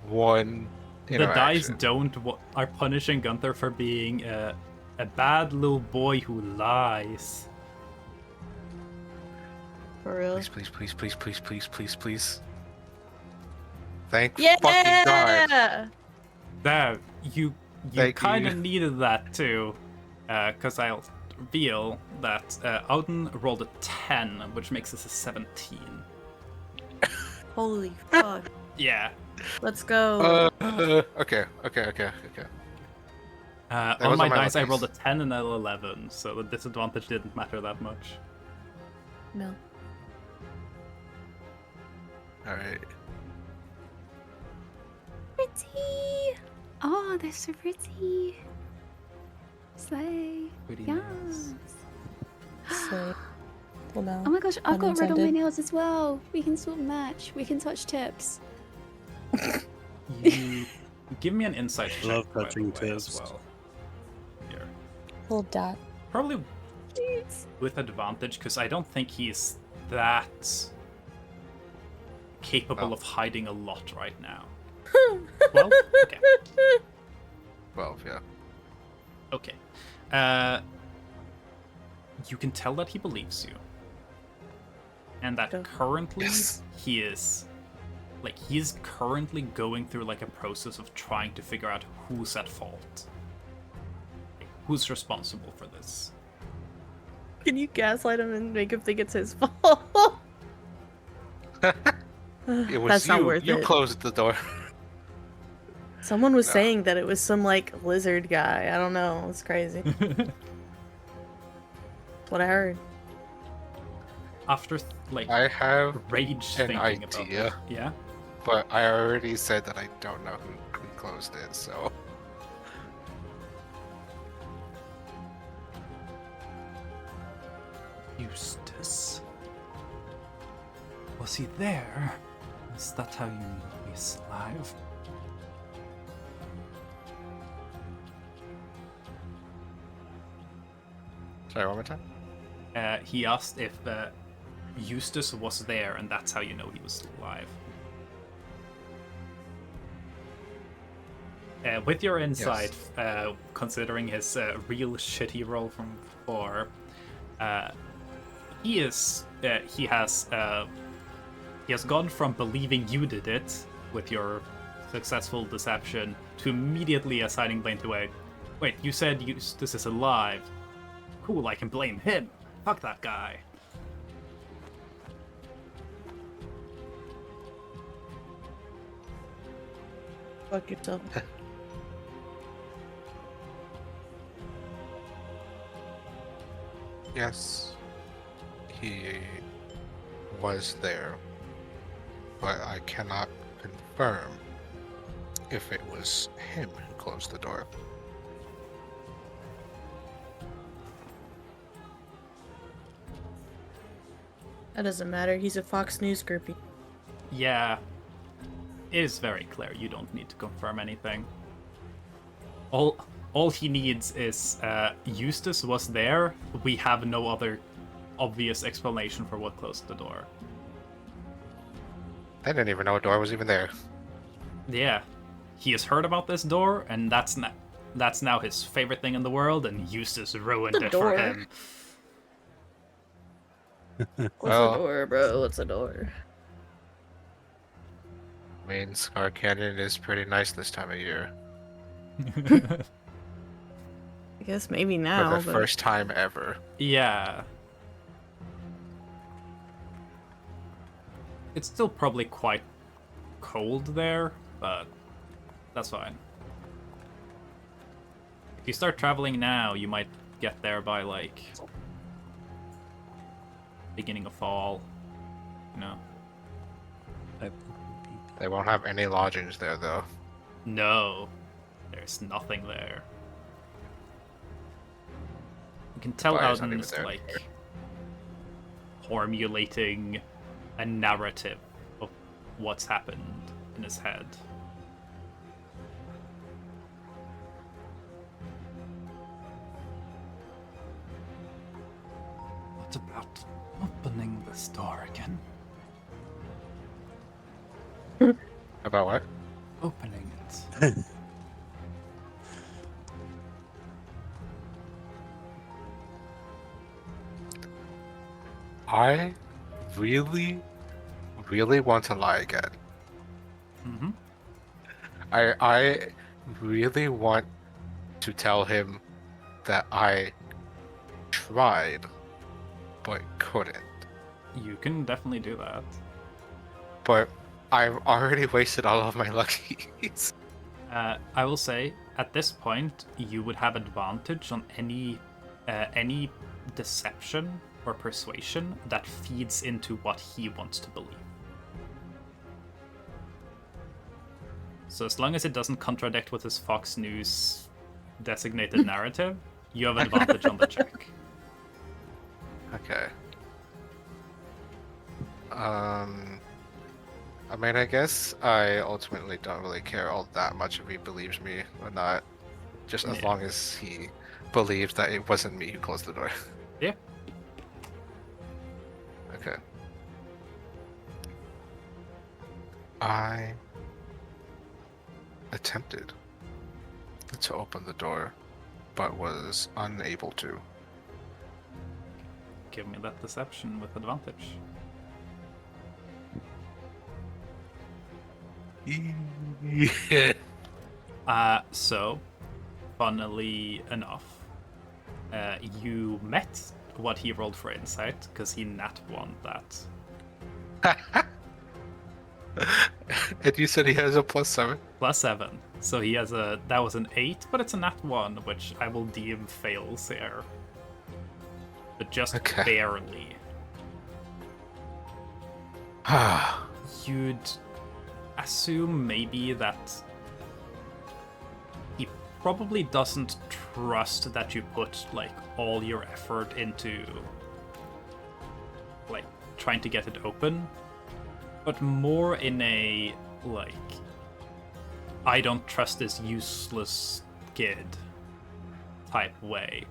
one The dice interaction. are punishing Gunther for being a bad little boy who lies. For real. Please, please, please, please, please, please, please, please. Thank Yeah! fucking God. There, you Thank kind of you. needed that too, because I'll reveal that Auden rolled a 10, which makes this a 17. Holy fuck. Yeah. Let's go. Okay. On wasn't my my dice, I luckies. rolled a 10 and an 11, so the disadvantage didn't matter that much. No. Alright. Pretty. Oh, they're so pretty. Slay. Pretty Yes. nice. So, well, no. Oh my gosh, I've got red on my Unintended. nails as well. We can swap match. We can touch tips. You give me an insight check, Love by the touching way, as tips. well. Here. Hold that. Probably with advantage, because I don't think he's that capable Oh. of hiding a lot right now. Well, okay. 12, yeah. Okay. You can tell that he believes you. And that Okay. currently Yes. he's currently going through like a process of trying to figure out who's at fault. Like, who's responsible for this? Can you gaslight him and make him think it's his fault? It was That's you. not worth You it. closed the door. Someone was No. saying that it was some like lizard guy. I don't know. It's crazy. What I heard. After like I have rage an thinking about idea. it. Yeah. But I already said that I don't know who closed it, so. Eustace. Was he there? Is that how you know he's alive? Sorry, one more time? He asked if Eustace was there, and that's how you know he was still alive. With your insight, considering his real shitty roll from before, he has gone from believing you did it with your successful deception to immediately assigning blame to wait, you said Eustace is alive. Cool, I can blame him. Fuck that guy. Fuck yourself. Yes, he was there, but I cannot confirm if it was him who closed the door. That doesn't matter. He's a Fox News groupie. Yeah, it is very clear. You don't need to confirm anything. All he needs is Eustace was there. We have no other obvious explanation for what closed the door. I didn't even know a door was even there. Yeah, he has heard about this door, and that's now his favorite thing in the world, and Eustace ruined The it door. for him. What's Well- a door, bro? What's a door? I mean, Scar Canyon is pretty nice this time of year. I guess maybe For now, the but first time ever. Yeah. It's still probably quite cold there, but that's fine. If you start traveling now, you might get there by, like, beginning of fall. You know? They won't have any lodgings there, though. No. There's nothing there. You can tell Fire's not even Alden's, there. like, formulating a narrative of what's happened in his head. What about opening this door again? About what? Opening it. I really, really want to lie again. Mm-hmm. I really want to tell him that I tried, but couldn't. You can definitely do that. But I've already wasted all of my luckies. I will say, at this point, you would have advantage on any deception or persuasion that feeds into what he wants to believe. So as long as it doesn't contradict with his Fox News designated narrative, you have advantage on the check. Okay. I mean, I guess I ultimately don't really care all that much if he believes me or not. Just as Yeah. long as he believes that it wasn't me who closed the door. Yeah. Okay. I attempted to open the door, but was unable to. Give me that deception with advantage. So, funnily enough, you met what he rolled for insight, because he nat won that. And you said he has a +7? +7. So he has that was an 8, but it's a nat 1, which I will deem fails here. But just Okay. barely. You'd assume maybe that he probably doesn't trust that you put like all your effort into like trying to get it open, but more in a like I don't trust this useless kid type way.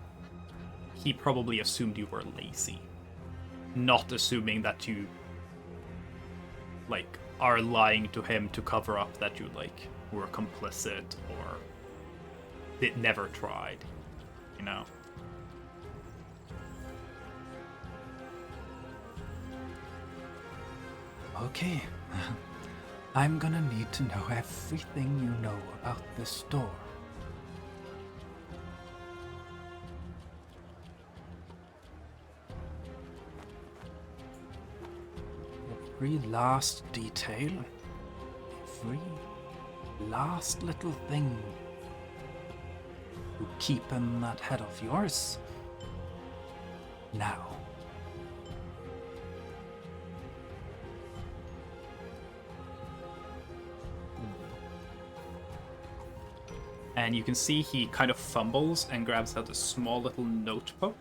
He probably assumed you were lazy, not assuming that you like are lying to him to cover up that you like were complicit or it never tried, you know. Okay, I'm gonna need to know everything you know about this store. Every last detail. Every last little thing to keep in that head of yours. Now. And you can see he kind of fumbles and grabs out a small little notebook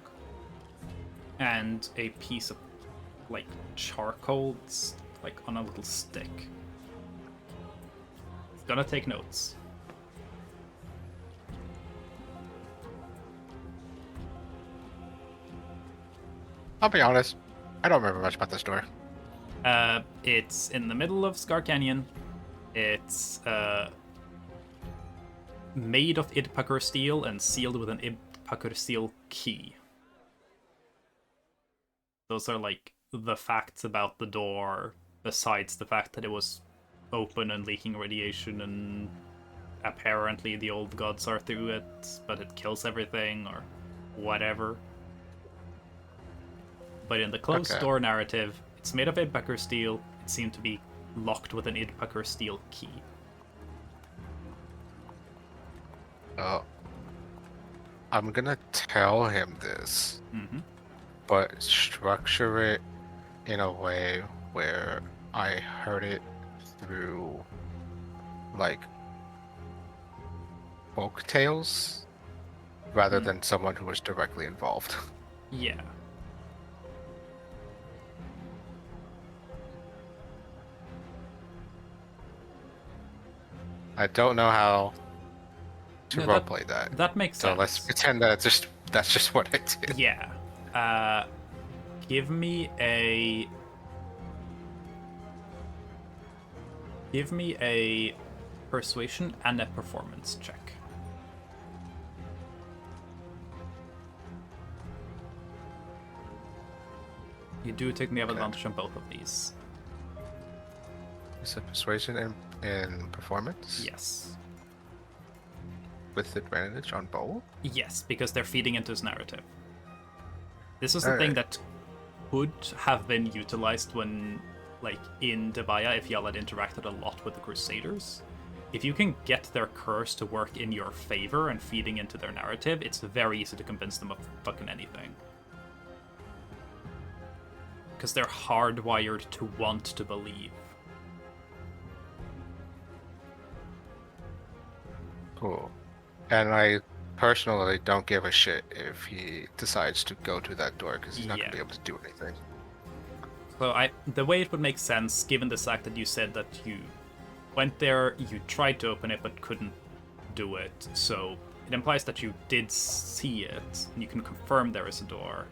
and a piece of like charcoal, like on a little stick. He's gonna take notes. I'll be honest, I don't remember much about this door. It's in the middle of Scar Canyon. It's made of Idpakur steel and sealed with an Idpakur steel key. Those are like the facts about the door, besides the fact that it was open and leaking radiation, and apparently the old gods are through it, but it kills everything or whatever. But in the closed door narrative, it's made of Idpakur steel. It seemed to be locked with an Idpakur steel key. Oh. I'm gonna tell him this, but structure it in a way where I heard it through, like, folk tales, rather than someone who was directly involved. Yeah. I don't know how to No, roleplay that. That makes So sense. let's pretend that that's just what I did. Yeah. Give me a persuasion and a performance check. You do take the advantage on both of these. Is it persuasion and performance? Yes. With advantage on both? Yes, because they're feeding into his narrative. This is the thing that could have been utilized when, like, in Debaya, if y'all had interacted a lot with the Crusaders. If you can get their curse to work in your favor and feeding into their narrative, it's very easy to convince them of fucking anything. Because they're hardwired to want to believe. Cool. And I personally don't give a shit if he decides to go to that door, because he's not going to be able to do anything. So the way it would make sense, given the fact that you said that you went there, you tried to open it but couldn't do it, so it implies that you did see it, and you can confirm there is a door,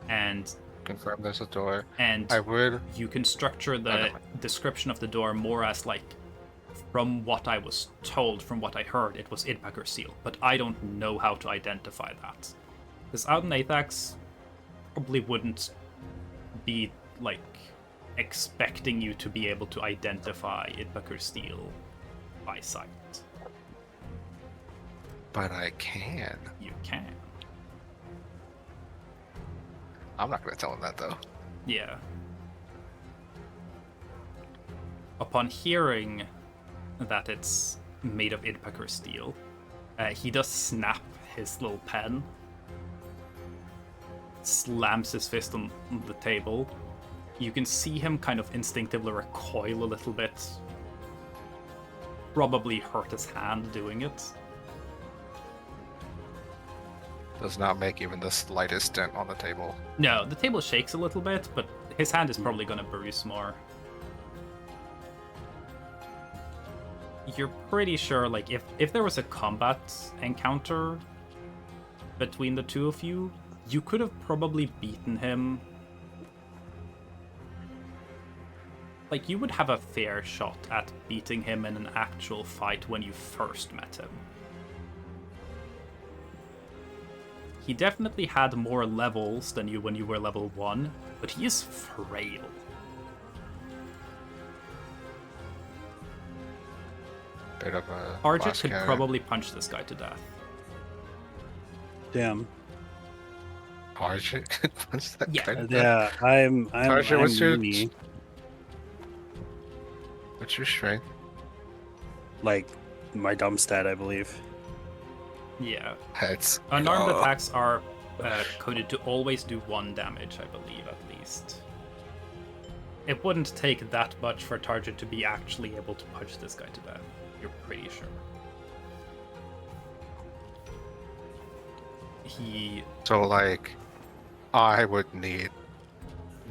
and Confirm there's a door. And I would. you can structure the description of the door more as like, from what I was told, from what I heard, it was Idpakur steel, but I don't know how to identify that. Because out in Athax probably wouldn't be like expecting you to be able to identify Idpakur steel by sight. But I can. You can. I'm not going to tell him that, though. Yeah. Upon hearing that it's made of Idpakur steel, he does snap his little pen, slams his fist on the table. You can see him kind of instinctively recoil a little bit. Probably hurt his hand doing it. Does not make even the slightest dent on the table. No, the table shakes a little bit, but his hand is probably gonna bruise more. You're pretty sure, like, if there was a combat encounter between the two of you, you could have probably beaten him. Like, you would have a fair shot at beating him in an actual fight when you first met him. He definitely had more levels than you when you were level 1, but he is frail. Bit of a Arjit lost could cannon. probably punch this guy to death. Damn. Arjit could punch that Yeah. guy to death? Yeah, I'm Arjit, what's your meanie. what's your strength? like my dumb stat, I believe. Yeah. Let's Unarmed go. attacks are coded to always do 1 damage, I believe, at least. It wouldn't take that much for Target to be actually able to punch this guy to death. You're pretty sure. So, like, I would need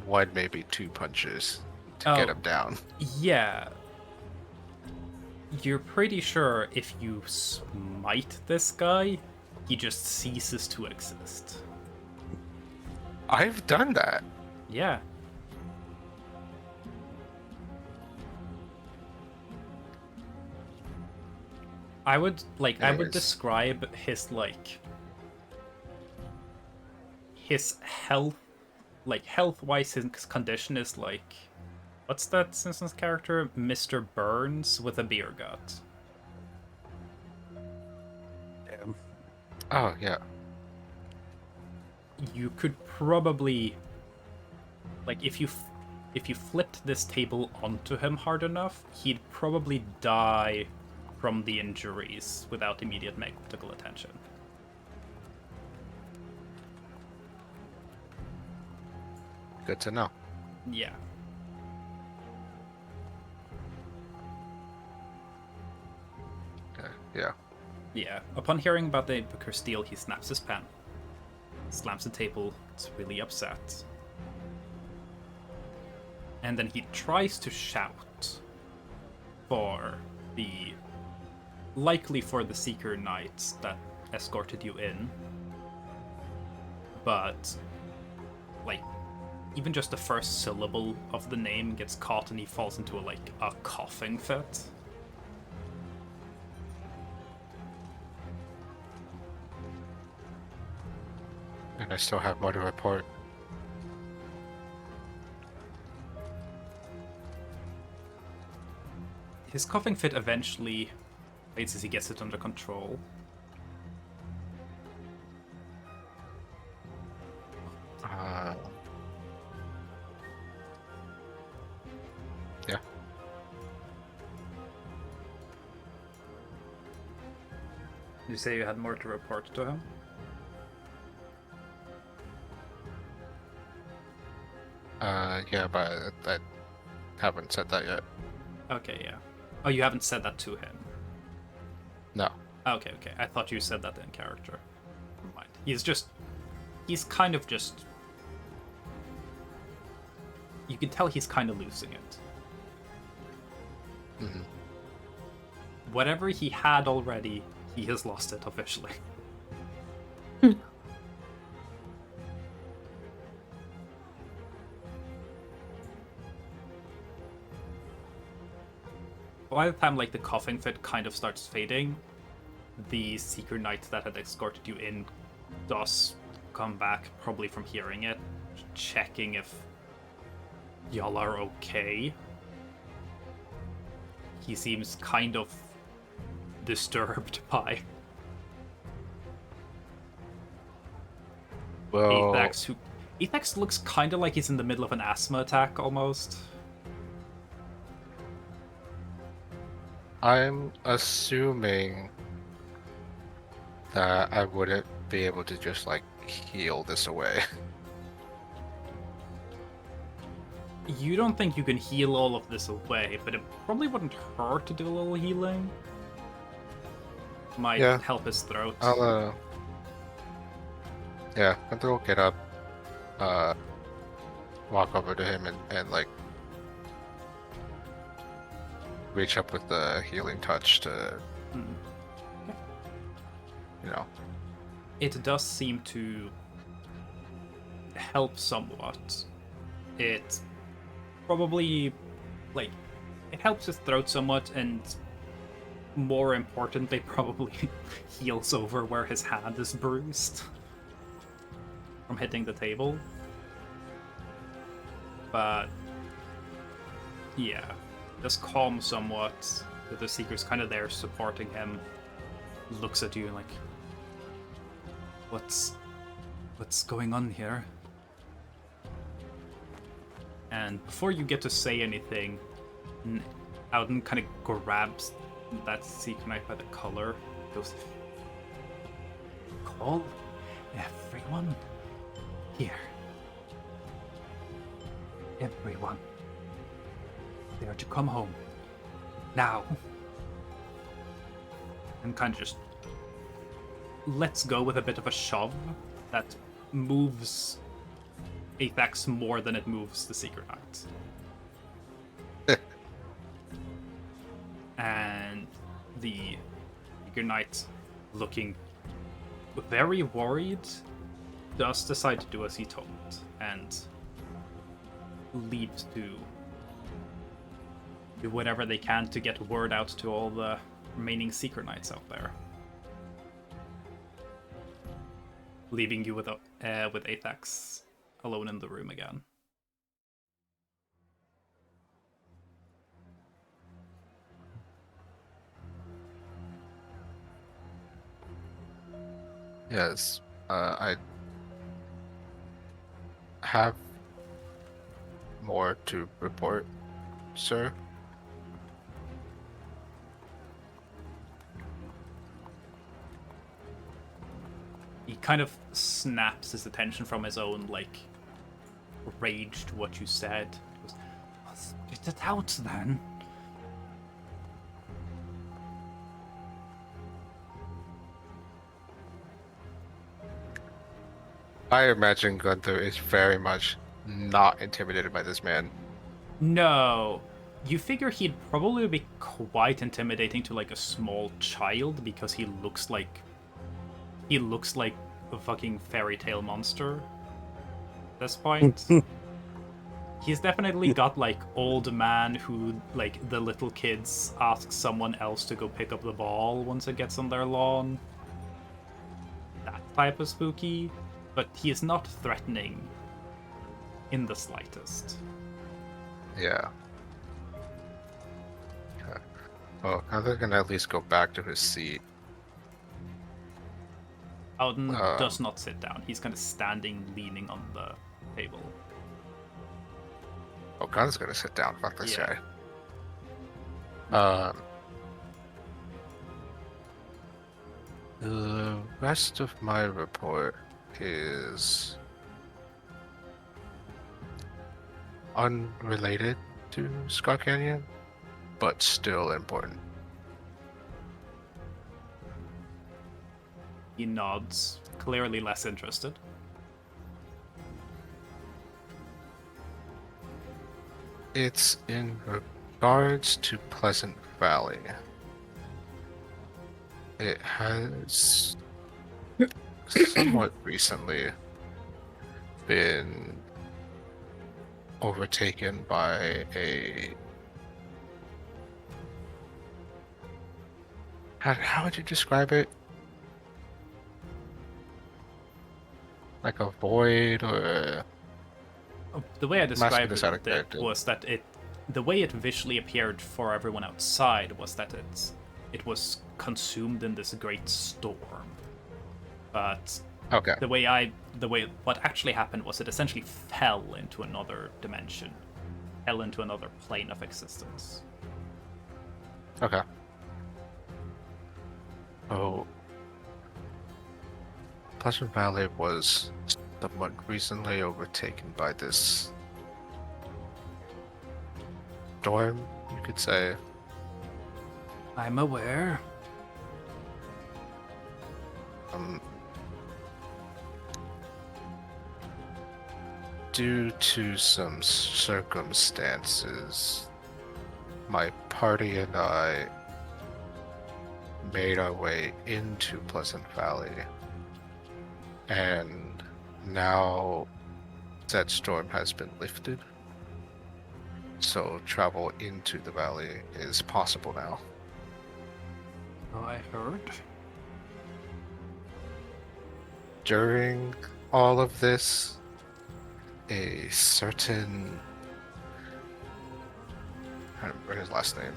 1, maybe 2 punches to get Oh. him down. Yeah. You're pretty sure if you smite this guy, he just ceases to exist. I've done that. Yeah. I would Anyways. describe his health, like health-wise, his condition is like, what's that Simpsons character? Mr. Burns with a beer gut. Damn. Oh, yeah. You could probably, like, if you flipped this table onto him hard enough, he'd probably die from the injuries without immediate medical attention. Good to know. Yeah. Okay, yeah. Yeah. Upon hearing about the Booker steal, he snaps his pen, slams the table, is really upset. And then he tries to shout for the Seeker Knights that escorted you in. But, like, even just the first syllable of the name gets caught and he falls into a coughing fit. And I still have more to report. His coughing fit eventually fades as he gets it under control. Yeah. You say you had more to report to him? Yeah, but I haven't said that yet. Okay, yeah. Oh, you haven't said that to him? No. Okay. I thought you said that in character. Never mind. He's kind of just... You can tell he's kind of losing it. Mhm. Whatever he had already, he has lost it officially. By the time the coughing fit kind of starts fading, the Seeker Knight that had escorted you in does come back, probably from hearing it, checking if y'all are okay. He seems kind of disturbed by Well, Aethax looks kind of like he's in the middle of an asthma attack almost. I'm assuming that I wouldn't be able to just heal this away. You don't think you can heal all of this away, but it probably wouldn't hurt to do a little healing. Might Yeah. help his throat. I'll yeah, I think I'll get up, walk over to him and reach up with the healing touch to, Hmm. you know. It does seem to help somewhat. It probably, it helps his throat somewhat, and more importantly, probably heals over where his hand is bruised from hitting the table. But, yeah, just calm somewhat. The Seeker's kind of there supporting him, looks at you and what's going on here? And before you get to say anything, Auden kind of grabs that secret knight by the collar goes, call everyone here. Everyone. They are to come home. Now. And kind of just lets go with a bit of a shove that moves Apex more than it moves the Secret Knight. And the Secret Knight, looking very worried, does decide to do as he told and leaves to do whatever they can to get word out to all the remaining Secret Knights out there. Leaving you with Apex alone in the room again. Yes, I have more to report, sir. He kind of snaps his attention from his own, like, rage to what you said. He goes, "Well, spit it out then." I imagine Gunther is very much not intimidated by this man. No. You figure he'd probably be quite intimidating to, like, a small child because he looks like a fucking fairy tale monster at this point. He's definitely got, like, old man who, like, the little kids ask someone else to go pick up the ball once it gets on their lawn. That type of spooky. But he is not threatening in the slightest. Yeah. Okay. Well, Gunther can at least go back to his seat. Auden does not sit down. He's kind of standing, leaning on the table. Oh, Gunther's gonna sit down. Fuck this Yeah. guy. The rest of my report is unrelated to Scar Canyon, but still important. He nods, clearly less interested. It's in regards to Pleasant Valley. It has somewhat recently been overtaken by a... How would you describe it? Like a void or... The way I described this out of it character. was that the way it visually appeared for everyone outside was that it was consumed in this great storm. But Okay. what actually happened was it essentially fell into another dimension, fell into another plane of existence. Okay. Oh. Pleasant Valley was somewhat recently overtaken by this storm, you could say. I'm aware. Due to some circumstances, my party and I made our way into Pleasant Valley, and now that storm has been lifted, so travel into the valley is possible now. I heard. During all of this, a certain... I don't remember his last name.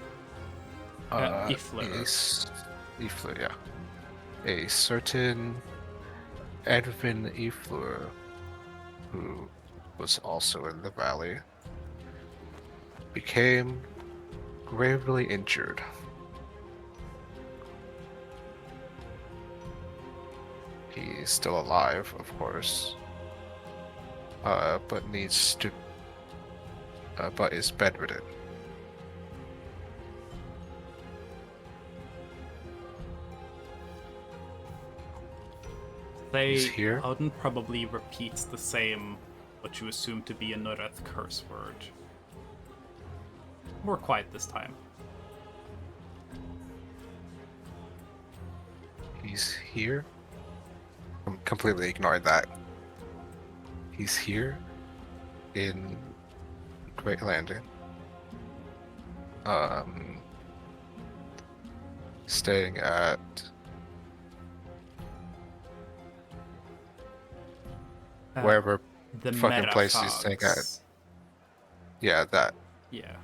Ifler. Ifler, yeah. A certain Edwin Ifler, who was also in the valley, became gravely injured He's still alive, of course. But needs to. But is bedridden. He's here? Odin probably repeats the same, what you assume to be a Noreth curse word. More quiet this time. He's here? I'm completely ignoring that. He's here in Great Landing. Staying at wherever The fucking place he's staying at. Metafogs. Yeah, that. Yeah.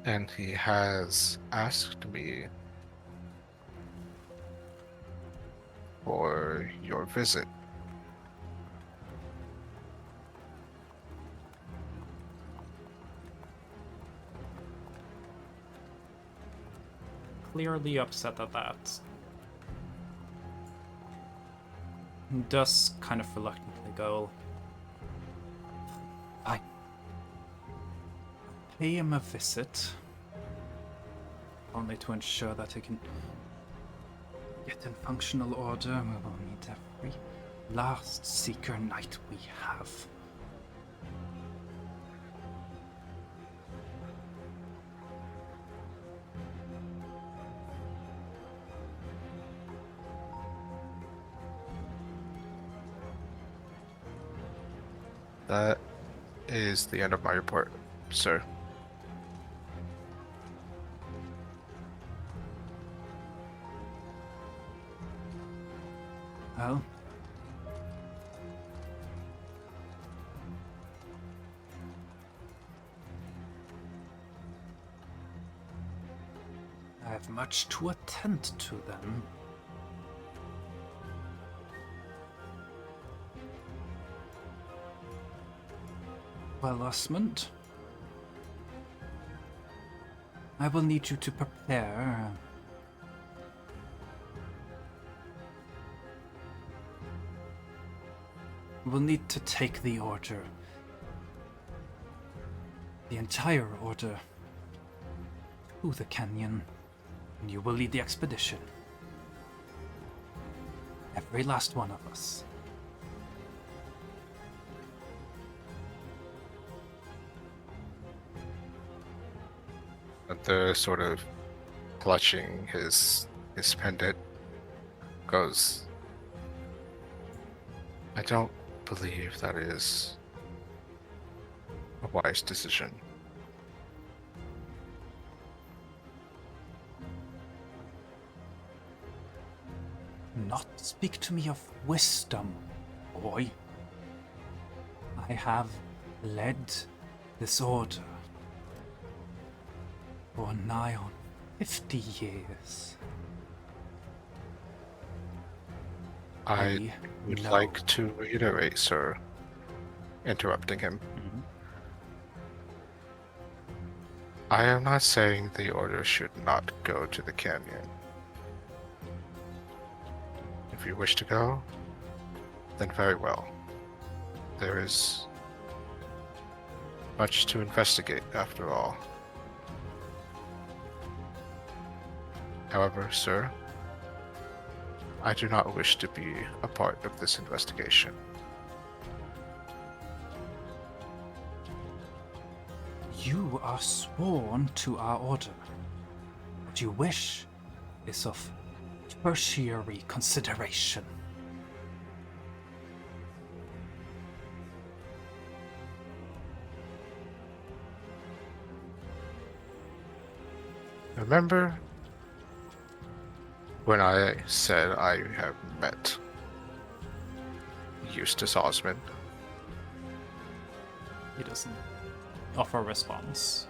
And he has asked me for your visit. Clearly upset at that. Does kind of reluctantly go. Fine. Pay him a visit. Only to ensure that he can get in functional order. We will need every last Seeker Knight we have. That is the end of my report, sir. Well, I have much to attend to then. Well, Osmond, I will need you to prepare. We'll need to take the order. The entire order. To the canyon. And you will lead the expedition. Every last one of us. The sort of clutching his pendant goes. I don't believe that is a wise decision. Not speak to me of wisdom, boy. I have led this order for nigh on 50 years. I would know. like to reiterate, sir, interrupting him. Mhm. I am not saying the order should not go to the canyon. If you wish to go, then very well. There is much to investigate, after all. However, sir, I do not wish to be a part of this investigation. You are sworn to our order. What you wish is of tertiary consideration. Remember when I said I have met Eustace Osmond? He doesn't offer a response.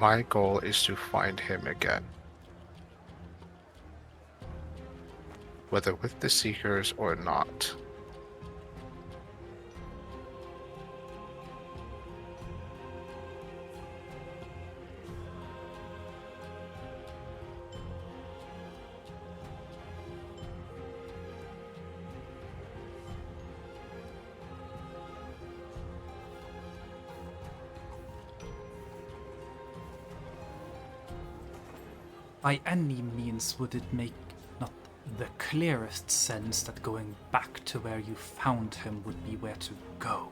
My goal is to find him again. Whether with the Seekers or not. By any means would it make not the clearest sense that going back to where you found him would be where to go.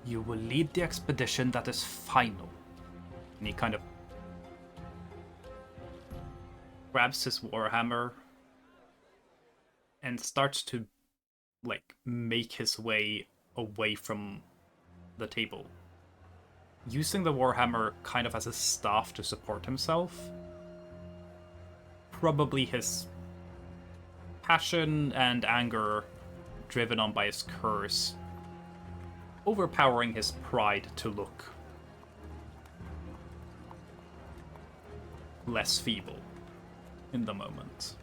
You will lead the expedition that is final. And he kind of grabs his warhammer and starts to like make his way away from the table, using the warhammer kind of as a staff to support himself. Probably his passion and anger driven on by his curse overpowering his pride to look less feeble in the moment.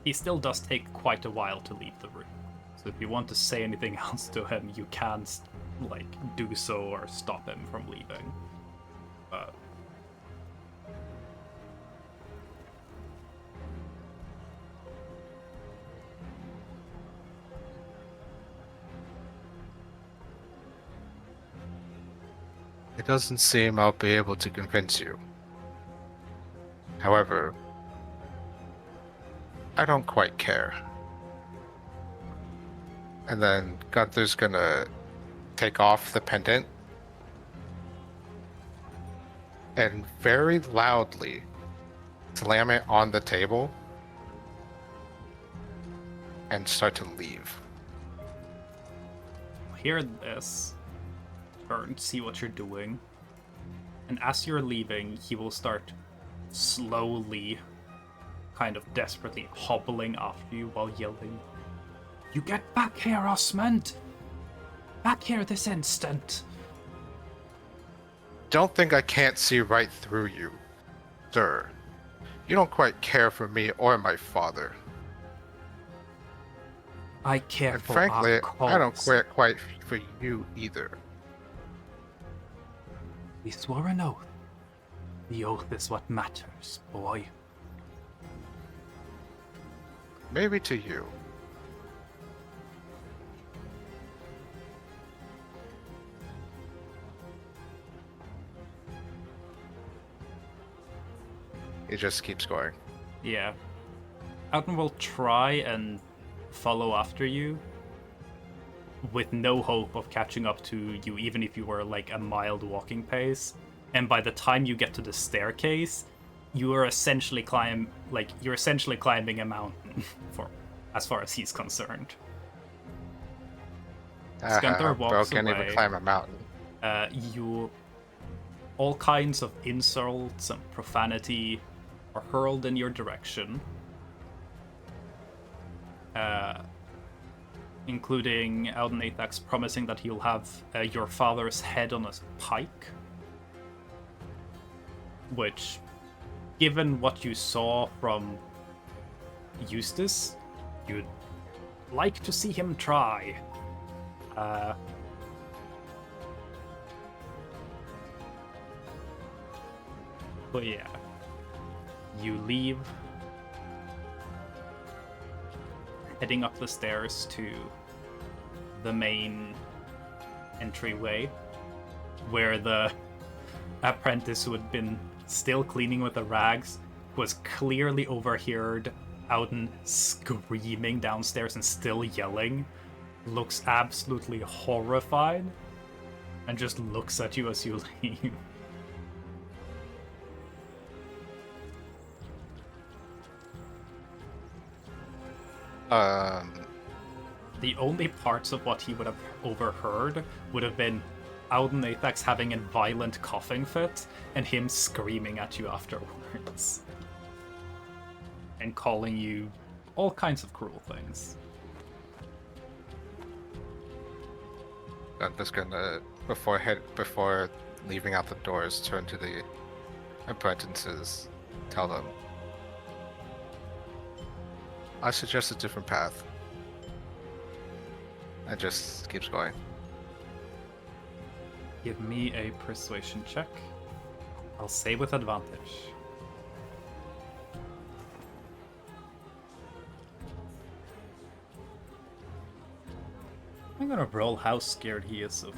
He still does take quite a while to leave the room, so if you want to say anything else to him, you can like do so or stop him from leaving. But It doesn't seem I'll be able to convince you. However, I don't quite care. And then Gunther's gonna take off the pendant and very loudly slam it on the table and start to leave. hear this, turn, see what you're doing, and as you're leaving, he will start slowly, kind of desperately hobbling after you while yelling, "You get back here, Osmond! Back here this instant!" Don't think I can't see right through you, sir. You don't quite care for me or my father. I care And for frankly, our cause. I don't care quite for you either. We swore an oath. The oath is what matters, boy. Maybe to you. It just keeps going. Yeah. Alton will try and follow after you with no hope of catching up to you, even if you were like a mild walking pace. And by the time you get to the staircase, you are essentially you're essentially climbing a mountain for as far as he's concerned. Gunther Bro walks can't away. even climb a mountain. All kinds of insults and profanity are hurled in your direction, including Alden Athax promising that he'll have your father's head on a pike, which, given what you saw from Eustace, you'd like to see him try. But yeah, you leave, heading up the stairs to the main entryway, where the apprentice who had been still cleaning with the rags was clearly overheard Auden screaming downstairs and still yelling, looks absolutely horrified, and just looks at you as you leave. The only parts of what he would have overheard would have been Auden Athax having a violent coughing fit and him screaming at you afterwards. And calling you all kinds of cruel things. I'm just gonna, before leaving out the doors, turn to the apprentices, tell them, I suggest a different path. It just keeps going. Give me a persuasion check. I'll say with advantage. I'm gonna roll how scared he is of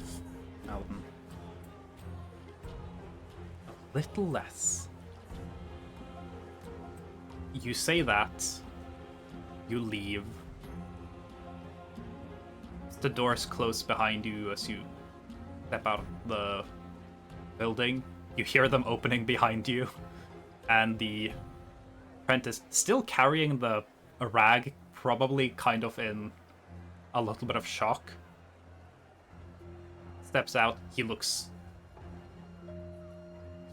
Alden. A little less. You say that. You leave. The doors close behind you as you step out of the building. You hear them opening behind you, and the apprentice, still carrying a rag, probably kind of in a little bit of shock, steps out.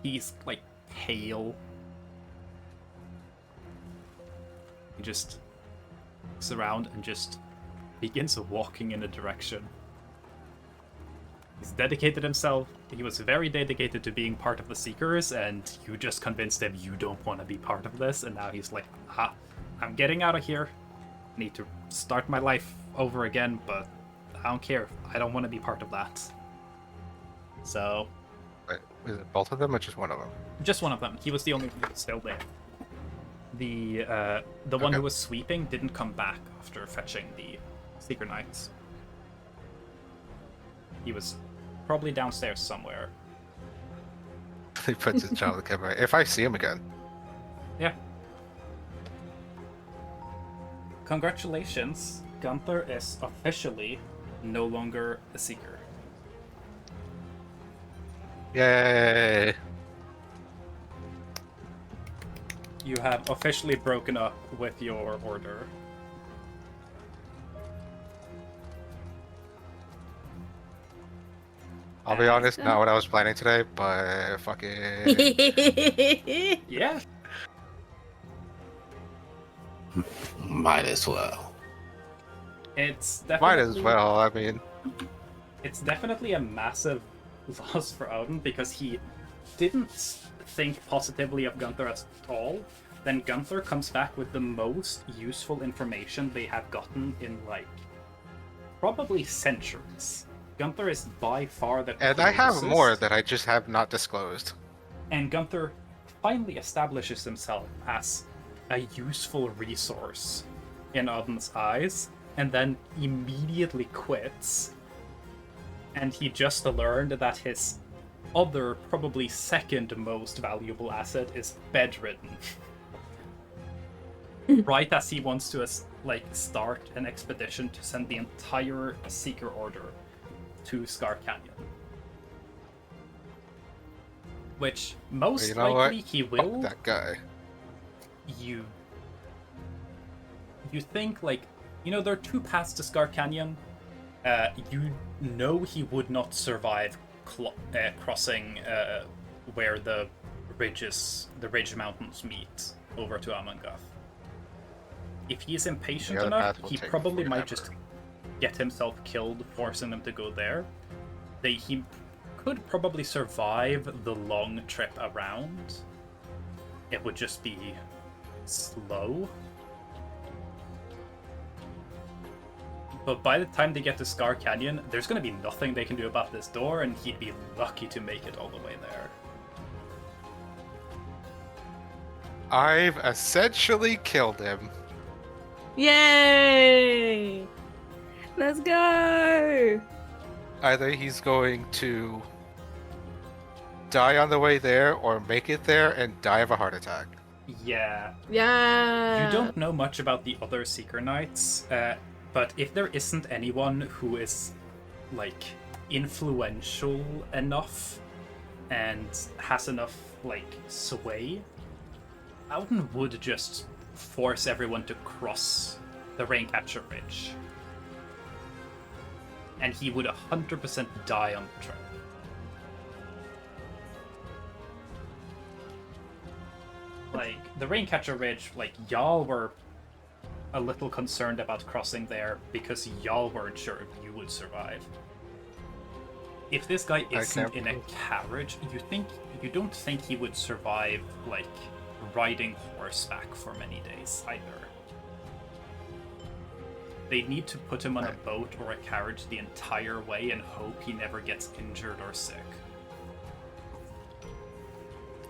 He's like pale. He just looks around and just begins walking in a direction. He's dedicated himself. He was very dedicated to being part of the Seekers, and you just convinced him you don't want to be part of this, and now he's like, I'm getting out of here. I need to start my life over again, but I don't care. I don't want to be part of that. So... Wait, is it both of them or just one of them? Just one of them. He was the only one who was still there. The one Okay. who was sweeping didn't come back after fetching the Seeker Knights. He was probably downstairs somewhere. He puts his child in the camera. If I see him again. Yeah. Congratulations, Gunther is officially no longer a Seeker. Yay! You have officially broken up with your order. I'll be honest, not what I was planning today, but fuck it. Yeah. Might as well. It's definitely... Might as well, I mean. It's definitely a massive loss for Odin because he didn't think positively of Gunther at all. Then Gunther comes back with the most useful information they have gotten in, like, probably centuries. Gunther is by far the And I have closest, more that I just have not disclosed. and Gunther finally establishes himself as a useful resource in Odin's eyes, and then immediately quits. And he just learned that his other, probably second most valuable asset is bedridden. Right as he wants to start an expedition to send the entire Seeker Order to Scar Canyon. Which most You know likely what? he Fuck will. that guy. You think, like, there are two paths to Scar Canyon. You know he would not survive crossing where the ridge mountains meet over to Amangath. If he's impatient The other enough, path will he take probably might forever. just get himself killed, forcing them to go there. He could probably survive the long trip around. It would just be slow. But by the time they get to Scar Canyon, there's going to be nothing they can do about this door, and he'd be lucky to make it all the way there. I've essentially killed him. Yay! Let's go! Either he's going to die on the way there or make it there and die of a heart attack. Yeah. Yeah. You don't know much about the other Seeker Knights, but if there isn't anyone who is, like, influential enough and has enough, like, sway, Alden would just force everyone to cross the Raincatcher Ridge. And he would 100% die on the trip. Like, the Raincatcher Ridge, like, y'all were a little concerned about crossing there because y'all weren't sure if you would survive. If this guy isn't in a carriage, you don't think he would survive, like, riding horseback for many days either. They need to put him on a boat or a carriage the entire way and hope he never gets injured or sick.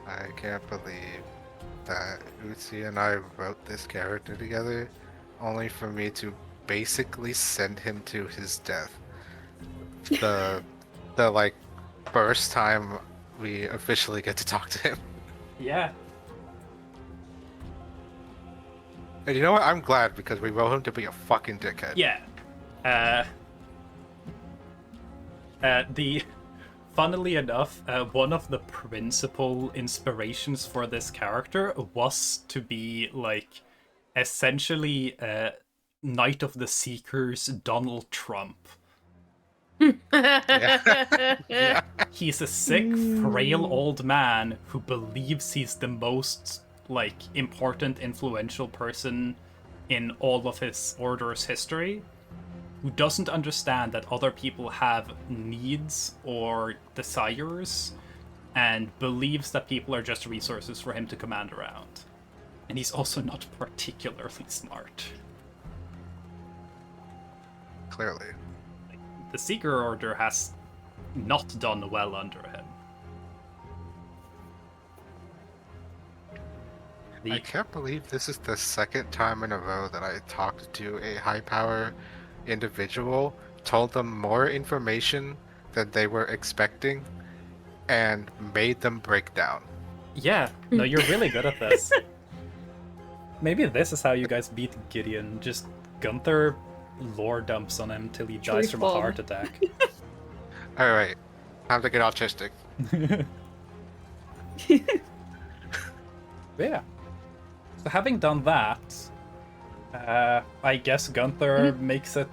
I can't believe that Utsi and I wrote this character together only for me to basically send him to his death the like first time we officially get to talk to him. Yeah. And you know what? I'm glad because we wrote him to be a fucking dickhead. Yeah. Funnily enough, one of the principal inspirations for this character was to be like essentially Knight of the Seekers Donald Trump. Yeah. He's a sick, frail old man who believes he's the most like important, influential person in all of his order's history, who doesn't understand that other people have needs or desires, and believes that people are just resources for him to command around. And he's also not particularly smart. Clearly. The Seeker Order has not done well under him. I can't believe this is the second time in a row that I talked to a high power individual, told them more information than they were expecting, and made them break down. Yeah, no, you're really good at this. Maybe this is how you guys beat Gideon. Just Gunther lore dumps on him till he dies from a bomb. heart attack. Alright, time to get autistic. Yeah. So having done that, I guess Gunther makes it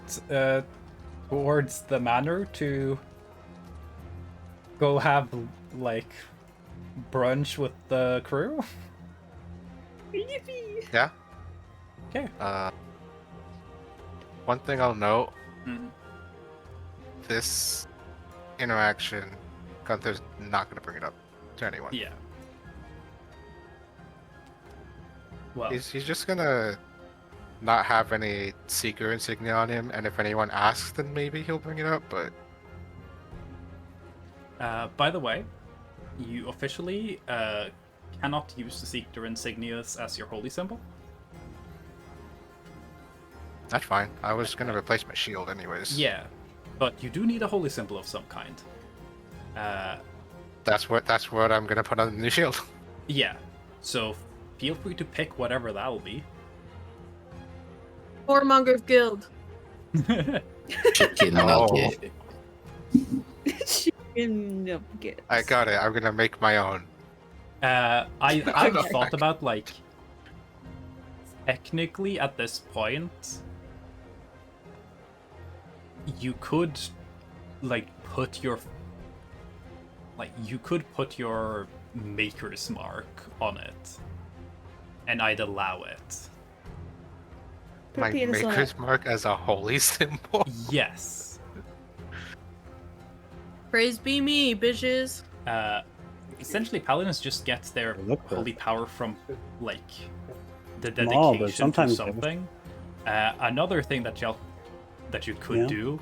towards the manor to go have like brunch with the crew. Yeah? Okay. One thing I'll note, Mhm. this interaction, Gunther's not going to bring it up to anyone. Yeah. Well, He's just going to not have any Seeker insignia on him, and if anyone asks, then maybe he'll bring it up, but... by the way, you officially cannot use the Seeker insignias as your holy symbol. That's fine. I was going to replace my shield anyways. Yeah, but you do need a holy symbol of some kind. That's what I'm going to put on the new shield. Yeah, so feel free to pick whatever that'll be. Whoremonger's Guild. Chicken No. nugget. Chicken nuggets. I got it. I'm going to make my own. I've thought about like technically at this point you could put your maker's mark on it and I'd allow it. Put My a penis on maker's it. mark as a holy symbol. Yes. Praise be me, bitches. Essentially paladins just get their They look holy power from like the Small, but dedication to sometimes they- something. Another thing that you could Yeah. do,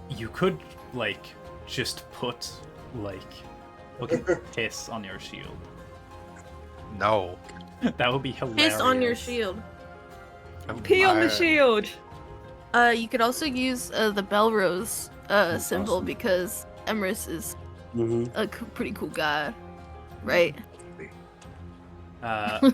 you could like just put fucking piss on your shield. No. That would be hilarious. Piss on your shield. Pee on the I- shield. You could also use the Belrose symbol awesome. because Emrys is Mm-hmm. a pretty cool guy, right? Don't do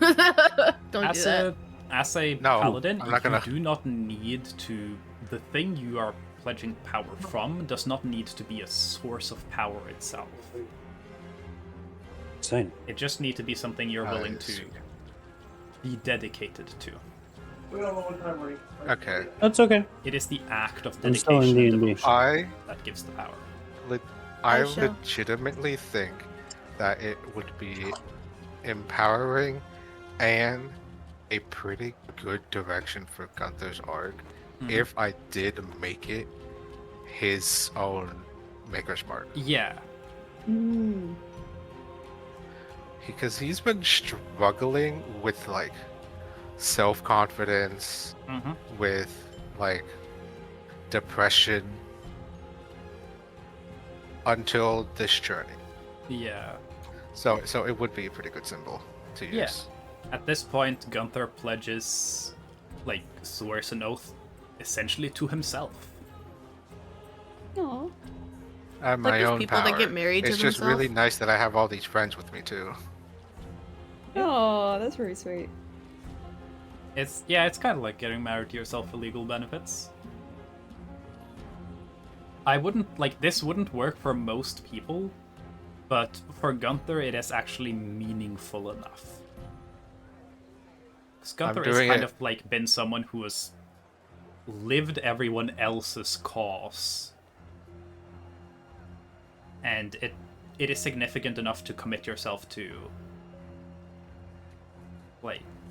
that. As a No, paladin, I'm not gonna- you do not need to. The thing you are pledging power from does not need to be a source of power itself. Insane. It just needs to be something you're willing to see. be dedicated to. Okay. That's okay. It is the act of I'm still in dedication and D&D. devotion that gives the power. I shall. legitimately think that it would be empowering and a pretty good direction for Gunther's arc Mhm. if I did make it his own maker's mark. Yeah, Mm. Because he's been struggling with like self-confidence, hmm with like depression until this journey. yeah. So it would be a pretty good symbol to use. Yeah. At this point, Gunther pledges, swears an oath, essentially to himself. Aw. I have Like my those own people power. that get married to It's just themselves. really nice that I have all these friends with me too. Oh, that's very sweet. It's kind of like getting married to yourself for legal benefits. I wouldn't this wouldn't work for most people, but for Gunther it is actually meaningful enough. Because Gunther has doing kind it- of like been someone who has lived everyone else's cause. And it is significant enough to commit yourself to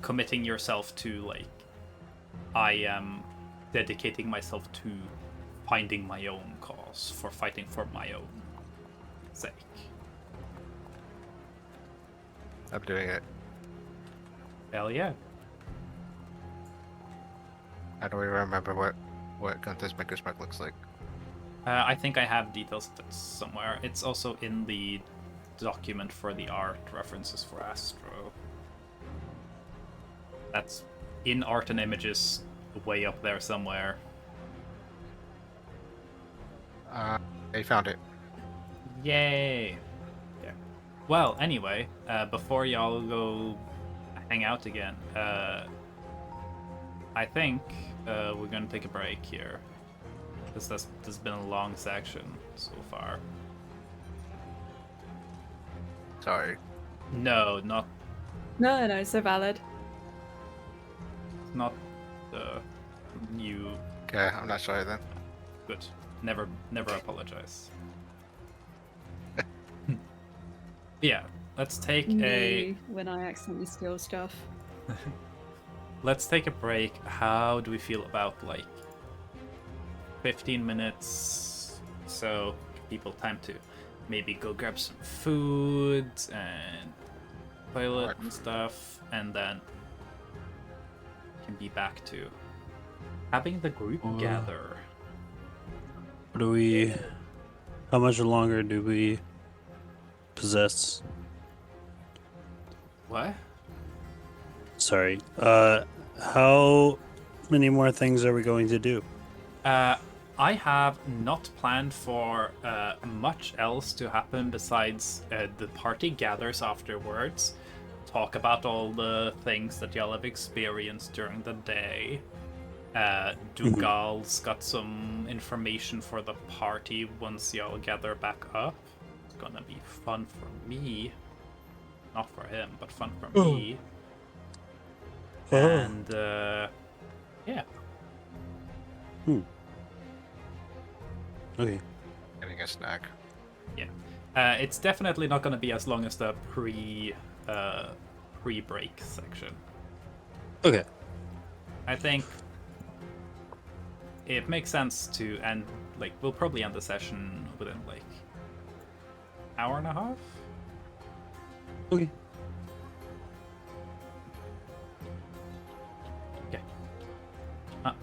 committing yourself to I am dedicating myself to finding my own cause, for fighting for my own sake. I'm doing it. Hell yeah. I don't even remember what Gunther's Maker's Mark looks like. I think I have details of it somewhere. It's also in the document for the art references for Astro. That's in art and images, way up there somewhere. I found it. Yay! Yeah. Well, anyway, before y'all go hang out again, I think we're gonna take a break here. Because this has been a long section so far. Sorry. No, not No, so valid. you. Okay, I'm not sorry then. Good. Never apologize. Yeah, let's take Me, when I accidentally steal stuff. Let's take a break. How do we feel about 15 minutes? So give people time to maybe go grab some food and toilet Alright. and stuff, and then can be back to having the group gather. How much longer do we possess? What? Sorry. How many more things are we going to do? I have not planned for much else to happen besides the party gathers afterwards, talk about all the things that y'all have experienced during the day. Dougal's got some information for the party once y'all gather back up. It's gonna be fun for me. Not for him, but fun for me. And, yeah. Okay. Getting a snack. It's definitely not gonna be as long as the pre-break section. Okay. I think it makes sense to end, we'll probably end the session within, hour and a half? Okay. Okay.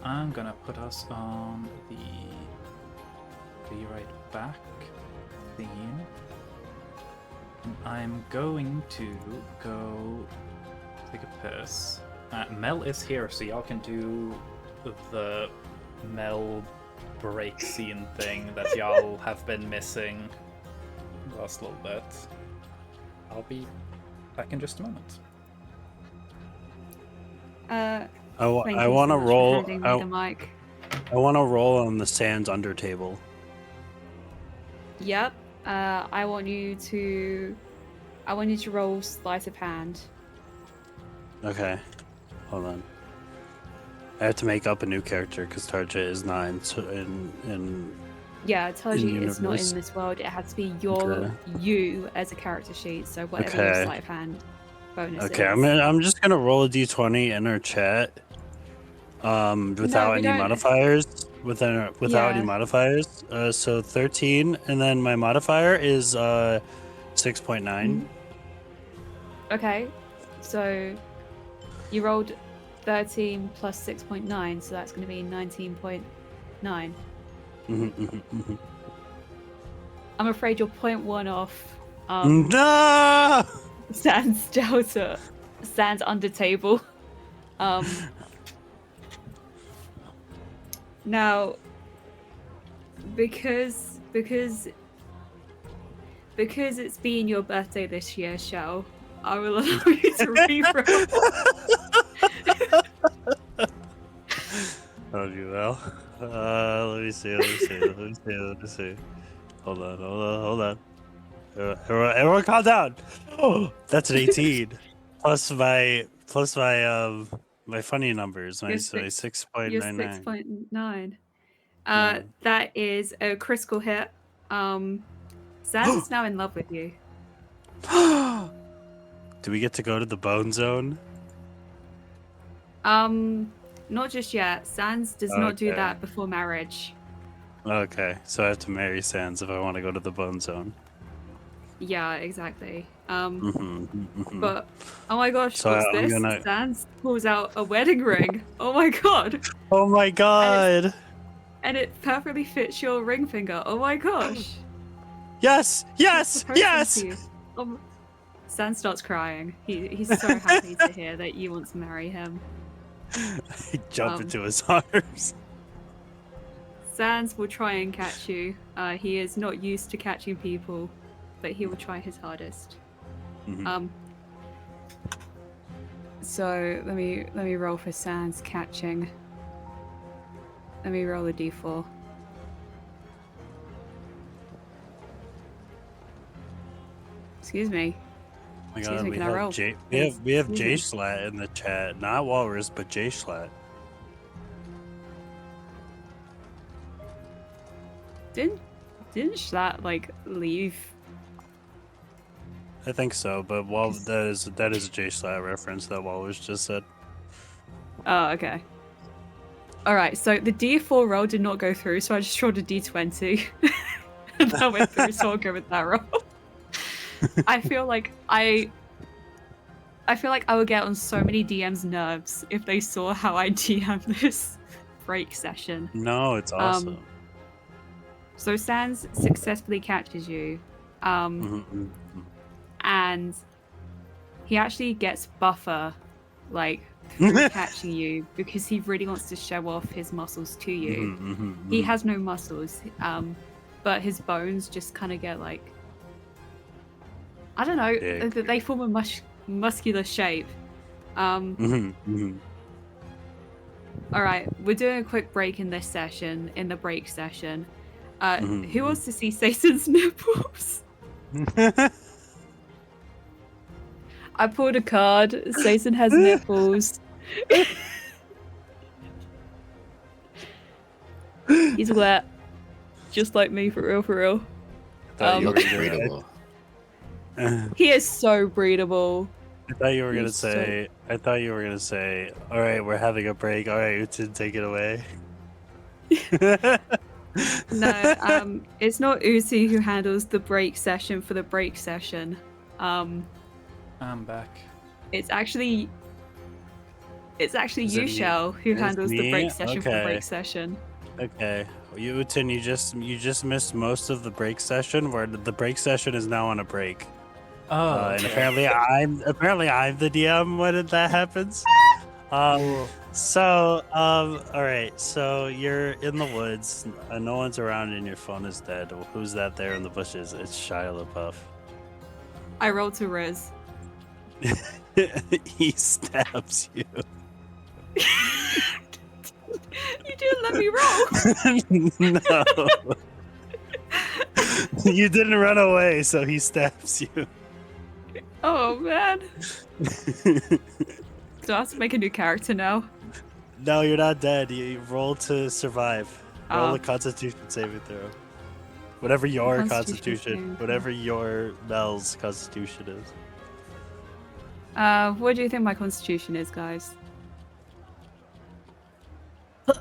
I'm gonna put us on the Be Right Back theme. And I'm going to go take a piss. Mel is here, so y'all can do the Mel break scene thing that y'all have been missing the last little bit. I'll be back in just a moment. Thank I you want to so much for roll. handing me the mic. I want to roll on the Sands under table. Yep. I want you to roll sleight of hand. Okay. Hold on. I have to make up a new character because Tarja is not in Yeah, it tells In you it's not universe. in this world. It has to be you as a character sheet. So whatever your Okay. sleight of hand bonus Okay, is. I'm just gonna roll a d20 in our chat. Without we any don't- modifiers. Without any Yeah. modifiers. So 13, and then my modifier is 6.9. Okay, so you rolled 13 plus 6.9, so that's going to be 19.9. I'm afraid you're 0.1 off. No! Sans Delta, Sans under table. Now, Because it's been your birthday this year, Shell, I will allow you to reroll. I'll do well. Let me see. Hold on. Everyone calm down. Oh, that's an 18. plus my my funny numbers, my You're 6.99. 6.9. Yeah. That is a critical hit. Sans is now in love with you. Do we get to go to the bone zone? Not just yet. Sans does not do Okay. that before marriage. Okay, so I have to marry Sans if I want to go to the bone zone. Yeah, exactly. But But oh my gosh, So what's I'm this? gonna- Sans pulls out a wedding ring. Oh my god. oh my god! And it perfectly fits your ring finger. Oh my gosh. Yes! He's proposing to you. Sans starts crying. He's so happy to hear that you want to marry him. I jump Um, into his arms. Sans will try and catch you. He is not used to catching people, but he will try his hardest. Mhm. So let me roll for Sans catching. Let me roll a d4. Excuse me. Oh my Excuse god, me, we can I roll? we have Excuse J me. Slat in the chat, not Walrus, but J Slat. Didn't Schlatt like leave? I think so, but that is a J Slat reference that Walrus just said. Oh, okay. Alright, so the d4 roll did not go through, so I just rolled a d20. And that went through, so I'll go with that roll. I feel like I would get on so many DM's nerves if they saw how I DM this break session. No, it's awesome. So Sans successfully catches you, Mhm. and he actually gets buffer, like, through catching you because he really wants to show off his muscles to you. He has no muscles, but his bones just kind of get like, I don't know, Big. they form a muscular shape. All right, we're doing a quick break in this session, in the break session. Who wants to see Satan's nipples? I pulled a card. Satan has nipples. He's wet. Just like me, for real, for real. Thought you Looks were gonna- breedable. He is so breedable. I thought you were gonna He's so- say. I thought you were gonna say. All right, we're having a break. All right, Utin, take it away. No, it's not Uzi who handles the break session for the break session. I'm back. It's actually Is it you, me? Shell, who It's handles the me? break session for the Okay. break session. Okay, Utin, you just missed most of the break session. Where the break session is now on a break. Oh, And okay. apparently I'm the DM when that happens. So all right, so you're in the woods, no one's around, and your phone is dead. Who's that there in the bushes? It's Shia LaBeouf. I rolled to Riz. He stabs you. You didn't let me roll. No, you didn't run away, so he stabs you. Oh man. Do I have to make a new character now? No, you're not dead. You roll to survive. Roll Oh. a Constitution saving throw. Whatever your Constitution Constitution, saving throw. whatever your Mel's Constitution is. What do you think my constitution is, guys? I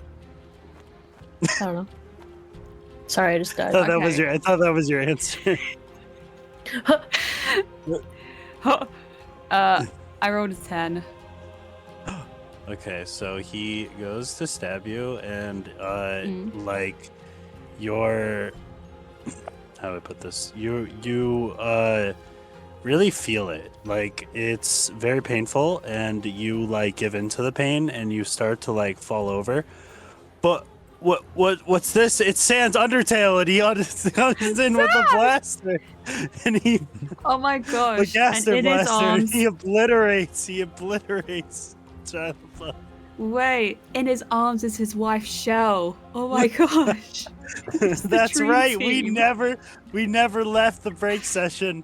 don't know. Sorry, I just died. I thought that was your answer. I rolled a 10. Okay, so he goes to stab you, and like your how do I put this? You really feel it. Like it's very painful, and you like give into the pain, and you start to like fall over. But what's this? It's Sans Undertale, and he comes in with the blaster, and he Oh my the gosh! And caster in his blaster, and arms, he obliterates Shia LaBeouf. wait, in his arms is his wife Shell. Oh my gosh! It's the That's dream right. team. We never left the break session.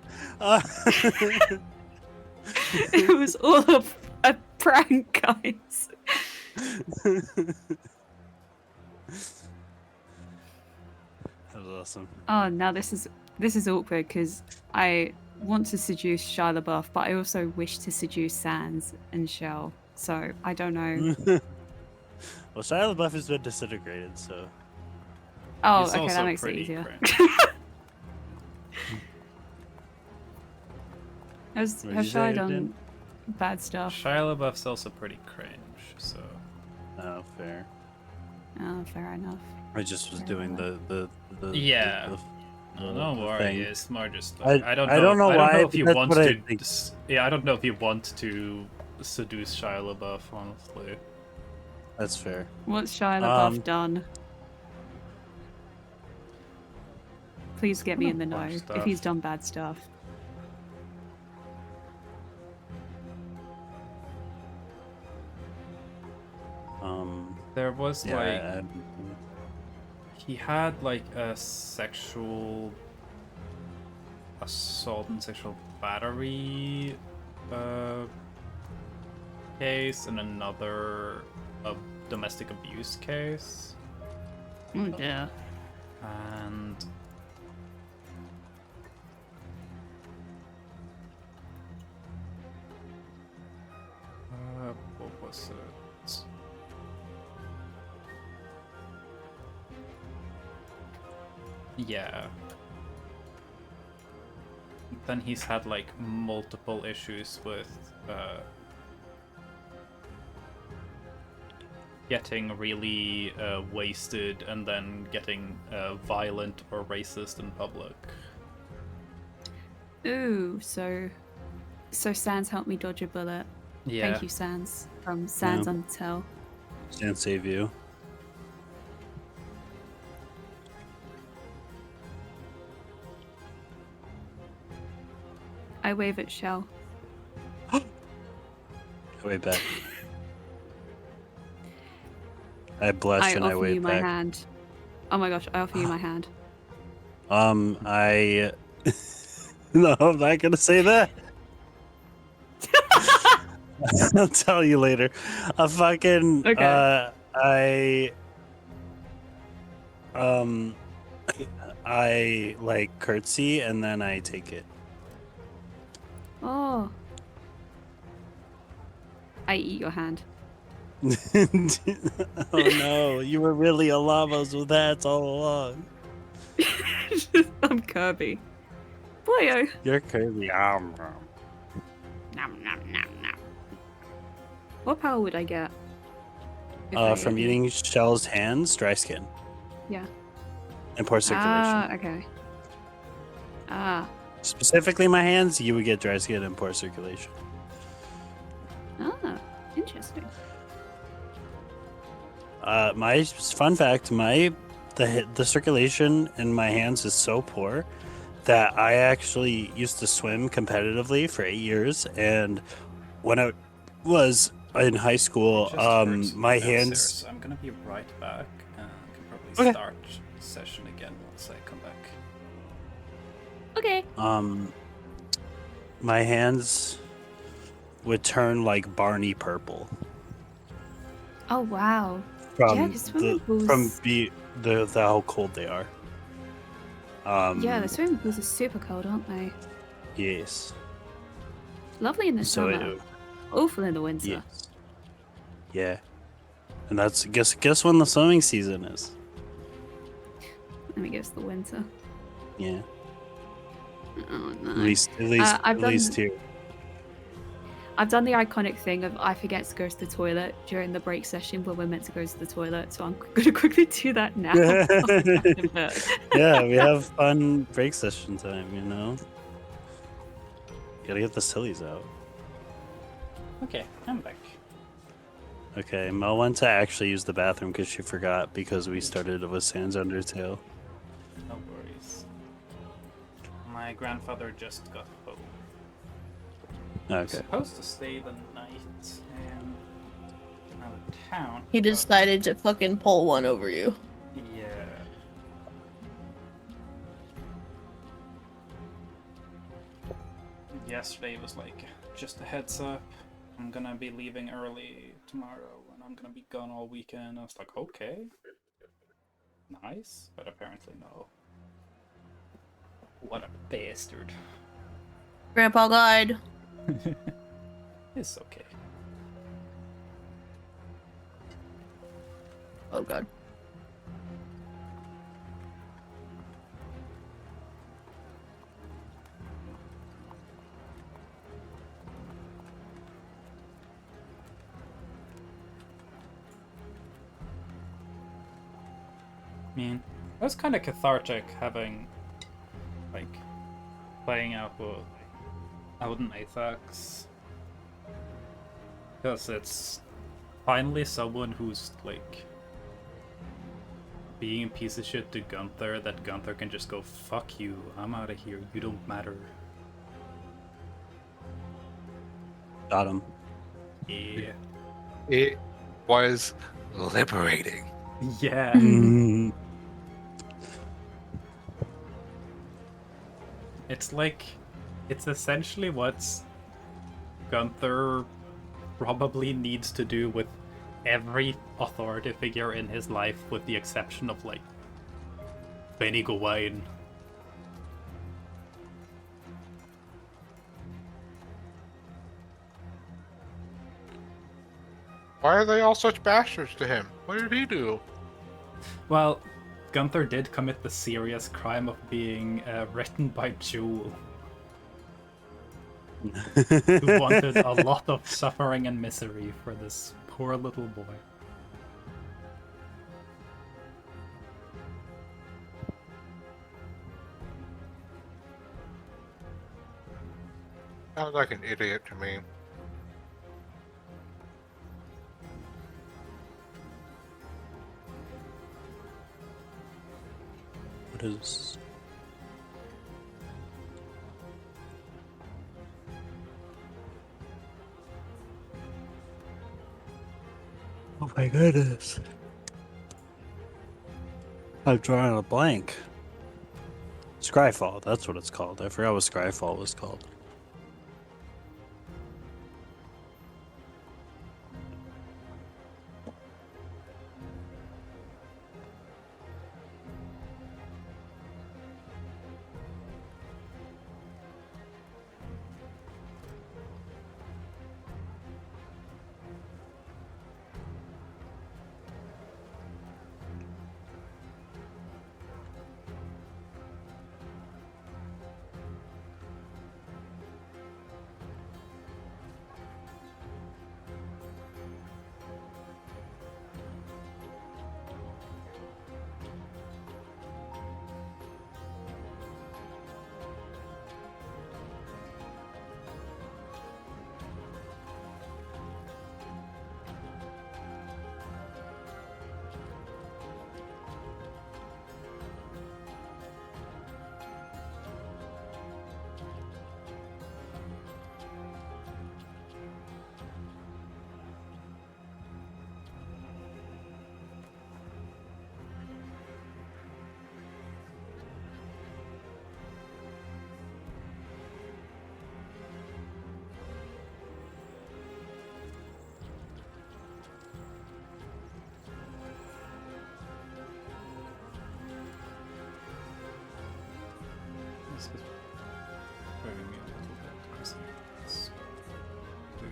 It was all a prank, guys. That was awesome. Oh, now this is awkward because I want to seduce Shia LaBeouf, but I also wish to seduce Sans and Shell. So I don't know. Well, Shia LaBeouf has been disintegrated, so Oh, He's okay, also that makes it pretty easier. cringe. Has What did you say, Shia Dan? done bad stuff? Shia LaBeouf's also pretty cringe, so oh, fair. Oh, fair enough. I just was Fair doing enough. the yeah. the- No, don't the worry. thing. It's more just I- like, I don't know. I don't know I don't why, know if you but that's want what I to. think. Yeah, I don't know if you want to seduce Shia LaBeouf. Honestly, That's fair. What's Shia LaBeouf Um, done? Please get me in the know Bunch of if stuff. he's done bad stuff. there was like Yeah. he had like a sexual assault and sexual battery case and another domestic abuse case, Oh dear. and what was it? Yeah. Then he's had like multiple issues with getting really wasted and then getting violent or racist in public. Ooh, so Sans helped me dodge a bullet. Yeah. Thank you, Sans, from Sans Yeah. Undertale. Can't save you. I wave at Shell. Way back. I blush I and I offer wave you my back. hand. Oh my gosh, I offer you my hand. I no, I'm not gonna say that. I'll tell you later. I fucking Okay. I like curtsy and then I take it. Oh. I eat your hand. Oh no, you were really a llamas with hats all along. I'm Kirby. Boyo. You're Kirby. Nom nom nom nom. What power would I get? if I From ate you? eating Shell's hands, dry skin Yeah. and poor circulation. Ah, okay. Ah. Specifically my hands, you would get dry skin and poor circulation. Ah. Interesting. My fun fact, the circulation in my hands is so poor that I actually used to swim competitively for 8 years, and when I was in high school, Just hurts my downstairs, hands. so I'm gonna be right back. And can probably Okay. start session again once I come back. Okay. My hands would turn like Barney purple Oh wow. from Yeah, 'cause swimming the how cold they are. Yeah, the swimming pools are super cold, aren't they? Yes. Lovely in the So summer. Awful in the winter. yes. Yeah. And that's guess when the swimming season is. Let me guess the winter. Yeah. Oh no. At least I've at done- least here. I've done the iconic thing of I forget to go to the toilet during the break session when we're meant to go to the toilet, so I'm gonna quickly do that now. Yeah, we have fun break session time, you know. Gotta get the sillies out. Okay, I'm back. Okay, Mel went to actually use the bathroom because she forgot because we started with Sans Undertale. No worries. My grandfather just got home. He was Okay. supposed to stay the night in out of town. He but- decided to fucking pull one over you. Yeah. Yesterday was like, just a heads up, I'm gonna be leaving early tomorrow and I'm gonna be gone all weekend. I was like, okay. Nice, but apparently no. What a bastard. Grandpa died. It's okay. Oh god. I mean, it was kind of cathartic having, like, playing out an Apex. Because it's finally someone who's, like, being a piece of shit to Gunther, that Gunther can just go, fuck you, I'm out of here, you don't matter. Got him. Yeah. It was liberating. Yeah. Mm. It's like, it's essentially what Gunther probably needs to do with every authority figure in his life, with the exception of, like, Benny Gawain. Why are they all such bastards to him? What did he do? Well, Gunther did commit the serious crime of being written by Jewel, who wanted a lot of suffering and misery for this poor little boy. Sounds like an idiot to me. What is? Oh my goodness. I'm drawing a blank. Scryfall, that's what it's called. I forgot what Scryfall was called. This is throwing me a little bit because let's do.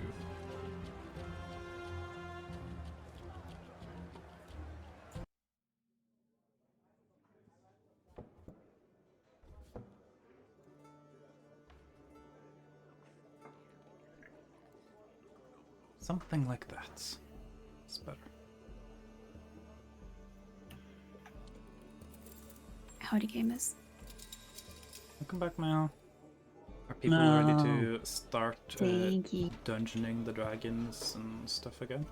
Something like that. It's better. Howdy, gamers. Welcome back, Mel. Are people ready to start Thank you. dungeoning the dragons and stuff again?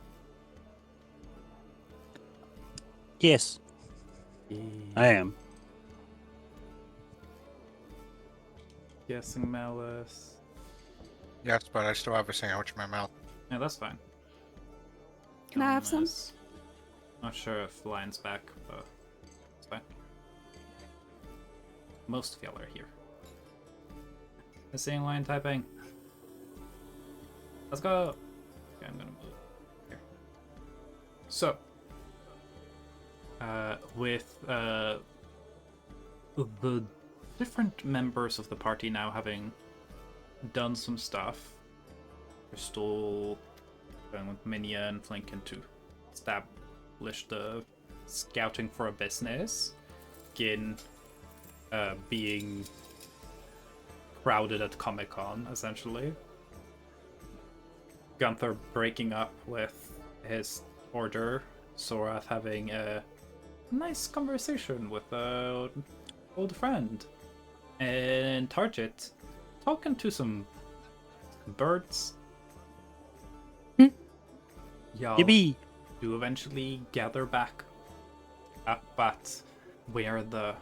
Yes, I am. Guessing malice. Yes, but I still have a sandwich in my mouth. Yeah, that's fine. Can I have some? Illness. Not sure if Lion's back, but it's fine. Most of y'all are here. I'm seeing Lion typing. Let's go. Okay, I'm gonna move here. So, with the different members of the party now having done some stuff, Crystal going with Minia and Flinken to establish the scouting for a business, Gin being crowded at Comic-Con, essentially. Gunther breaking up with his order, Sorath having a nice conversation with an old friend, and Target talking to some birds. Y'all Yippee! do eventually gather back up at where the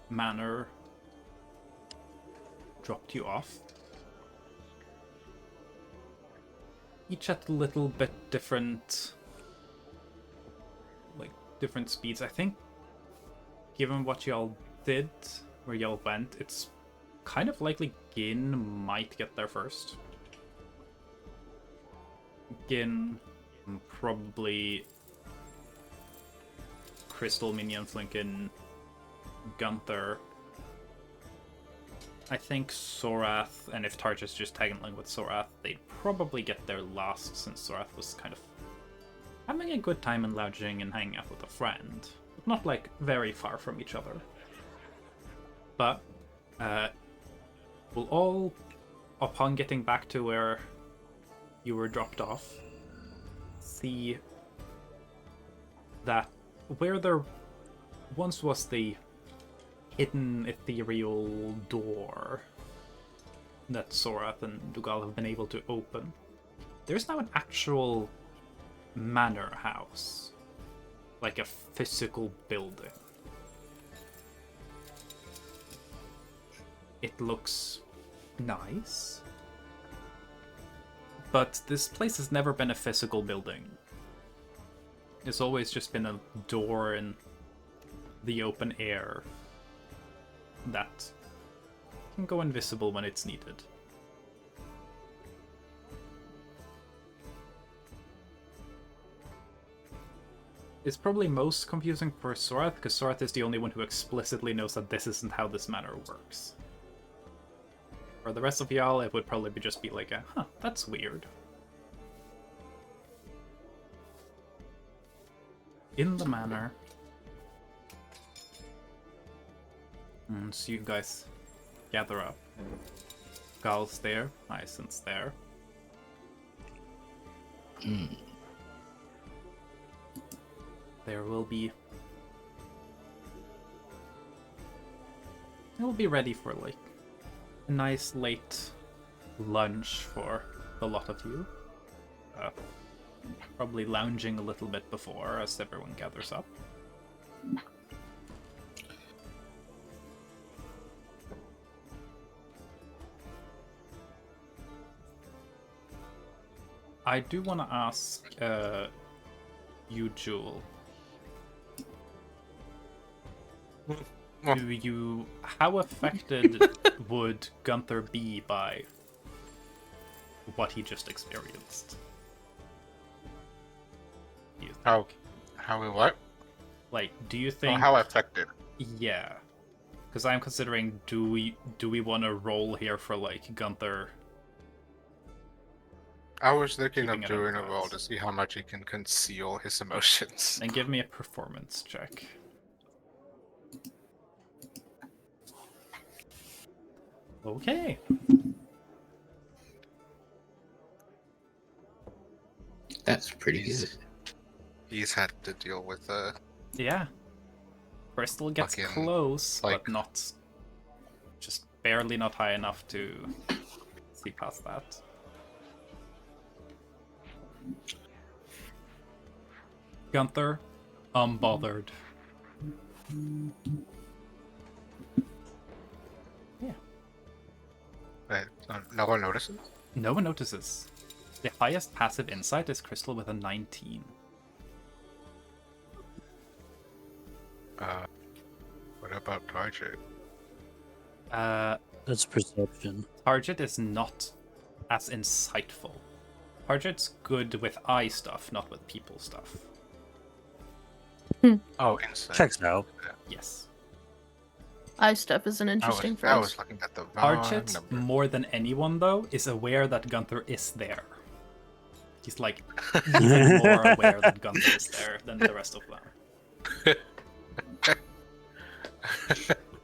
manor dropped you off. Each at a little bit different, different speeds. I think, given what y'all did, where y'all went, it's kind of likely Gin might get there first. Gin, probably Crystal, Minion, Flinken, Gunther. I think Sorath, and if Tarja's just tagging along with Sorath, they'd probably get there last, since Sorath was kind of having a good time and lounging and hanging out with a friend. Not like very far from each other. But we'll all, upon getting back to where you were dropped off, see that where there once was the hidden ethereal door that Sorath and Dugal have been able to open, there's now an actual manor house, like a physical building. It looks nice, but this place has never been a physical building. It's always just been a door in the open air that can go invisible when it's needed. It's probably most confusing for Sorath, because Sorath is the only one who explicitly knows that this isn't how this manor works. For the rest of y'all, it would probably just be like huh, that's weird. In the manor, so you guys gather up. Gal's there, Isset's there. There will be... It'll be ready for like a nice late lunch for the lot of you. Probably lounging a little bit before as everyone gathers up. I do want to ask you, Jewel. How affected would Gunther be by what he just experienced? Do you think? How we what? Like, do you Oh, think? how affected? Yeah, because I'm considering, do we want to roll here for like Gunther? I was thinking Keeping of it doing a under roll wraps. to see how much he can conceal his emotions. And give me a performance check. Okay. That's pretty good. He's had to deal with Yeah. Crystal gets Fucking, close, like- but not... Just barely not high enough to see past that. Gunther, Unbothered. Yeah. Wait, no one notices? No one notices. The highest passive insight is Crystal with a 19. What about Target? That's perception. Target is not as insightful. Target's good with eye stuff, not with people stuff. Oh, insight. Checks out. Yes. Eye stuff is an interesting I phrase. was looking at the wrong Target, number. more than anyone though, is aware that Gunther is there. He's like even more aware that Gunther is there than the rest of them.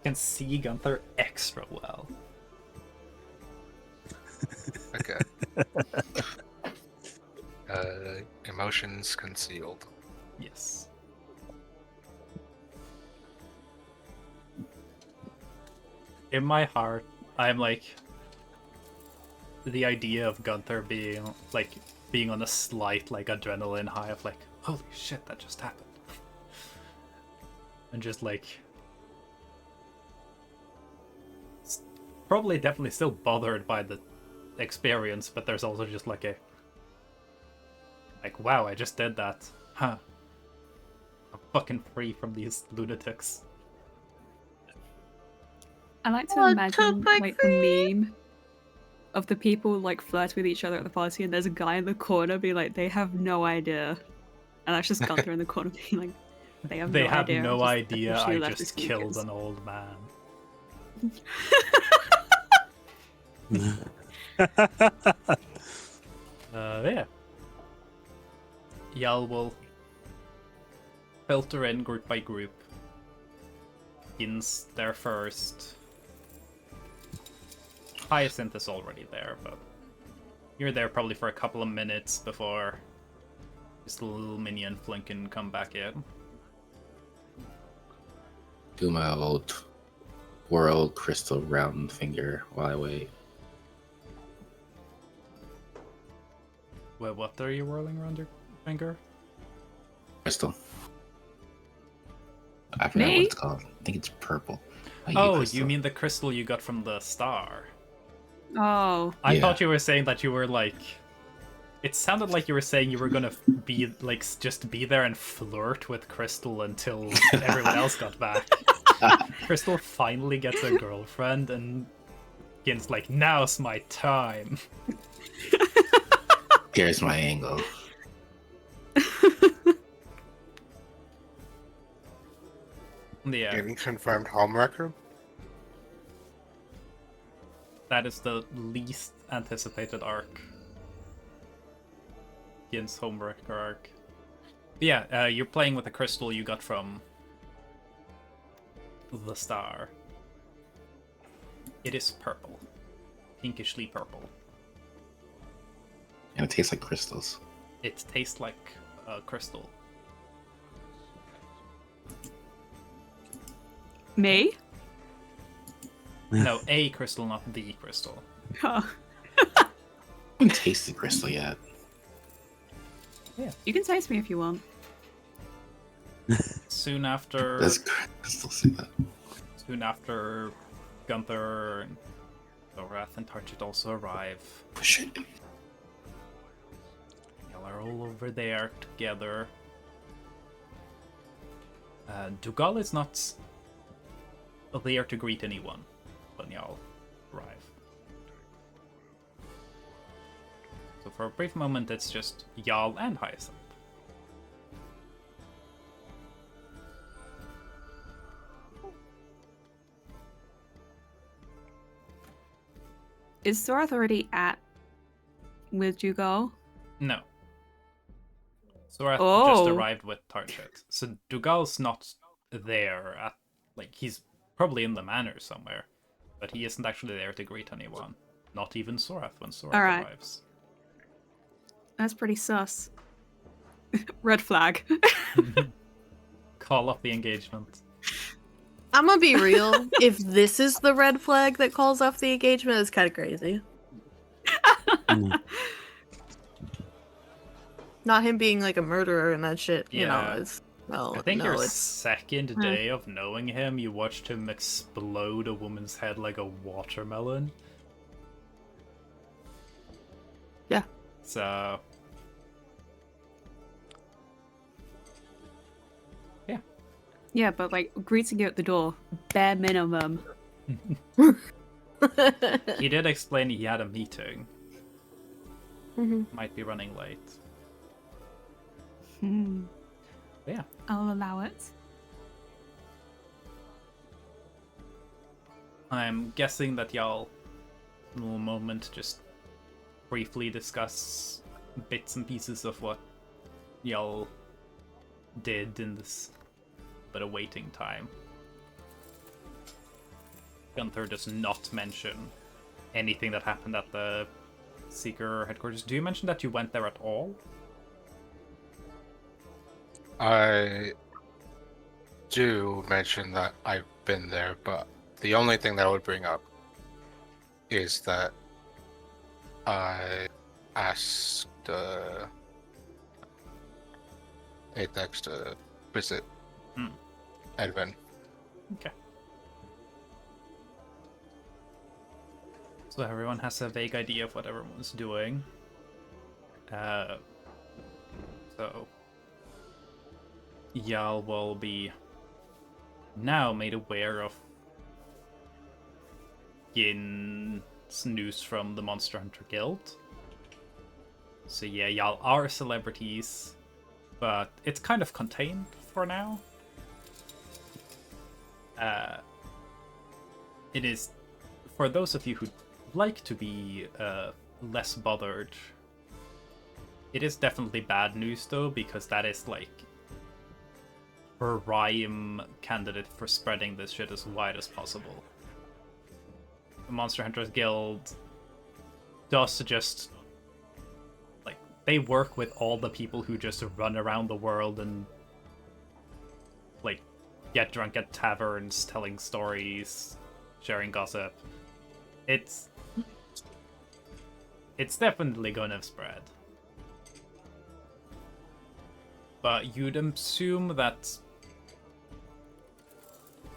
Can see Gunther extra well. Okay. Emotions concealed. Yes. In my heart, I'm like the idea of Gunther being on a slight like adrenaline high of like, holy shit, that just happened. And just like probably definitely still bothered by the experience, but there's also just like a wow, I just did that. Huh. I'm fucking free from these lunatics. I like to What imagine the fuck, like the meme of the people like flirting with each other at the party, and there's a guy in the corner being like, they have no idea, and that's just Gunther in the corner being like, they have They no have idea. no just idea officially I left just his killed sneakers." an old man. Yeah. Y'all will filter in group by group. In's there first. Hyacinth is already there, but you're there probably for a couple of minutes before this little minion Flink can come back in. Do my old world crystal round finger while I wait. Wait, what are you whirling around your finger? Crystal. I forgot Me? what it's called. I think it's purple. Oh, crystal. you mean the crystal you got from the star? Oh, I Yeah. thought you were saying that you were like. It sounded like you were saying you were gonna be like just be there and flirt with Crystal until everyone else got back. Crystal finally gets a girlfriend and Gin's like, now's my time. Here's my angle. Yeah, Getting confirmed home record? that is the least anticipated arc. Gin's homewrecker arc. But yeah, you're playing with the crystal you got from the star. It is purple. Pinkishly purple. And it tastes like crystals. It tastes like a crystal. me? No, a crystal, not the crystal. Oh. I haven't tasted crystal yet. You can taste me if you want. Soon after, Does crystal say that? soon after, Gunther and Zorath and Target also arrive. Push it. Y'all are all over there together. Dougal is not there to greet anyone when y'all arrive. So for a brief moment, it's just y'all and Hyacinth. Is Sorath already with Jugal? No. Zorath Oh. just arrived with Target. So Dougal's not there at, like, he's probably in the manor somewhere, but he isn't actually there to greet anyone. Not even Zorath when Zorath Alright. arrives. That's pretty sus. Red flag. Call off the engagement. I'm gonna be real. If this is the red flag that calls off the engagement, it's kind of crazy. Not him being like a murderer and that shit, you know. Yeah. It's No, I think no, your it's second day of knowing him, you watched him explode a woman's head like a watermelon. Yeah. So, yeah. Yeah, but like greeting you at the door, bare minimum. He did explain he had a meeting. Mhm. Might be running late. Hmm. Yeah. I'll allow it. I'm guessing that y'all, in a little moment, just briefly discuss bits and pieces of what y'all did in this bit of waiting time. Gunther does not mention anything that happened at the Seeker headquarters. Do you mention that you went there at all? I do mention that I've been there, but the only thing that I would bring up is that I asked Apex to visit Edwin. Okay. So everyone has a vague idea of what everyone's doing. So y'all will be now made aware of Yin's news from the Monster Hunter Guild. So yeah, y'all are celebrities, but it's kind of contained for now. It is, for those of you who like to be less bothered, it is definitely bad news though, because that is like prime candidate for spreading this shit as wide as possible. The Monster Hunters Guild does just like, they work with all the people who just run around the world and like get drunk at taverns, telling stories, sharing gossip. It's definitely gonna spread. But you'd assume that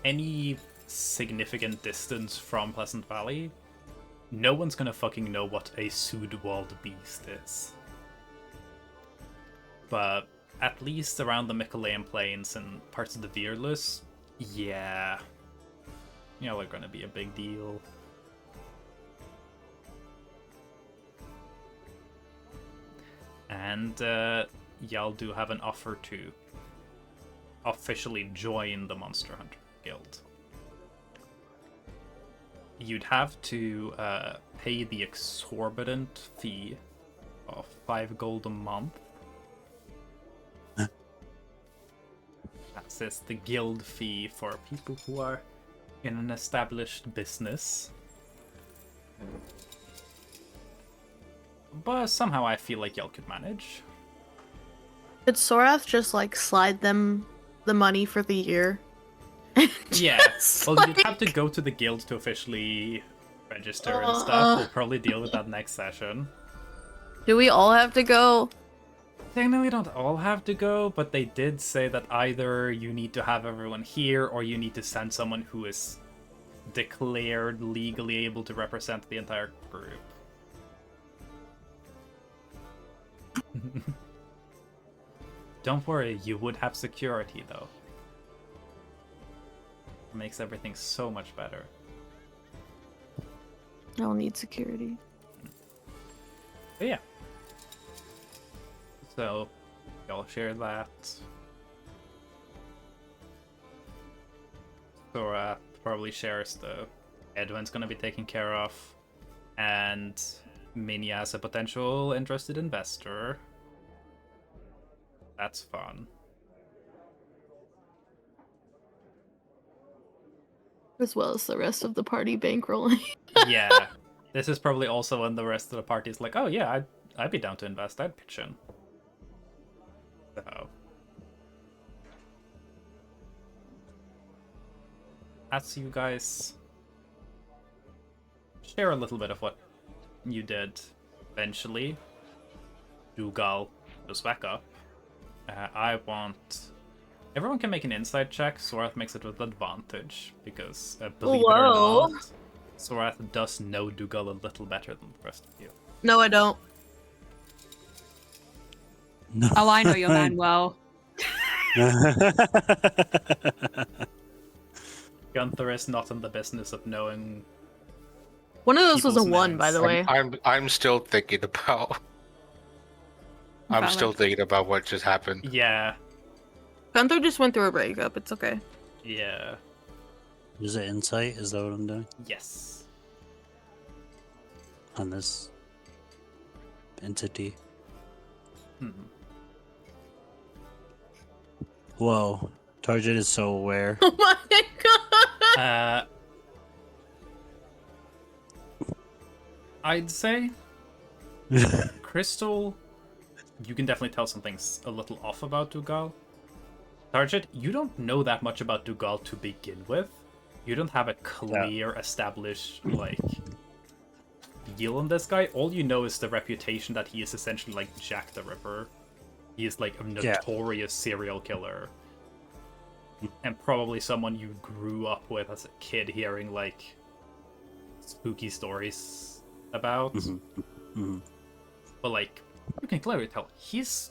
any significant distance from Pleasant Valley, no one's gonna fucking know what a Sudwald beast is. But at least around the Mikkelean Plains and parts of the Veerless, yeah. You know, they're gonna be a big deal. And y'all do have an offer to officially join the Monster Hunter Guild. You'd have to pay the exorbitant fee of 5 gold a month. That's just the guild fee for people who are in an established business. But somehow I feel like y'all could manage. Did Sorath just like slide them the money for the year? Yeah, Just, well, you'd have to like- go to the guild to officially register and stuff. We'll probably deal with that next session. Do we all have to go? Technically, we don't all have to go, but they did say that either you need to have everyone here or you need to send someone who is declared legally able to represent the entire group. Don't worry, you would have security though. It makes everything so much better. I'll need security. But yeah. So, y'all share that. Sora probably shares the Edwin's gonna be taken care of, and Minya as a potential interested investor. That's fun. As well as the rest of the party bankrolling. Yeah. This is probably also when the rest of the party is like, oh yeah, I'd be down to invest. I'd pitch in. So. As you guys share a little bit of what you did, eventually, Dugal goes back up. I want Everyone can make an insight check. Sorath makes it with advantage because, believe it Whoa. or not, Sorath does know Dougal a little better than the rest of you. No, I don't. No. Oh, I know your man well. Gunther is not in the business of knowing. One of those was a People's 1, by names. the way. I'm still thinking about. I'm Valid. still thinking about what just happened. Yeah, Gunther just went through a breakup. It's okay. yeah, Is it insight? Is that what I'm doing yes. on this entity? Hmm. Whoa, Target is so aware. Oh my god! I'd say Crystal, you can definitely tell something's a little off about Dougal. Target, you don't know that much about Dougal to begin with. You don't have a clear, established, like, deal on this guy. All you know is the reputation that he is essentially like Jack the Ripper. He is like a notorious serial killer. And probably someone you grew up with as a kid hearing, like, spooky stories about. But, like, you can clearly tell he's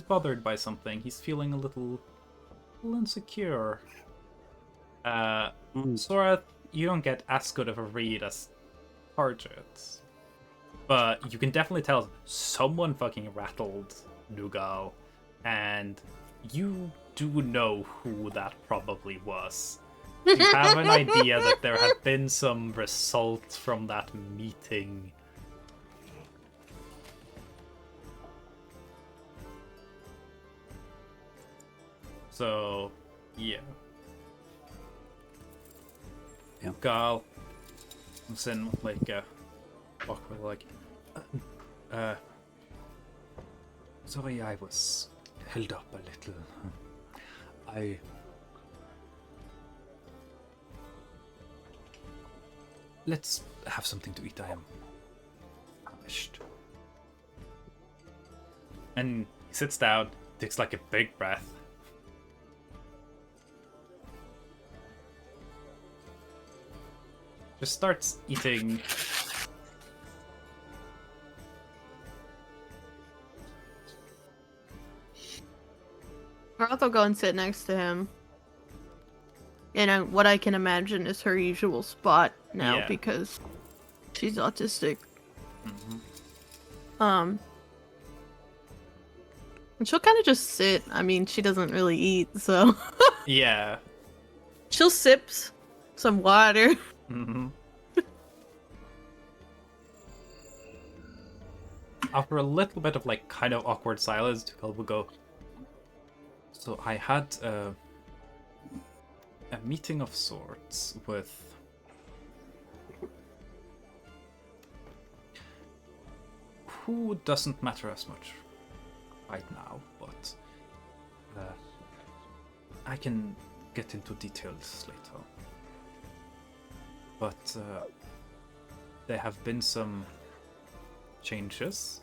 bothered by something. He's feeling a little insecure. Sora, you don't get as good of a read as Target. But you can definitely tell someone fucking rattled Dougal, and you do know who that probably was. You have an idea that there have been some results from that meeting. So, yeah. Yeah. Gal comes in with like awkward, like, sorry, I was held up a little. Let's have something to eat. I am famished. And he sits down, takes like a big breath. Just starts eating. Roth will go and sit next to him. In what I can imagine is her usual spot now Yeah. because she's autistic. Mm-hmm. And she'll kind of just sit. I mean, she doesn't really eat, so Yeah. she'll sip some water. Mm-hmm. After a little bit of like kind of awkward silence, Tuchel will go. So I had a meeting of sorts with who doesn't matter as much right now, but I can get into details later. But there have been some changes.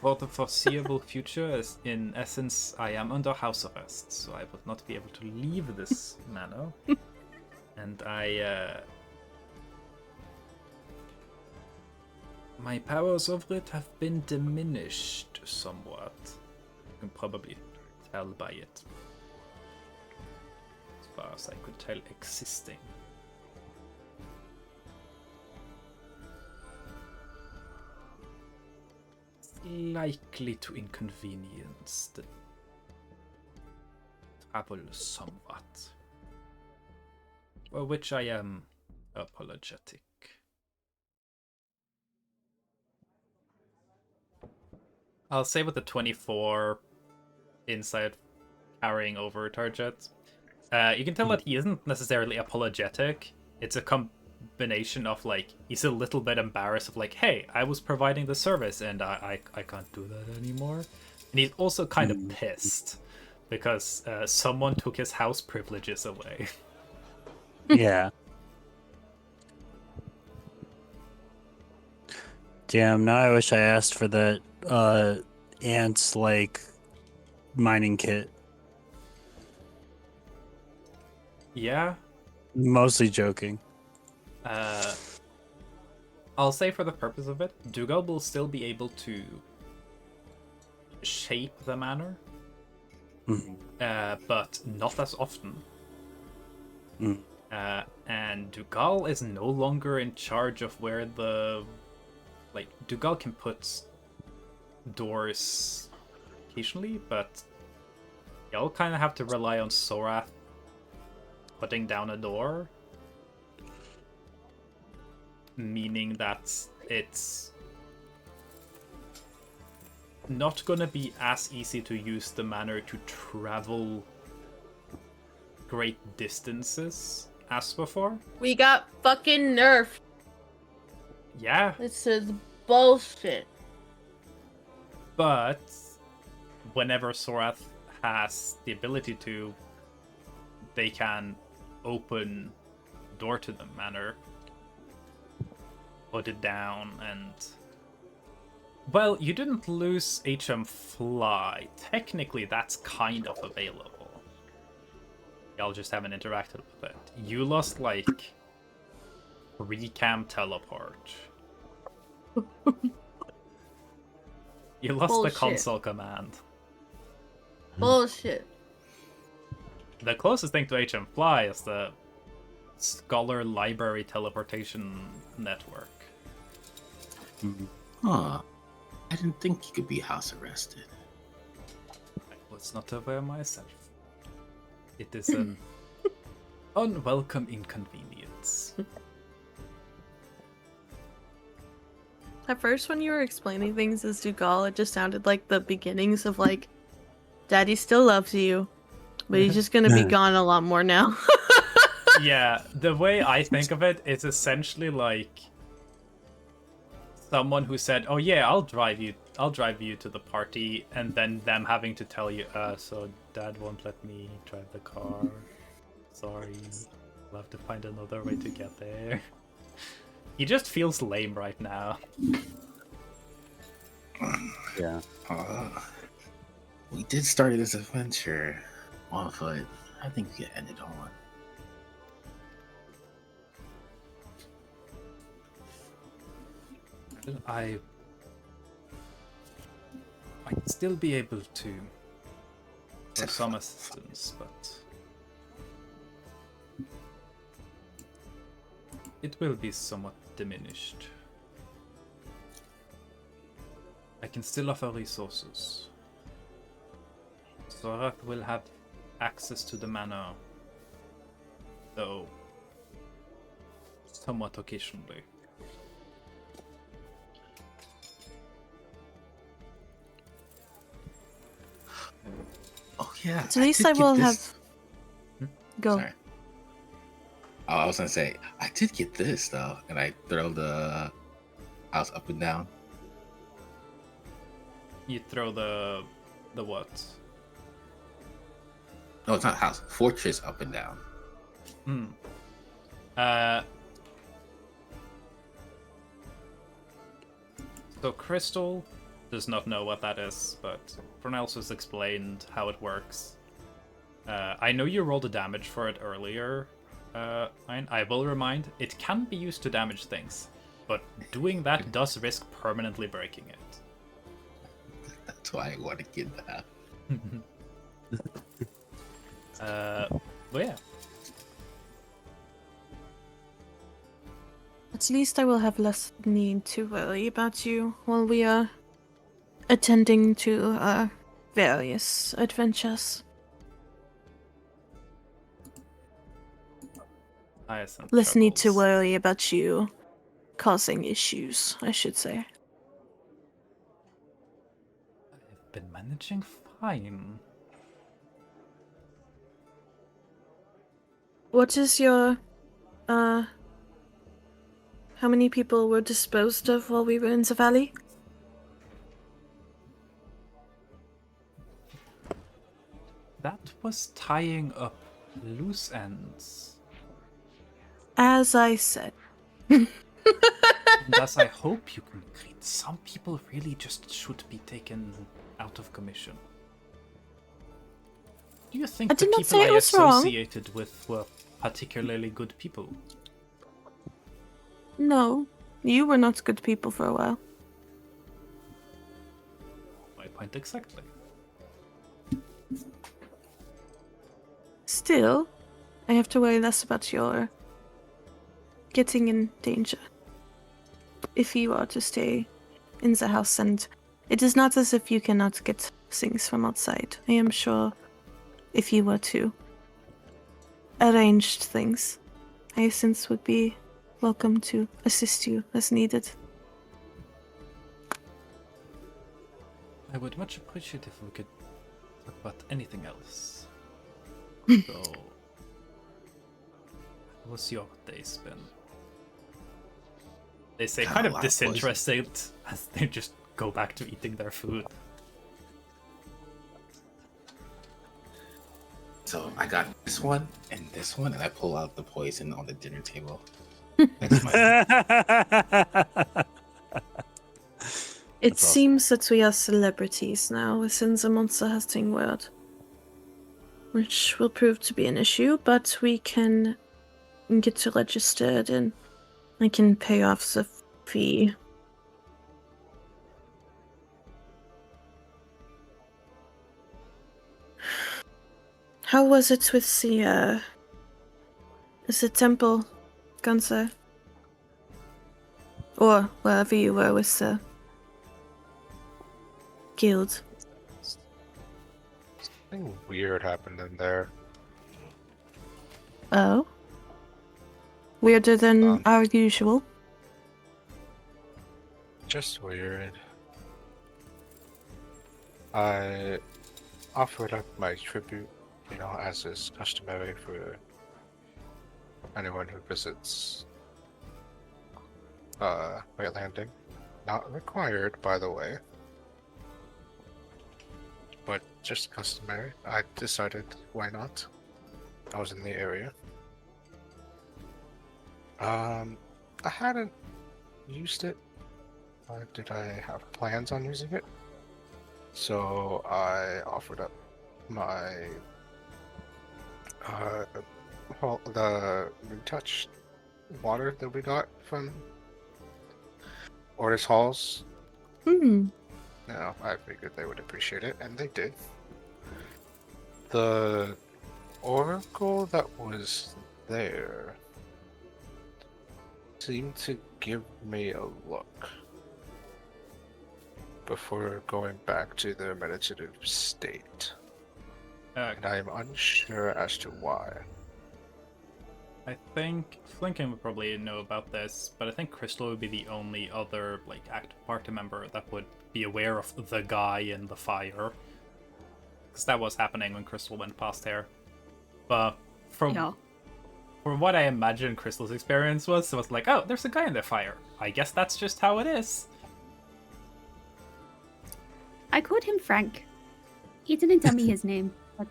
For the foreseeable future, in essence, I am under house arrest, so I will not be able to leave this manor. And my powers over it have been diminished somewhat. You can probably tell by it. As far as I could tell, existing. Likely to inconvenience the travel somewhat. For which I am apologetic. I'll say with the 24 insight carrying over Target. You can tell that he isn't necessarily apologetic. It's a combination of like he's a little bit embarrassed of like, hey, I was providing the service and I can't do that anymore. And he's also kind of pissed because someone took his house privileges away. Yeah. Damn, now I wish I asked for that ants like mining kit. Yeah. Mostly joking. I'll say for the purpose of it, Dougal will still be able to shape the manor, but not as often. Mm. And Dougal is no longer in charge of where the... Like, Dougal can put doors occasionally, but y'all kind of have to rely on Sorath putting down a door. Meaning that it's not gonna be as easy to use the manor to travel great distances as before. We got fucking nerfed. Yeah, This is bullshit. but whenever Sorath has the ability to, they can open door to the manor, put it down, and... Well, you didn't lose HM Fly. Technically, that's kind of available. Y'all just haven't interacted with it. You lost, like, Recam Teleport. You lost the Bullshit. console command. Bullshit. The closest thing to HM Fly is the Scholar Library Teleportation Network. Huh. I didn't think you could be house arrested. I was not aware myself. It is an unwelcome inconvenience. At first, when you were explaining things as Dougal, it just sounded like the beginnings of, like, Daddy still loves you, but he's just gonna be gone a lot more now. Yeah, the way I think of it is essentially like someone who said, "Oh yeah, I'll drive you to the party," and then them having to tell you, so Dad won't let me drive the car. Sorry, I'll have to find another way to get there." He just feels lame right now. Yeah. We did start this adventure on foot. I think we can end it on. I'd still be able to for some assistance, but it will be somewhat diminished. I can still offer resources. Sorath will have access to the manor, though somewhat occasionally. Oh yeah. At least did I get will this- Go. Sorry. Oh, I was gonna say I did get this though, and I throw the house up and down. You throw the what? No, it's not house. Fortress up and down. So Crystal does not know what that is, but Pronelsus explained how it works. I know you rolled a damage for it earlier. I will remind, it can be used to damage things, but doing that does risk permanently breaking it. That's why I want to get that. But yeah. At least I will have less need to worry about you while we are attending to our various adventures. Hyacinth Less need to chuckles. worry about you causing issues, I should say. I've been managing fine. What is your, how many people were disposed of while we were in the valley? That was tying up loose ends. As I said. And thus, I hope you can agree. Some people really just should be taken out of commission. Do you think I the did not people say it I was wrong. associated with were particularly good people? No, you were not good people for a while. My point exactly. Still, I have to worry less about your getting in danger if you are to stay in the house, and it is not as if you cannot get things from outside. I am sure if you were to arrange things, Hyacinth would be welcome to assist you as needed. I would much appreciate if we could talk about anything else. So, what's your days been? They say Got kind a of lot of poison. disinterested as they just go back to eating their food. So I got this one, and I pull out the poison on the dinner table. That's my It That's awesome. seems that we are celebrities now within the monster hunting world, which will prove to be an issue, but we can get you registered and I can pay off the fee. How was it with the temple, Gunther? Or wherever you were with the guild? Something weird happened in there. Oh? Weirder than Um. our usual? Just weird. I offered up my tribute, as is customary for anyone who visits White Landing. Not required, by the way, but just customary. I decided why not. I was in the area. I hadn't used it. Did I have plans on using it? So I offered up my the new touch water that we got from Orders Halls. I figured they would appreciate it, and they did. The oracle that was there seemed to give me a look before going back to their meditative state. And I am unsure as to why. I think Flinken would probably know about this, but I think Crystal would be the only other active party member that would be aware of the guy in the fire, because that was happening when Crystal went past here. But from what I imagine Crystal's experience was, it was like, oh, there's a guy in the fire. I guess that's just how it is. I called him Frank. He didn't tell me his name, but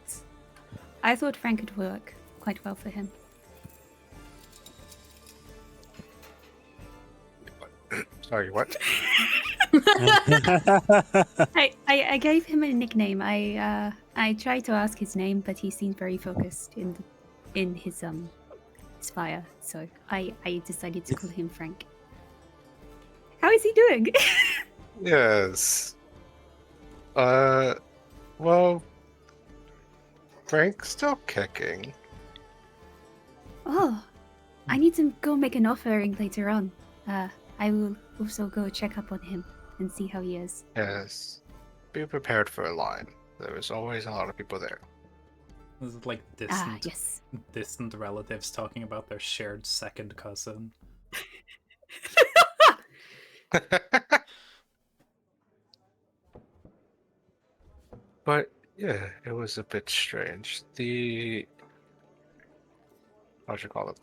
I thought Frank would work quite well for him. Sorry, what? I gave him a nickname. I tried to ask his name, but he seemed very focused in his fire, so I decided to call him Frank. How is he doing? Yes. Well, Frank's still kicking. Oh, I need to go make an offering later on. I will also go check up on him and see how he is. Yes. Be prepared for a line. There is always a lot of people there. This is like Yes. distant relatives talking about their shared second cousin. But yeah, it was a bit strange. How'd you call it?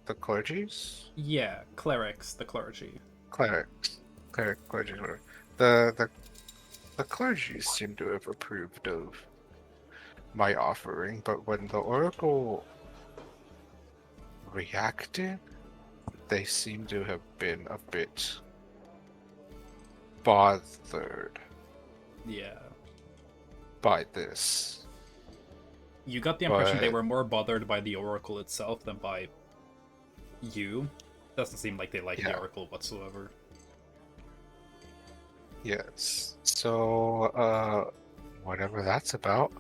The clergies? Yeah, clerics, the clergy. Clerics. Clergy, whatever. The clergy seem to have approved of my offering, but when the oracle reacted, they seem to have been a bit bothered Yeah. by this. You got the impression they But- were more bothered by the Oracle itself than by you. Doesn't seem like they like the Yeah. Oracle whatsoever. Yes. So, whatever that's about,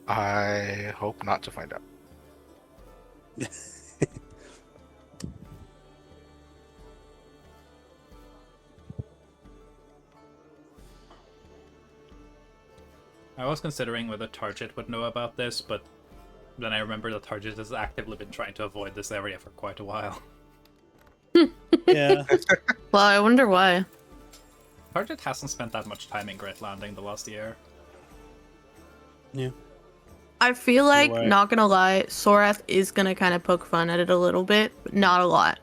I hope not to find out. I was considering whether Target would know about this, but then I remember that Target has actively been trying to avoid this area for quite a while. Yeah. Well, I wonder why. Target hasn't spent that much time in Great Landing the last year. I feel like, right. not gonna lie, Sorath is gonna kind of poke fun at it a little bit, but not a lot.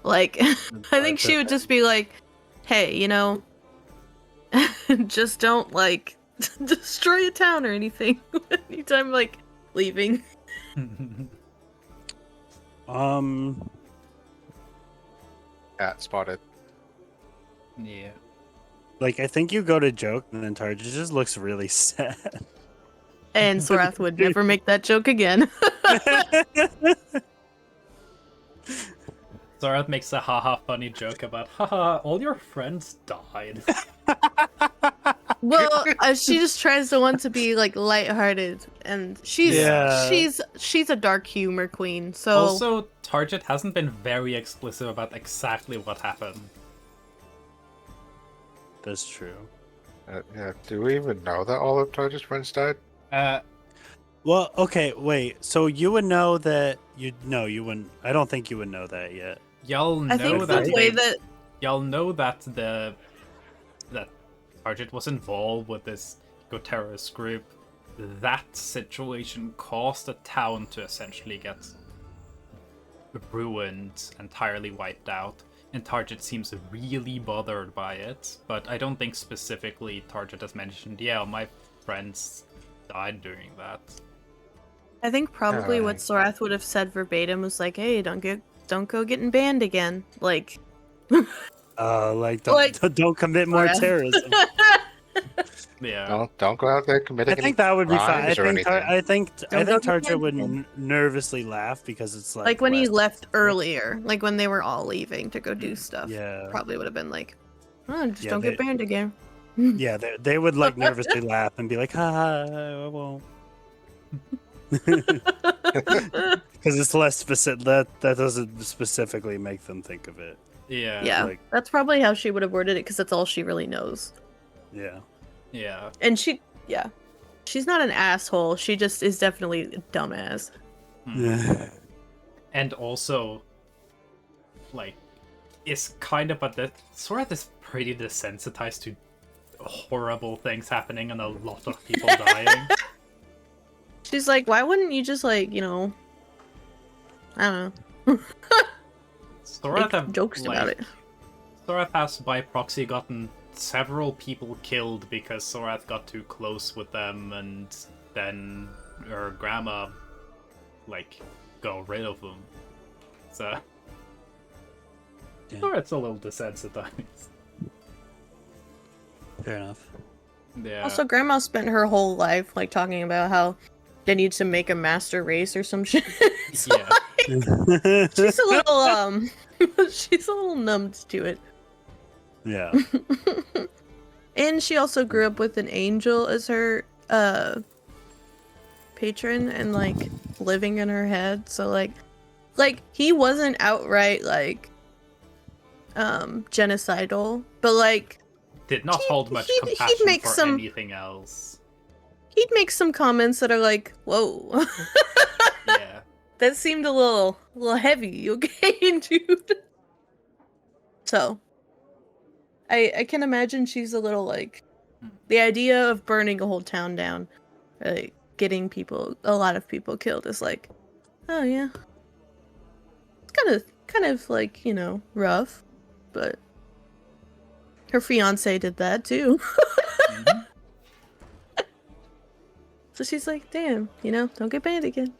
Like, I think she would just be like, hey, you know, just don't, like, destroy a town or anything anytime, like, leaving. Cat spotted. Yeah. Like, I think you go to joke, and then Target just looks really sad. And Sorath would never make that joke again. Zorath makes a haha funny joke about, haha, all your friends died. Well, she just tries to want to be like lighthearted, and she's Yeah. she's a dark humor queen. So Also, Target hasn't been very explicit about exactly what happened. That's true. Yeah. Do we even know that all of Target's friends died? Well, okay, wait. So you would know that you wouldn't. I don't think you would know that yet. Y'all know I think that the way that y'all know that that Target was involved with this terrorist group. That situation caused the town to essentially get ruined, entirely wiped out. And Target seems really bothered by it, but I don't think specifically Target has mentioned, yeah, my friends died during that. I think probably Yeah. what Sorath would have said verbatim was like, "Hey, don't go getting banned again." Like, Like Like- don't commit more Brad. terrorism. Yeah. Don't go out there committing. I think that would be fine. I crimes or think anything. I think Don't go Target get would banned. nervously laugh because it's like when he less- left earlier, like when they were all leaving to go do stuff. Yeah. Probably would have been like, "Oh, just Yeah, don't get they- banned again." Yeah, they would like nervously laugh and be like, "Ha, I won't," because it's less specific. That doesn't specifically make them think of it. Yeah. Yeah, like- that's probably how she would have worded it because that's all she really knows. Yeah. Yeah. And she's not an asshole. She just is definitely a dumbass. Yeah. And also, like, it's kind of Sorath is pretty desensitized to horrible things happening and a lot of people dying. She's like, why wouldn't you just like, you know, I don't know, Sorath make have, jokes about like, it. Sorath has by proxy gotten several people killed because Sorath got too close with them, and then her grandma, like, got rid of them. So, Yeah. Sorath's a little desensitized. Fair enough. Yeah. Also, Grandma spent her whole life like talking about how they need to make a master race or some shit. So, Yeah. she's a little she's a little numbed to it. Yeah. And she also grew up with an angel as her patron and like living in her head. So like he wasn't outright like genocidal, but like Did not hold much he'd compassion make for some- anything else. he'd make some comments that are like, "Whoa." Yeah. That seemed a little heavy, okay, dude? So, I can imagine she's a little like the idea of burning a whole town down, like getting a lot of people killed is like, oh yeah, it's kind of like, you know, rough, but her fiance did that too. Mhm. So she's like, damn, you know, don't get banned again.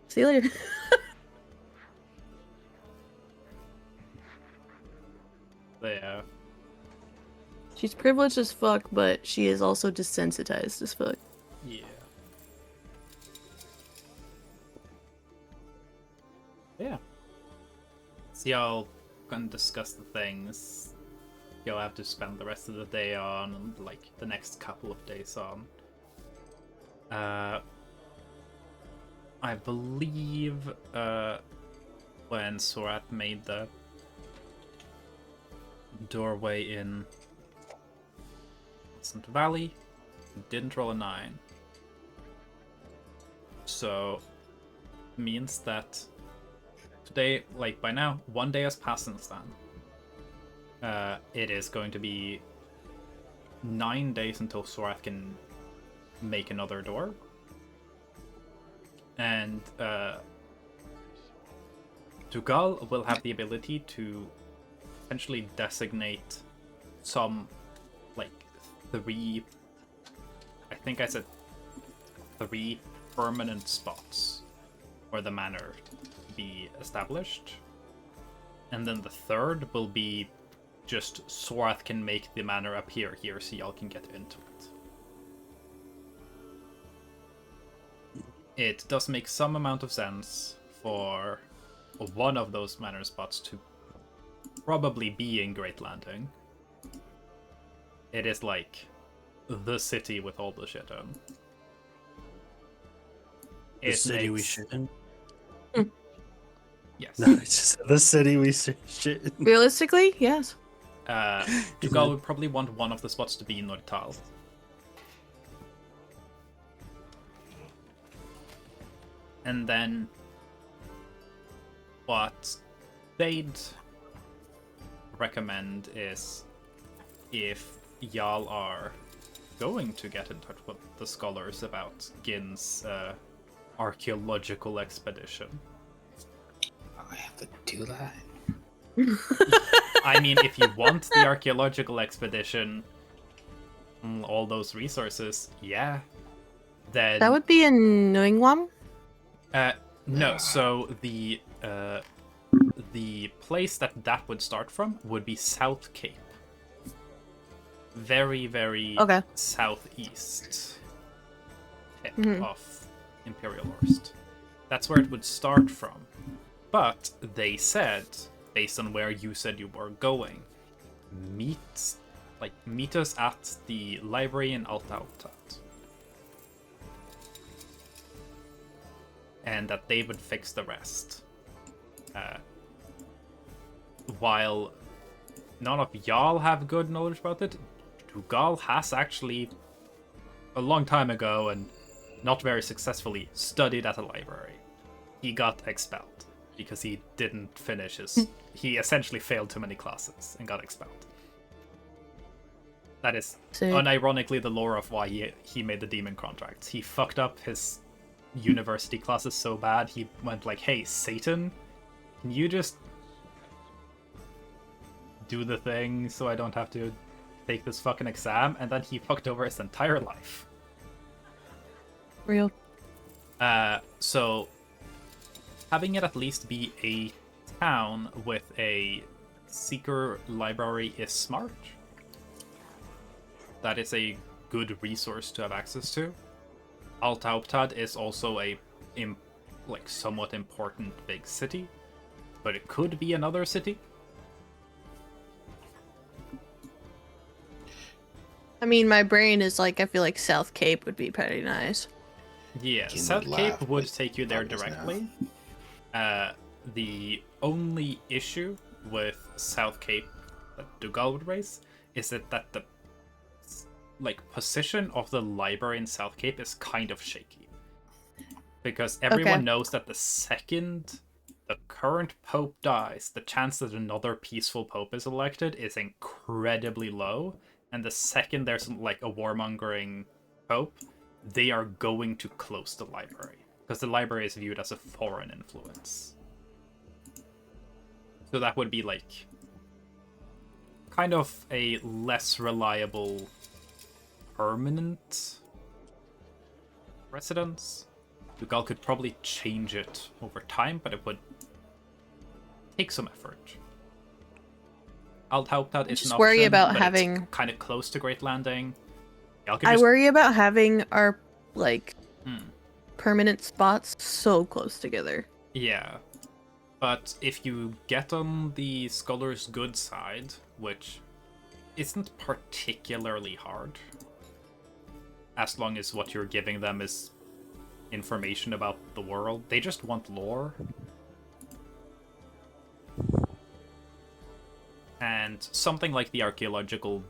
See you later. Yeah. She's privileged as fuck, but she is also desensitized as fuck. Yeah. Yeah. So y'all can discuss the things you'll have to spend the rest of the day on, and like the next couple of days on. I believe when Sorat made the doorway in Pleasant Valley, he didn't roll a 9. So means that today, like by now, 1 day has passed since then. It is going to be 9 days until Sorath can make another door. And Dugal will have the ability to essentially designate some, like, 3, I think I said 3 permanent spots where the manor be established. And then the third will be just Sorath can make the manor appear here so y'all can get into it. It does make some amount of sense for one of those manor spots to probably be in Great Landing. It is like the city with all the shit in. The city we shit in? Yes. No, it's just the city we shit in. Realistically, yes. Dugal would probably want one of the spots to be in Nortal. And then what they'd recommend is if y'all are going to get in touch with the scholars about Gin's archaeological expedition. I have to do that. I mean, if you want the archaeological expedition, all those resources, yeah, then That would be in New England. no. So the place that would start from would be South Cape, very Okay. southeast tip Mhm. of Imperial Horst. That's where it would start from. But they said, based on where you said you were going, meet us at the library in Alta Optat. And that they would fix the rest. While none of y'all have good knowledge about it, Dugal has actually, a long time ago and not very successfully, studied at a library. He got expelled because he didn't finish his... he essentially failed too many classes and got expelled. That is unironically the lore of why he made the demon contracts. He fucked up his university classes so bad, he went like, hey, Satan, can you just do the thing so I don't have to take this fucking exam? And then he fucked over his entire life. Real. So having it at least be a town with a seeker library is smart. That is a good resource to have access to. Alta Optad is also a somewhat important big city, but it could be another city. I mean, my brain is like, I feel like South Cape would be pretty nice. Yeah, Kin South would Cape laugh, would but take you there others now. directly. The only issue with South Cape that Dugal would raise is that the position of the library in South Cape is kind of shaky. Because everyone Okay. knows that the second the current pope dies, the chance that another peaceful pope is elected is incredibly low. And the second there's like a warmongering pope, they are going to close the library. Because the library is viewed as a foreign influence. So that would be like kind of a less reliable permanent residence. Dugal could probably change it over time, but it would take some effort. Althauptstadt is just an worry option, about but having- it's kind of close to Great Landing. Y'all could I just... worry about having our like Hmm. permanent spots so close together. Yeah. But if you get on the Scholar's good side, which isn't particularly hard, as long as what you're giving them is information about the world, they just want lore. And something like the archaeological,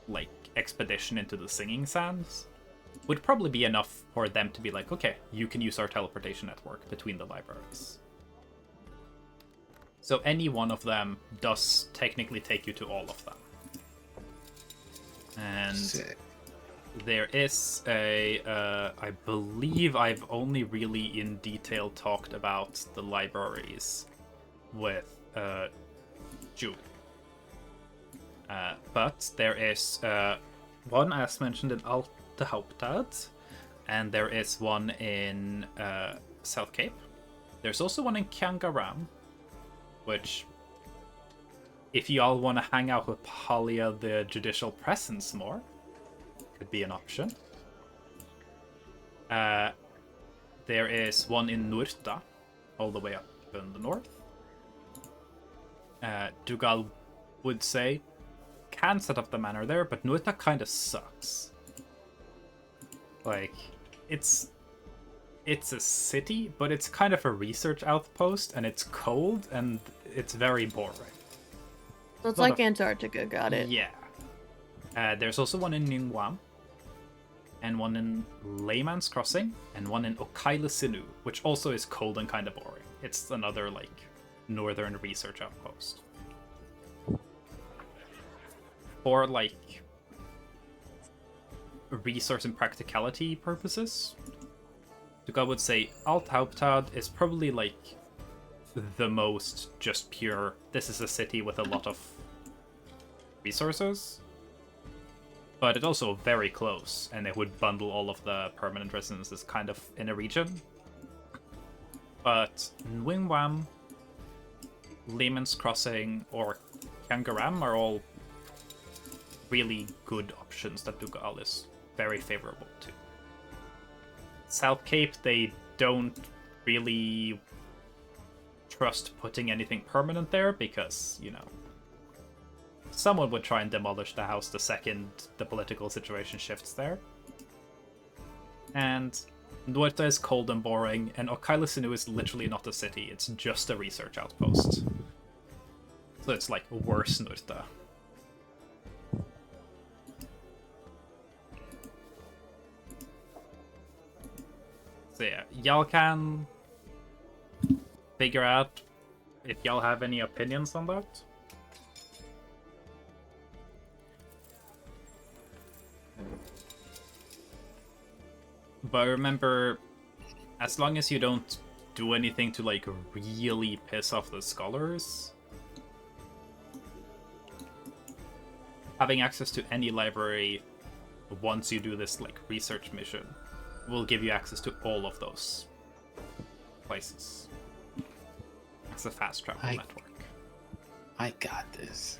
like, expedition into the Singing Sands would probably be enough for them to be like, okay, you can use our teleportation network between the libraries. So any one of them does technically take you to all of them. And Sick. there is a, I believe I've only really in detail talked about the libraries with Ju. But there is one, as mentioned, in Althauptstadt, and there is one in South Cape. There's also one in Kangaram, which, if you all want to hang out with Halia the Judicial Presence more, could be an option. There is one in Nurta, all the way up in the north. Dugal would say can set up the manor there, but Nurta kind of sucks. Like, it's a city, but it's kind of a research outpost, and it's cold, and it's very boring. So it's Lot like of- Antarctica, got it. Yeah. There's also one in Ningguam, and one in Layman's Crossing, and one in Okaila-Sinu, which also is cold and kind of boring. It's another, like, northern research outpost. For, like, resource and practicality purposes, I would say Althauptstadt is probably, like, the most just pure, this is a city with a lot of resources, but it's also very close, and it would bundle all of the permanent residences kind of in a region. But Nwingwam, Lehman's Crossing, or Kangaram are all really good options that Dugal is very favorable to. South Cape, they don't really trust putting anything permanent there because, you know, someone would try and demolish the house the second the political situation shifts there. And Nuerta is cold and boring, and Okaila-Sinu is literally not a city, it's just a research outpost. So it's like worse Nuerta. So yeah, y'all can figure out if y'all have any opinions on that. But remember, as long as you don't do anything to, like, really piss off the scholars, having access to any library once you do this, like, research mission will give you access to all of those places. It's a fast travel network. I got this.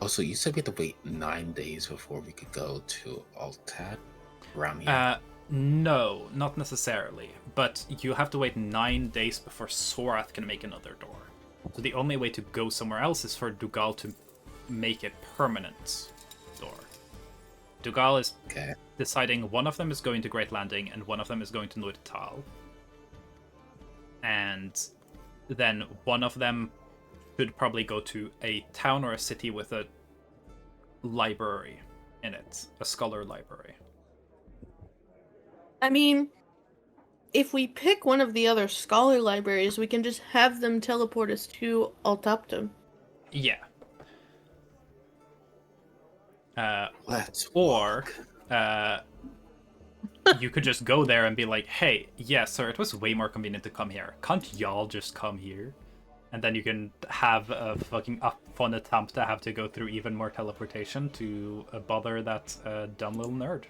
Also, you said we had to wait 9 days before we could go to Altad around here. No, not necessarily. But you have to wait 9 days before Sorath can make another door. So the only way to go somewhere else is for Dugal to make a permanent door. Dugal is deciding one of them is going to Great Landing and one of them is going to Nordtal. And then one of them should probably go to a town or a city with a library in it, a scholar library. I mean, if we pick one of the other scholar libraries, we can just have them teleport us to Altoptum. Yeah. Let's Or you could just go there and be like, hey, yeah, sir, it was way more convenient to come here. Can't y'all just come here? And then you can have a fucking fun attempt to have to go through even more teleportation to bother that dumb little nerd.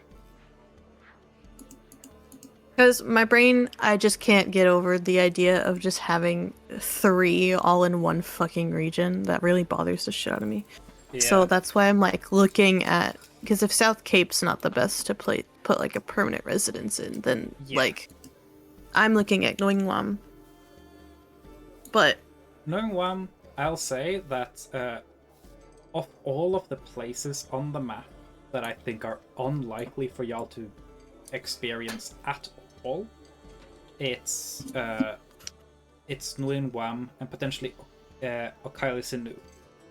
Because my brain, I just can't get over the idea of just having 3 all in one fucking region. That really bothers the shit out of me. So Yeah. that's why I'm like looking at, because if South Cape's not the best to put like a permanent residence in, then Yeah. like I'm looking at Nguyen. But Knowing one, I'll say that of all of the places on the map that I think are unlikely for y'all to experience at all, it's Nguyen Wam and potentially Okaili Sinu.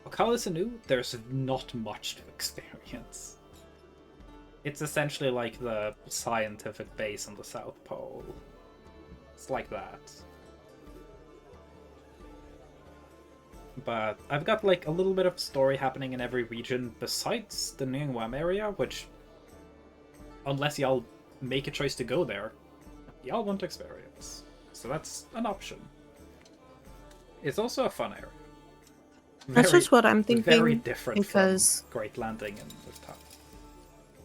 Okaili Sinu, there's not much to experience. It's essentially like the scientific base on the South Pole. It's like that. But I've got like a little bit of story happening in every region besides the Nguyen area, which, unless y'all make a choice to go there, y'all won't experience. So that's an option. It's also a fun area. that's just what I'm thinking. Very different because from Great Landing and Rooftop.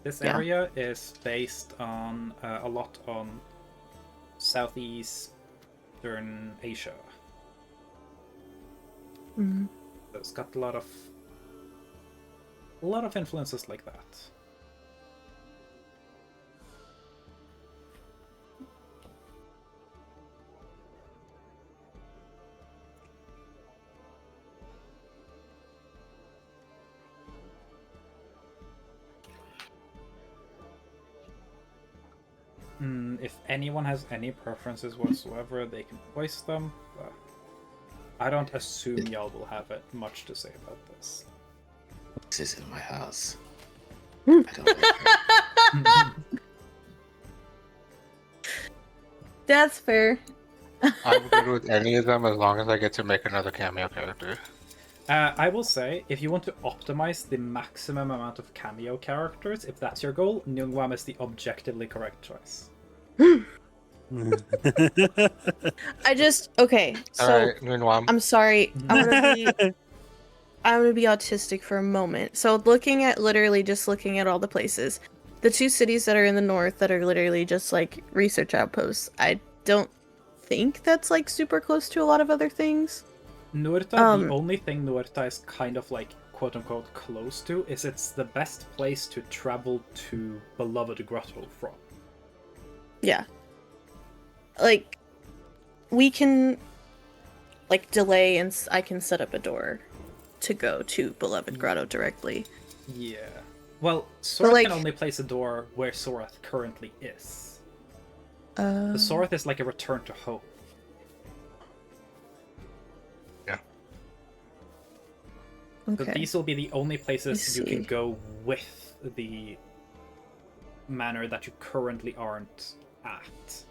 This Yeah. area is based on a lot on Southeastern Asia. Mhm. So it's got a lot of influences like that. If anyone has any preferences whatsoever, they can voice them. But I don't assume y'all will have it much to say about this. This isn't my house. I don't like it. That's fair. I'm good with any of them as long as I get to make another cameo character. I will say, if you want to optimize the maximum amount of cameo characters, if that's your goal, Nyungwam is the objectively correct choice. I just okay. So Alright, Nguyen. I'm sorry. I'm gonna be autistic for a moment. So looking at all the places, the 2 cities that are in the north that are literally just like research outposts. I don't think that's like super close to a lot of other things. Nuerta, the only thing Nuerta is kind of like quote unquote close to is it's the best place to travel to Beloved Grotto from. Yeah. Like we can like delay and I can set up a door to go to Beloved Grotto directly. Yeah. Well, Sorath like- can only place a door where Sorath currently is. The The Sorath is like a return to home. So Okay. these will be the only places you can see. go with the manor that you currently aren't at.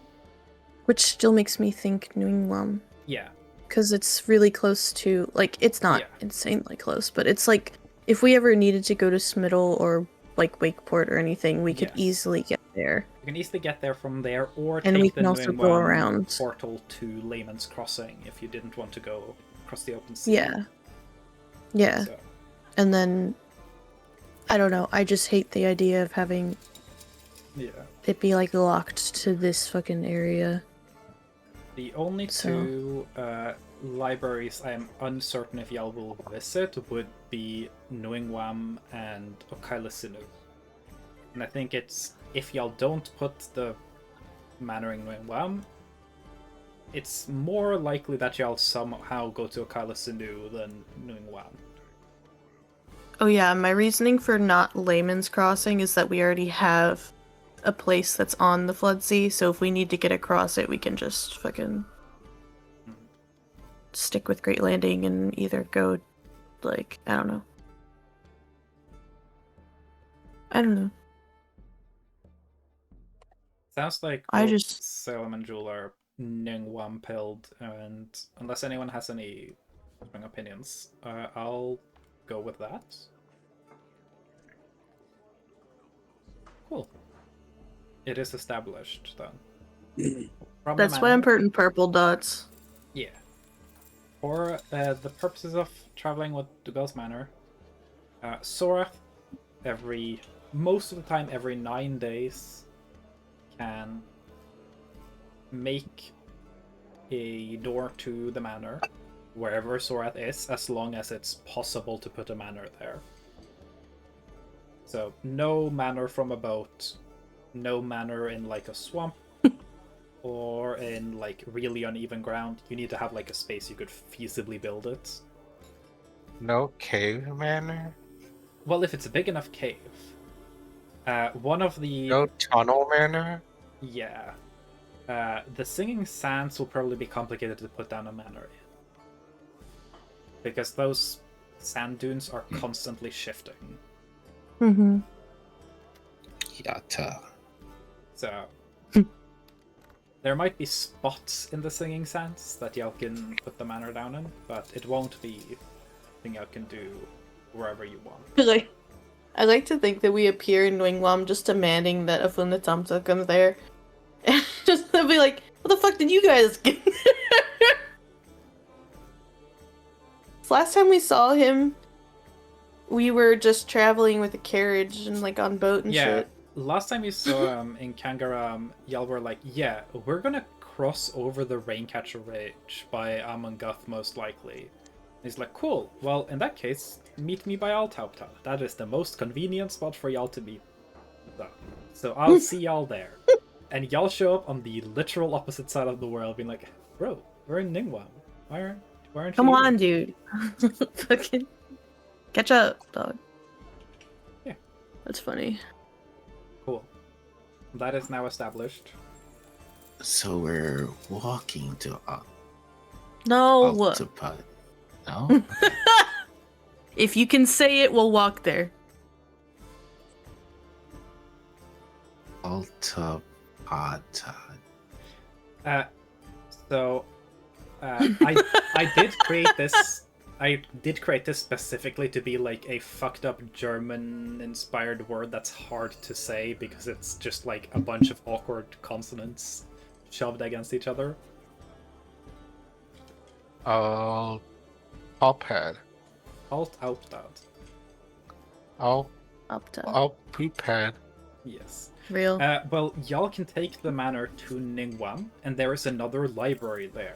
Which still makes me think Nguyen. Yeah. Because it's really close to, like, it's not Yeah. insanely close, but it's like, if we ever needed to go to Smiddle or, like, Wakeport or anything, we could Yes. easily get there. You can easily get there from there, or And take we the can also go Nguyen around. portal to Layman's Crossing if you didn't want to go across the open sea. Yeah. Yeah. So, And then, I don't know, I just hate the idea of having yeah. it be, like, locked to this fucking area. The only So- 2 libraries I am uncertain if y'all will visit would be Nguyen and Okaila Sinu. And I think it's, if y'all don't put the manor in Nguyen, it's more likely that y'all somehow go to Okaila Sinu than Nguyen. Oh yeah, my reasoning for not Layman's Crossing is that we already have a place that's on the Flood Sea, so if we need to get across it, we can just fucking stick with Great Landing and either go, like, I don't know. Sounds like I both just- Salem and Jewel are Nguyen pilled, and unless anyone has any strong opinions, I'll go with that. Cool. It is established then. From the That's why I'm manor- putting purple dots. Yeah. For the purposes of traveling with Dugal's Manor, Sora, most of the time every 9 days, can make a door to the manor, wherever Sorath is, as long as it's possible to put a manor there. So, no manor from a boat, no manor in like a swamp, or in like really uneven ground. You need to have like a space you could feasibly build it. No cave manor? Well, if it's a big enough cave. One of the... No tunnel manor? Yeah. The Singing Sands will probably be complicated to put down a manor in. Because those sand dunes are constantly shifting. Mm-hmm. Yata. So... there might be spots in the Singing Sands that y'all can put the manor down in, but it won't be something y'all can do wherever you want. I like to think that we appear in Wingwam just demanding that Afuna Tamsa comes there. And just to be like, what the fuck did you guys get? Last time we saw him, we were just traveling with a carriage and like on boat and shit. Last time you saw him in Kangaram, y'all were like, yeah, we're gonna cross over the Raincatcher Ridge by Amanguth most likely. And he's like, cool, well, in that case, meet me by Altaupta. That is the most convenient spot for y'all to meet. So I'll see y'all there. And y'all show up on the literal opposite side of the world, being like, bro, we're in Ningguam. Why aren't you Come here?" on, dude. Fucking catch up, dog. Yeah. That's funny. Cool. That is now established. So we're walking to No. Altapad. No? If you can say it, we'll walk there. Altapad. I did create this. I did create this specifically to be like a fucked up German-inspired word that's hard to say because it's just like a bunch of awkward consonants shoved against each other. Alpad. Altauptad. Up to Alpupad. Yes. real. Well, y'all can take the manor to Ningguam, and there is another library there,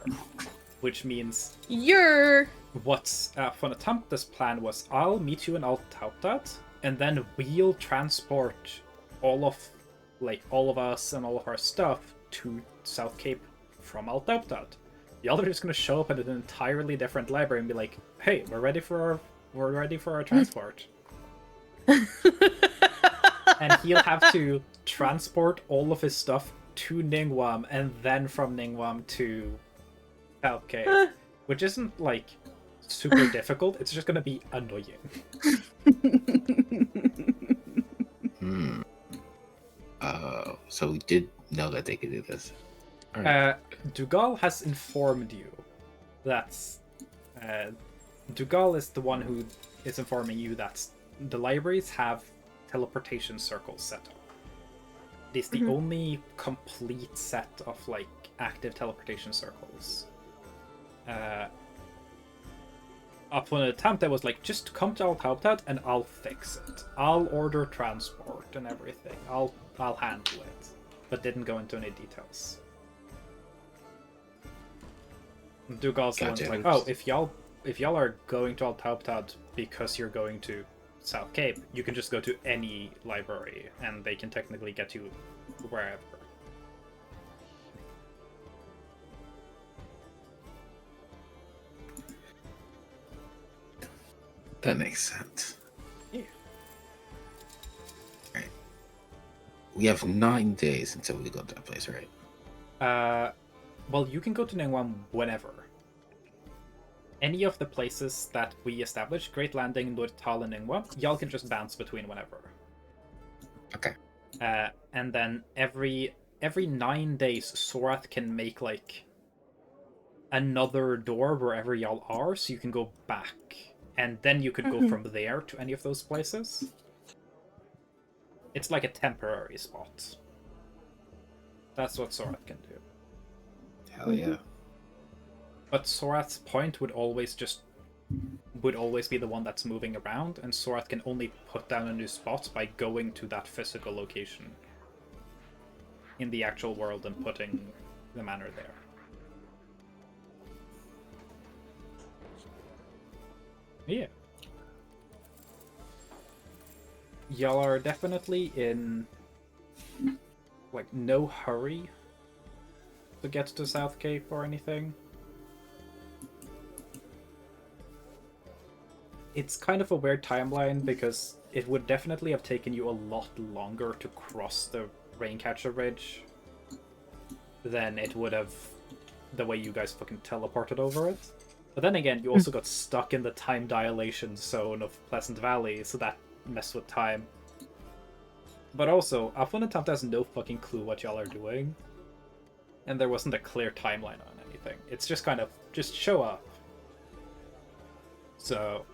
which means You're what's Funatamta's plan was I'll meet you in Altauptad, and then we'll transport all of us and all of our stuff to South Cape from Altauptad. Y'all are just gonna show up at an entirely different library and be like, "Hey, we're ready for our transport." And he'll have to transport all of his stuff to Ningguam and then from Ningguam to South Cape, which isn't like super difficult. It's just gonna be annoying. So we did know that they could do this. Alright. Dougal has informed you that Dougal is the one who is informing you that the libraries have teleportation circles set up. It is the only complete set of like active teleportation circles. Up when Tamta was like, just come to Altauptad and I'll fix it. I'll order transport and everything. I'll handle it. But didn't go into any details. Dougal's the one who's like, oh, if y'all are going to Altauptad because you're going to South Cape, you can just go to any library and they can technically get you wherever. That makes sense. Yeah. Right. We have 9 days until we go to that place, right? Well, you can go to Ningguam whenever. Any of the places that we established, Great Landing, Nordtal, and Ningguam, y'all can just bounce between whenever. Okay. And then every 9 days, Sorath can make like another door wherever y'all are, so you can go back, and then you could go from there to any of those places. It's like a temporary spot. That's what Sorath can do. Hell yeah. But Sorath's point would always be the one that's moving around, and Sorath can only put down a new spot by going to that physical location in the actual world and putting the manor there. Yeah. Y'all are definitely in, like, no hurry to get to South Cape or anything. It's kind of a weird timeline because it would definitely have taken you a lot longer to cross the Raincatcher Ridge than it would have the way you guys fucking teleported over it. But then again, you also got stuck in the time dilation zone of Pleasant Valley, so that messed with time. But also, Affluent Attempt has no fucking clue what y'all are doing. And there wasn't a clear timeline on anything. It's just kind of, just show up. So,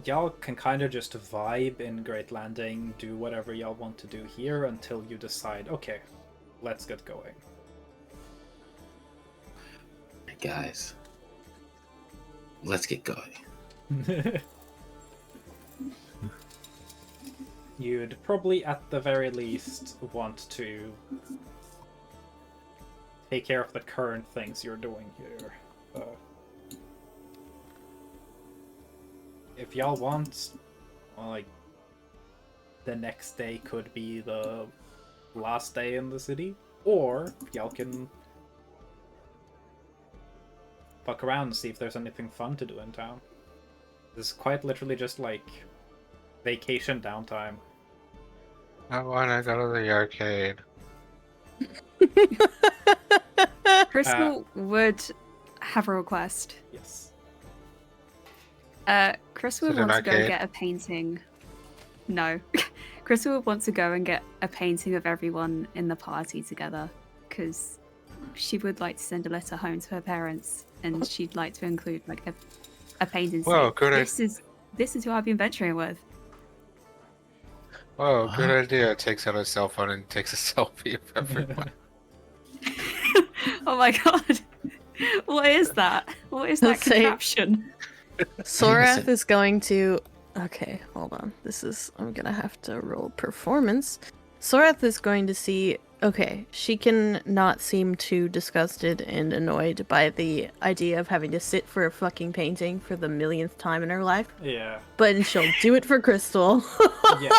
y'all can kind of just vibe in Great Landing, do whatever y'all want to do here until you decide, okay, let's get going. Guys, let's get going. You'd probably, at the very least, want to take care of the current things you're doing here. If y'all want, well, like, the next day could be the last day in the city, or y'all can fuck around and see if there's anything fun to do in town. This is quite literally just like vacation downtime. I wanna go to the arcade. Crystal would have a request. Yes. Crystal Is would it an want to go arcade? get a painting. No. Crystal would want to go and get a painting of everyone in the party together, because she would like to send a letter home to her parents, and she'd like to include like a painting. Whoa, saying, good this is who I've been venturing with. Oh, What? good idea. Takes out a cell phone and takes a selfie of everyone. Oh my god. What is that? What is that Let's say- contraption? Sorath is going to. Okay, hold on. I'm gonna have to roll performance. Sorath is going to see. Okay, she can not seem too disgusted and annoyed by the idea of having to sit for a fucking painting for the millionth time in her life, Yeah. but she'll do it for Crystal. Yeah.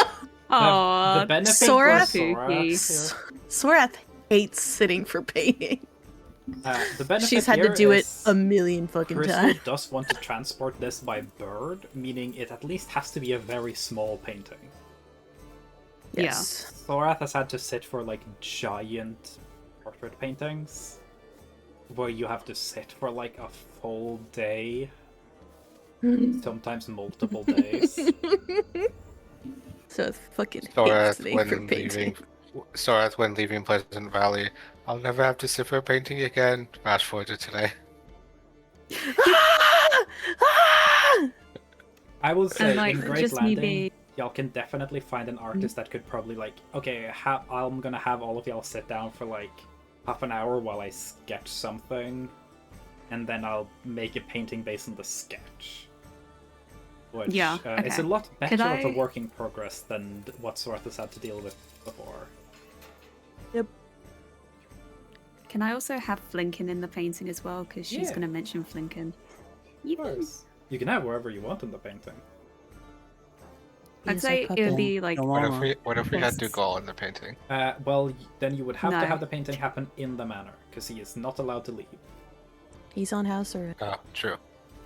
Oh, the benefit Sorath- for Sorath S- here, Sorath hates sitting for painting. the benefit She's had to here do it is a million fucking Crystal times. does want to transport this by bird, meaning it at least has to be a very small painting. Yes. Thorath has had to sit for like giant portrait paintings, where you have to sit for like a full day, sometimes multiple days. So it's fucking hates Sorath sitting for when painting. leaving. Sorath when leaving Pleasant Valley. I'll never have to sit for a painting again. Fast forward to today. I will say, and like in Great just me Landing, being y'all can definitely find an artist that could probably like, okay, I'm gonna have all of y'all sit down for like half an hour while I sketch something, and then I'll make a painting based on the sketch. Which Yeah, is a okay. lot better Could of a I- work in progress than what Sorth has had to deal with before. Can I also have Flinken in the painting as well? Because she's Yeah. going to mention Flinken. Of course. You can have wherever you want in the painting. I'd He's say our it would puppet. be like What if we had Yes. Dougal in the painting? Well, then you would have to No. have the painting happen in the manor, because he is not allowed to leave. He's on house arrest. Oh, true.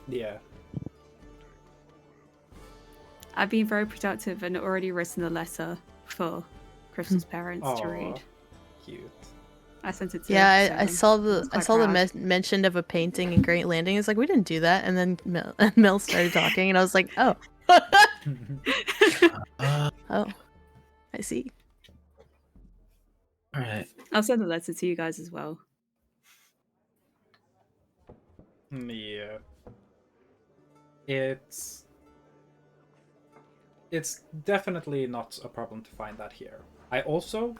Yeah. I've been very productive and already written a letter for Crystal's parents to Aw, read. cute. I sent it to Yeah, I Sam. saw the was I quite saw the proud. mention of a painting in Great Landing. It's like we didn't do that, and then Mel started talking, and I was like, oh, oh, I see. All right. I'll send the letter to you guys as well. Yeah. It's definitely not a problem to find that here. I also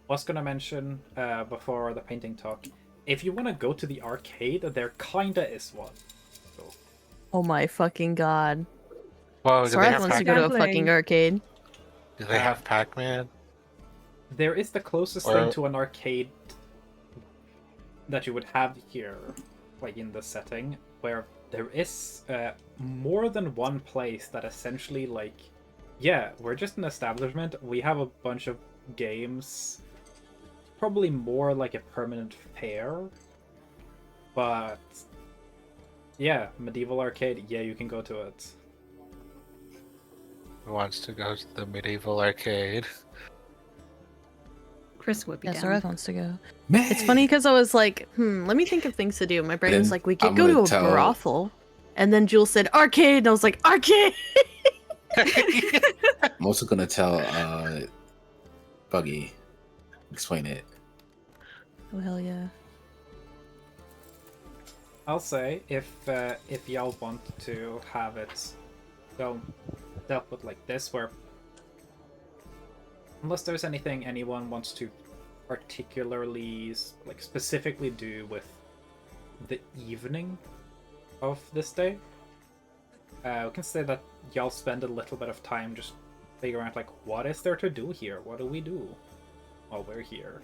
was gonna mention before the painting talk, if you want to go to the arcade, there kinda is one. So, Oh my fucking god! Whoa, do they Sorath have wants to Pac-Man? go to a fucking Gambling. arcade. Do they have Pac-Man? there is the closest Or- thing to an arcade that you would have here, like in the setting, where there is more than one place that essentially, like, yeah, we're just an establishment. We have a bunch of games, probably more like a permanent fair, but yeah, medieval arcade. Yeah, you can go to it. Who wants to go to the medieval arcade? Chris would be Yeah, down. Soreth wants to go. Man, It's funny because I was like, let me think of things to do. My brain was Then like, we could I'm go to gonna a tell- brothel. And then Jules said arcade, and I was like, arcade! I'm also gonna tell Buggy. Explain it. Oh, hell yeah. I'll say if y'all want to have it dealt with like this, where unless there's anything anyone wants to particularly like specifically do with the evening of this day, we can say that y'all spend a little bit of time just figuring out like what is there to do here, what do we do while we're here,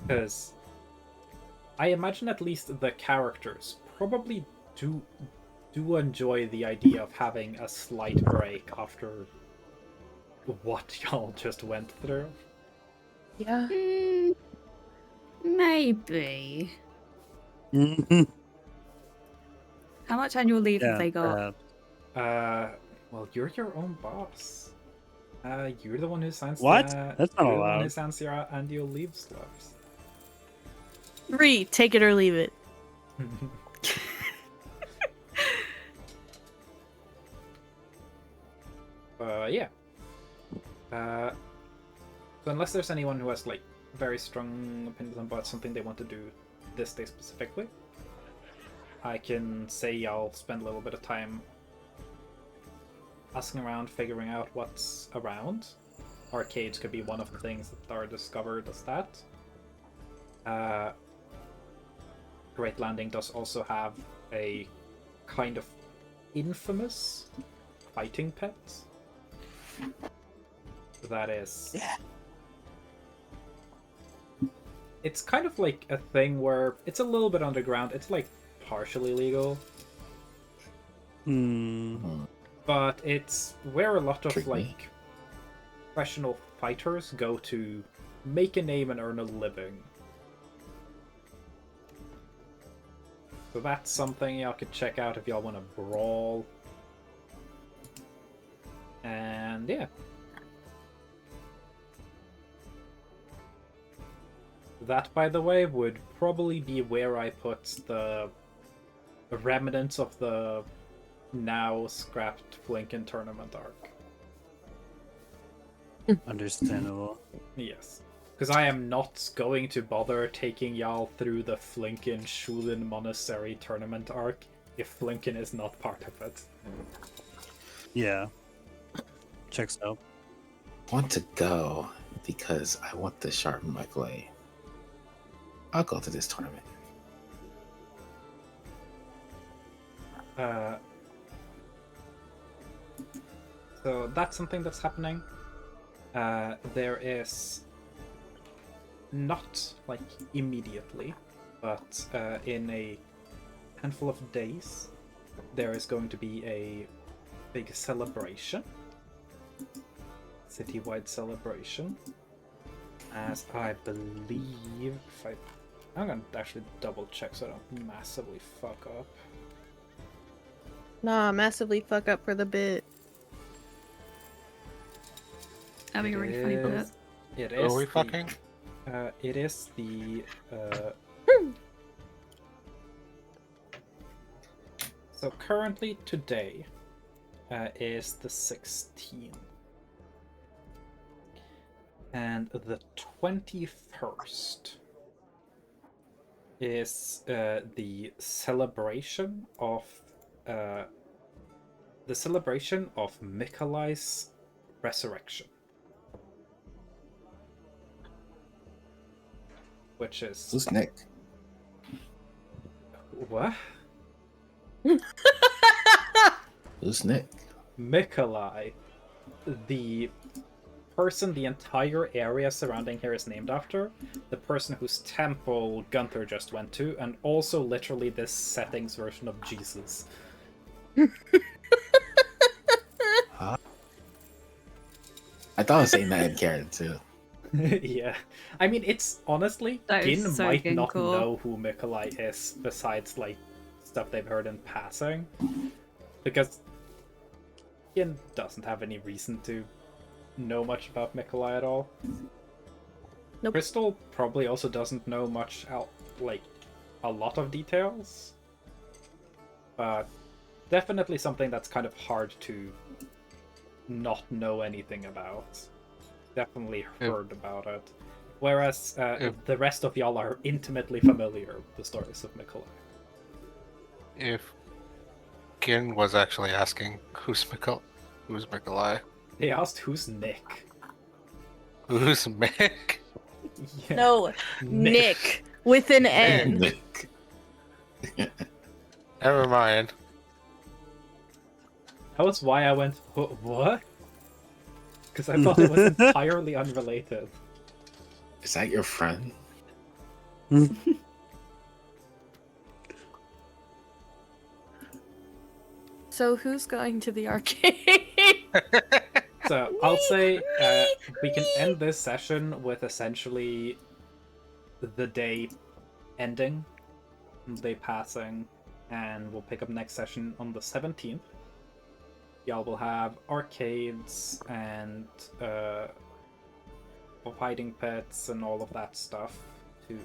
because I imagine at least the characters probably do enjoy the idea of having a slight break after what y'all just went through. Yeah. Maybe. How much annual leave have they got? Well, you're your own boss. You're the one who signs What? the, That's not you're the one allowed. who signs your annual leave slips. 3, take it or leave it. Yeah. So unless there's anyone who has like very strong opinions about something they want to do this day specifically, I can say y'all spend a little bit of time asking around, figuring out what's around. Arcades could be one of the things that are discovered as that. Great Landing does also have a kind of infamous fighting pet. That is... Yeah. It's kind of like a thing where it's a little bit underground. It's like partially legal. But it's where a lot of Trick me. like professional fighters go to make a name and earn a living. So that's something y'all could check out if y'all want to brawl. And yeah. That, by the way, would probably be where I put the remnants of the now scrapped Flinken tournament arc. Understandable. Yes. Because I am not going to bother taking y'all through the Flinken Shulin Monastery tournament arc if Flinken is not part of it. Yeah. Checks out. I want to go because I want to sharpen my blade. I'll go to this tournament. So that's something that's happening. There is not like immediately, but in a handful of days, there is going to be a big celebration, citywide celebration. As I believe, I'm gonna actually double check so I don't massively fuck up. Nah, massively fuck up for the bit. That'd be a really funny bit. It is. Are we the- fucking? It is the. So currently today is the 16th. And the 21st is the celebration of Mikolai's resurrection, which is Who's Nick? what? Who's Nick? Mikolai, the person the entire area surrounding here is named after, the person whose temple Gunther just went to, and also literally this setting's version of Jesus. I thought I was saying that in Karen too. Yeah. I mean, it's honestly, That is Gin so might not cool. know who Mikolai is, besides, like, stuff they've heard in passing. Because Gin doesn't have any reason to know much about Mikolai at all. Nope. Crystal probably also doesn't know much, like, a lot of details. But definitely something that's kind of hard to not know anything about. Definitely heard about it. Whereas the rest of y'all are intimately familiar with the stories of Mikolai. If Gin was actually asking who's Mikolai? They asked who's Nick. Who's Mick? Yeah. No, Nick with an N. Nick. Never mind. That was why I went, what? Because I thought it was entirely unrelated. Is that your friend? So who's going to the arcade? So I'll say we can end this session with essentially the day ending, the day passing, and we'll pick up next session on the 17th. Y'all will have arcades and hiding pits and all of that stuff to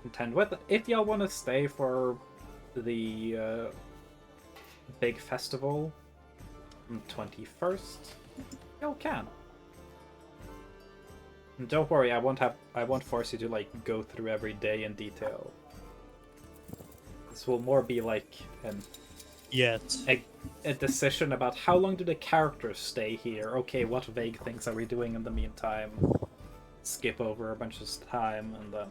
contend with. If y'all want to stay for the big festival on the 21st, y'all can. And don't worry, I won't force you to like go through every day in detail. This will more be like a decision about how long do the characters stay here. Okay, what vague things are we doing in the meantime? Skip over a bunch of time and then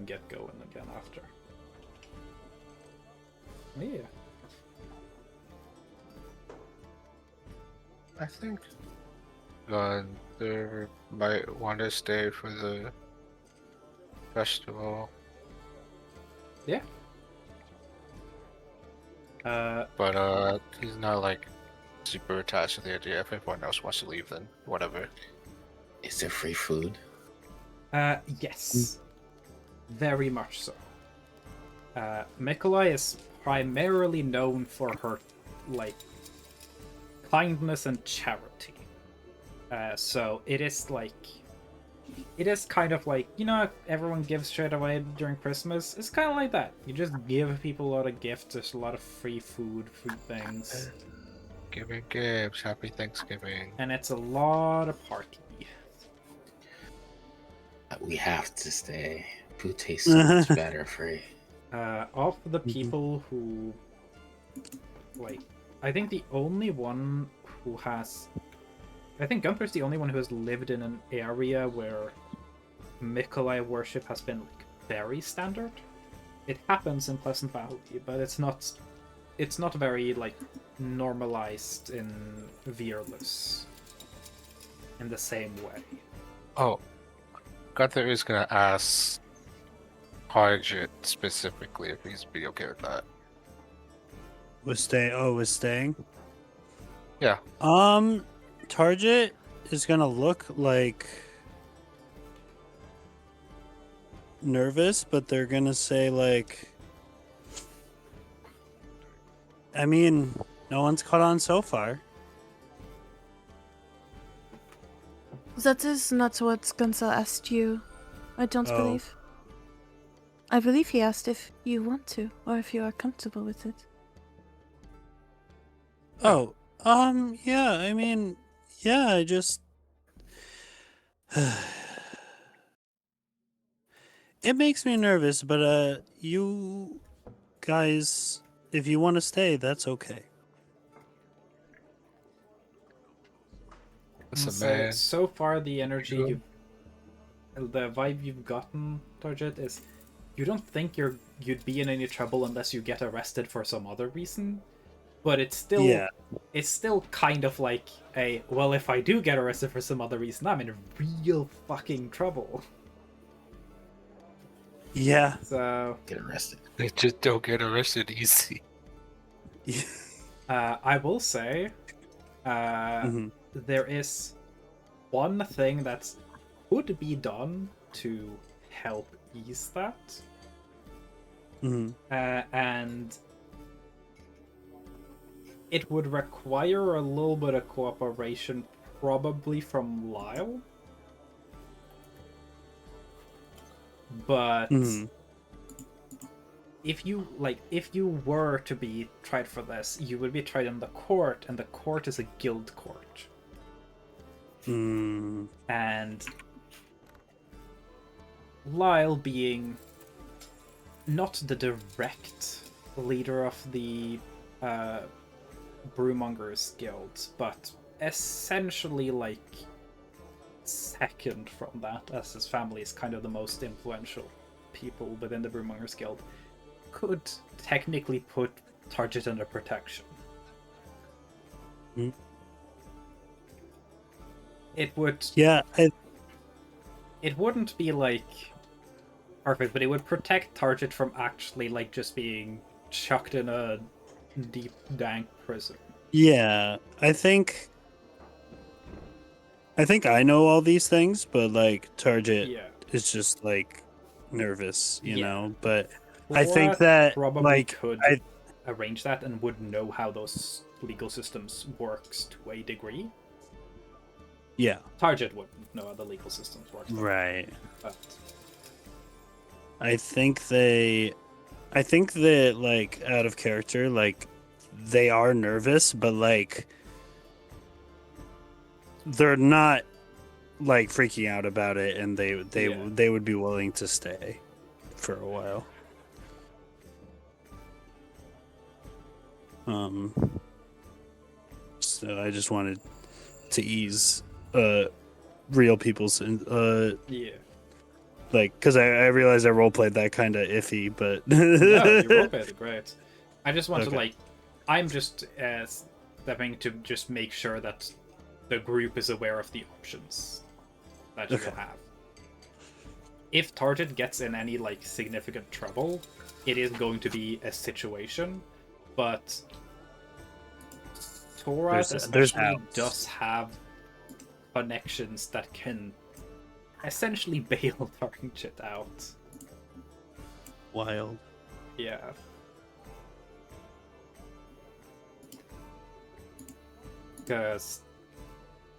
get going again after. Yeah. I think Gunther might want to stay for the festival. Yeah. But he's not like super attached to the idea. If everyone else wants to leave, then whatever. Is there free food? Yes. Very much so. Mikolai is primarily known for her, like, kindness and charity. So it is like... It is kind of like, you know, everyone gives shit away during Christmas. It's kind of like that. You just give people a lot of gifts. There's a lot of free food, free things. Giving gifts, happy Thanksgiving. And it's a lot of party. We have to stay. Food tastes so much better free. Of the people who, like, I think the only one who has... I think Gunther's the only one who has lived in an area where Mikolai worship has been, like, very standard. It happens in Pleasant Valley, but it's not very, like, normalized in Veerless in the same way. Oh, Gunther is gonna ask Harjit specifically if he's be okay with that. Was staying? Yeah. Target is gonna look like nervous, but they're gonna say like, I mean, no one's caught on so far. That is not what Gunther asked you. I don't Oh. believe. I believe he asked if you want to, or if you are comfortable with it. Oh, yeah, I mean, yeah, I just... It makes me nervous, but, you guys, if you want to stay, that's okay. Listen, So, man. so far, the energy the vibe you've gotten, Target, is you don't think you'd be in any trouble unless you get arrested for some other reason, but it's still Yeah. it's still kind of like a, well, if I do get arrested for some other reason, I'm in real fucking trouble. Yeah. So Get arrested. They just don't get arrested easy. I will say, Mhm. there is one thing that could be done to help ease that, Mhm. and it would require a little bit of cooperation, probably from Lyle. But Mhm. if you were to be tried for this, you would be tried in the court, and the court is a guild court. Mm. And Lyle, being not the direct leader of the Brewmongers Guild, but essentially like second from that, as his family is kind of the most influential people within the Brewmongers Guild, could technically put Target under protection. Mm. It would. Yeah. It wouldn't be like perfect, but it would protect Target from actually like just being chucked in a deep dank prison. Yeah. I think I know all these things, but like Target Yeah. is just like nervous, you Yeah. know. But I think Laura that probably like could I arrange that and would know how those legal systems works to a degree. yeah. Target wouldn't know how the legal systems work. Right. But I think that like out of character, like they are nervous, but like they're not like freaking out about it, and Yeah. they would be willing to stay for a while. So I just wanted to ease real people's yeah. like, because I realized I roleplayed that kind of iffy, but No, you roleplayed it great. I just want to Okay. like, I'm just stepping to just make sure that the group is aware of the options that you Okay. will have. If Target gets in any like significant trouble, it is going to be a situation, but Torat there's especially outs. does have connections that can essentially bail Target out. Wild. Yeah. Because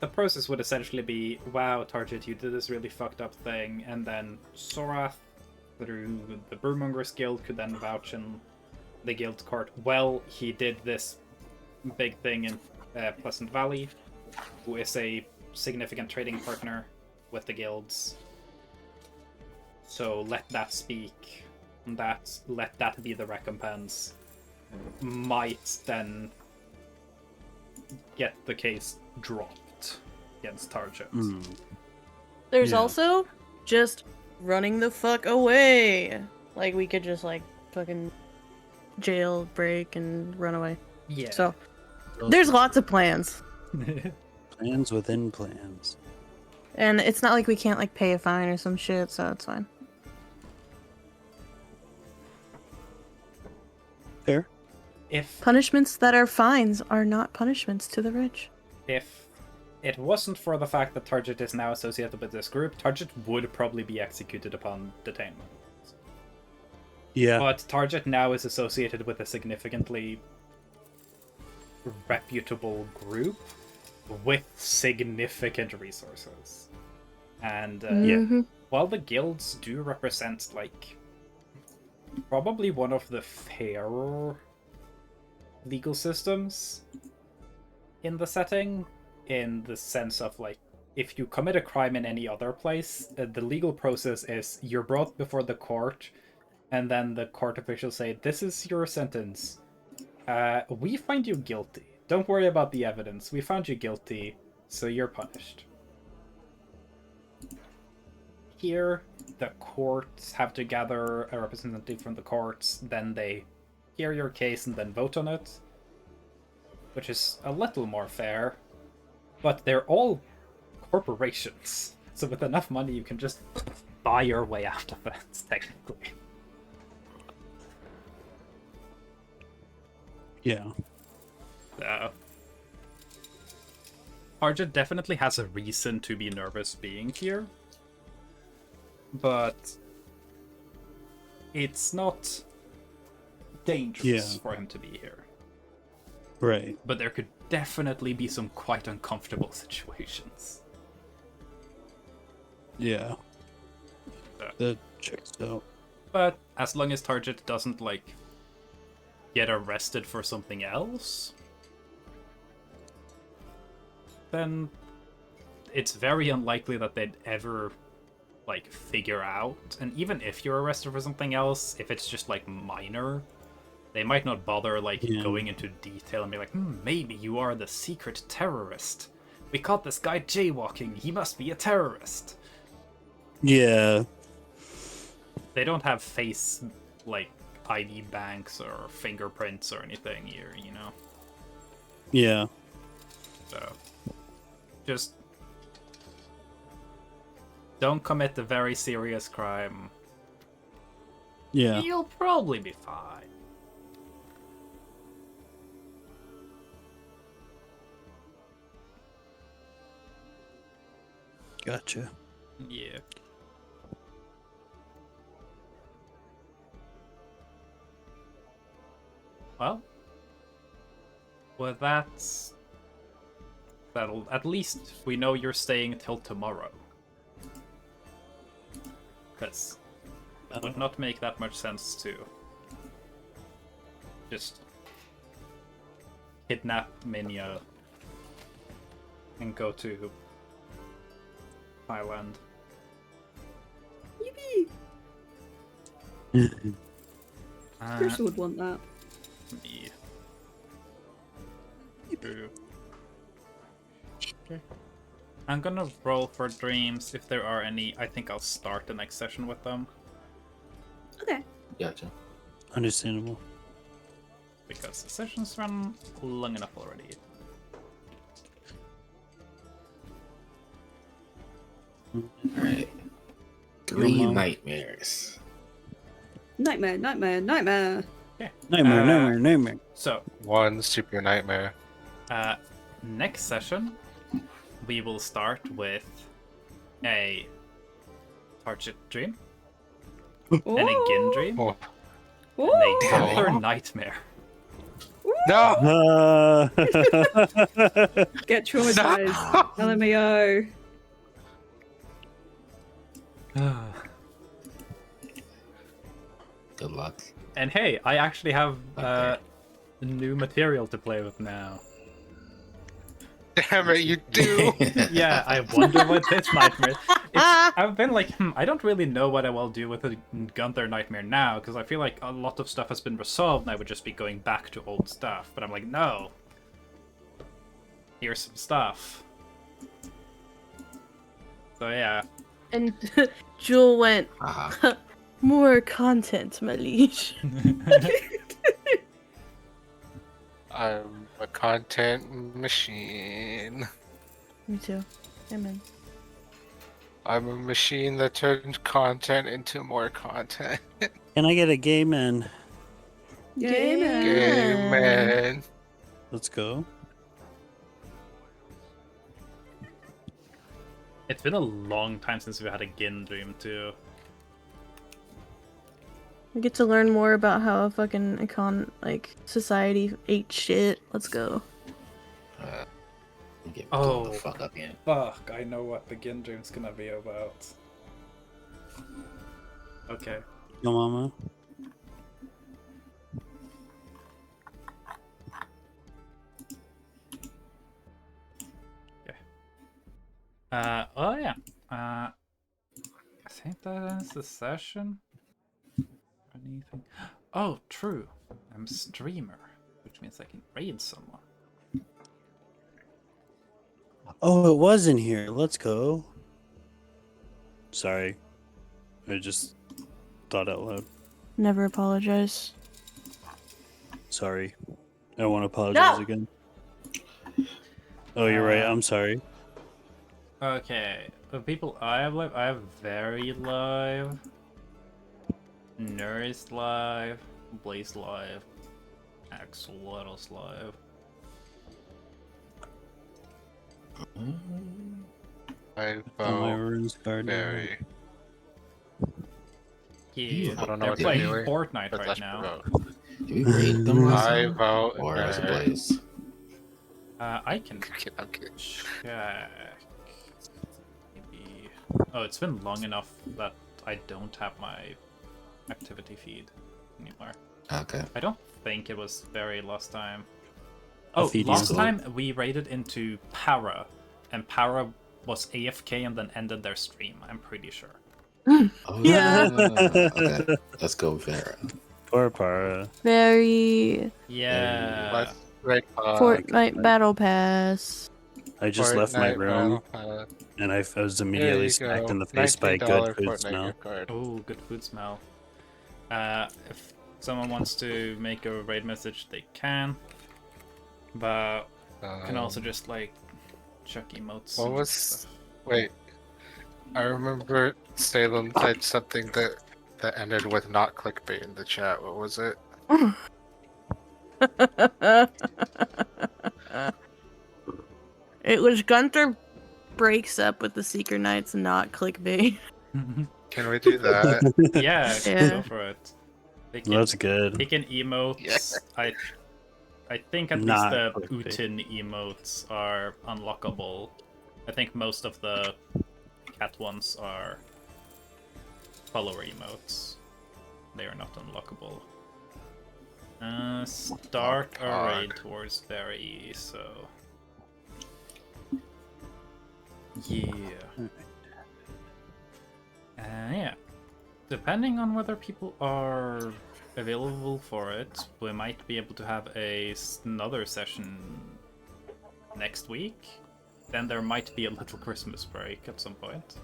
the process would essentially be, wow, Target, you did this really fucked up thing, and then Sorath, through the Brewmongers Guild, could then vouch in the guild court, well, he did this big thing in Pleasant Valley, who is a significant trading partner with the guilds. So let that speak. Let that be the recompense. Might then get the case dropped against Target. Mm. There's Yeah. also just running the fuck away. Like, we could just, like, fucking jailbreak and run away. Yeah. So, there's lots of plans. Plans within plans. And it's not like we can't, like, pay a fine or some shit, so it's fine. Fair. if Punishments that are fines are not punishments to the rich. if it wasn't for the fact that Target is now associated with this group, Target would probably be executed upon detainment. Yeah. But Target now is associated with a significantly reputable group with significant resources. And Mhm. while the guilds do represent, like, probably one of the fairer legal systems in the setting, in the sense of, like, if you commit a crime in any other place, the legal process is you're brought before the court, and then the court officials say, this is your sentence. We find you guilty. Don't worry about the evidence. We found you guilty, so you're punished. Here, the courts have to gather a representative from the courts, then they hear your case and then vote on it. which is a little more fair, but they're all corporations. So with enough money, you can just buy your way out of it, technically. Yeah. Arja definitely has a reason to be nervous being here, but it's not dangerous for him to be here. Right. But there could definitely be some quite uncomfortable situations. Yeah. That checks out. But as long as Target doesn't, like, get arrested for something else, then it's very unlikely that they'd ever, like, figure out. And even if you're arrested for something else, if it's just, like, minor, they might not bother, like, going into detail and be like, maybe you are the secret terrorist. We caught this guy jaywalking. He must be a terrorist. Yeah. They don't have face, like, ID banks or fingerprints or anything here, you know? Yeah. So, just don't commit a very serious crime. Yeah. You'll probably be fine. Gotcha. Yeah. Well, with that settled, at least we know you're staying till tomorrow. Because it would not make that much sense to just kidnap Minya and go to Thailand. Yippee! Crystal would want that. Yeah. True. Okay. I'm gonna roll for dreams if there are any. I think I'll start the next session with them Okay. Gotcha. Understandable. because the sessions run long enough already. Alright. Three nightmares. Nightmare, nightmare, nightmare. Okay. Nightmare. So, One super nightmare. next session, we will start with a Target dream, and a Gin dream, Oh. and a Gunther nightmare. No! Get traumatized. LMAO. Good luck. And hey, I actually have Okay. new material to play with now. Damn it, you do! Yeah, I wonder what this nightmare. I've been like, I don't really know what I will do with a Gunther nightmare now, because I feel like a lot of stuff has been resolved, and I would just be going back to old stuff. But I'm like, no. Here's some stuff. So yeah. And Jewel went, Haha. more content, my liege. I'm a content machine. Me too. Amen. I'm a machine that turns content into more content. Can I get a game in? Gamer. Game man. Let's go. It's been a long time since we had a Gin dream too. We get to learn more about how a fucking society ate shit. Let's go. Get Oh. blown the fuck up here. Fuck, I know what the Gin dream's gonna be about. Okay. Yo, mama. Oh yeah. I think that ends the session. Anything? Oh, true. I'm a streamer, which means I can raid someone. Oh, it was in here. Let's go. Sorry. I just thought out loud. Never apologize. Sorry. I don't want to apologize No! again. Oh, you're right. Uh, I'm sorry. Okay, the people I have live, I have Very live, Nurse live, Blaze live, Axolotls live. I Oh, my vote runes card. very. Yeah, I don't know they're what they're playing doing, Fortnite but right let's now. vote. Did we raid them last I time? vote Or as a very. Blaze? I can I'm kidding. check. Maybe. Oh, it's been long enough that I don't have my activity feed anymore. Okay. I don't think it was very last time. I'll Oh, feed you. last time we raided into Para, and Para was AFK and then ended their stream. I'm pretty sure. Oh, Yeah. Okay. Let's go Vera. Poor Para. Very Yeah. Let's raid Fortnite Battle Pass. I just left my Fortnite room, Battle Pass. and I was There immediately you smacked go. in the face by a $19 good food Fortnite smell. gift card. Oh, good food smell. If someone wants to make a raid message, they can. But can also just like chuck emotes. What and was? stuff. Wait, I remember Salem said something that ended with not clickbait in the chat. What was it? It was Gunther breaks up with the Seeker Knights, not clickbait. Can we do that? Yeah, Yeah. go for it. They can, That's good. They can emotes. Yeah. I think at least Not the clickbait. Utin emotes are unlockable. I think most of the cat ones are follower emotes. They are not unlockable. Start a God. raid towards Very, so yeah. Yeah. Depending on whether people are available for it, we might be able to have another session next week. Then there might be a little Christmas break at some point.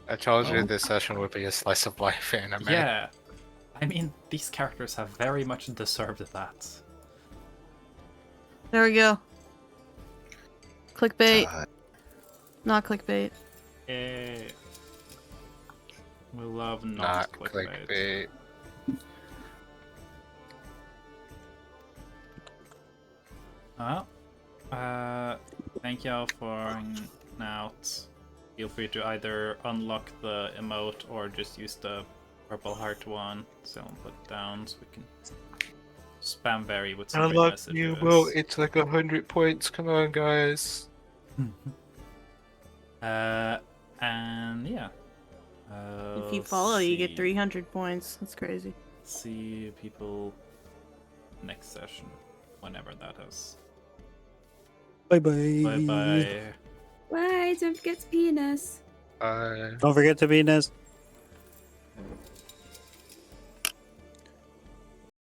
I told you Oh. this session would be a slice of life anime. Yeah. I mean, these characters have very much deserved that. There we go. Clickbait. God. Not clickbait. Eh, we love Not clickbait. clickbait. Well, thank y'all for hanging out. Feel free to either unlock the emote or just use the purple heart one. So I'll put down so we can spam Very with some great Unlock messages. new will. It's like 100 points. Come on, guys. And yeah. If you follow, you get 300 points. That's crazy. See people next session, whenever that is. Bye bye. Bye bye. Bye, don't forget to penis. Bye. Don't forget to be nice.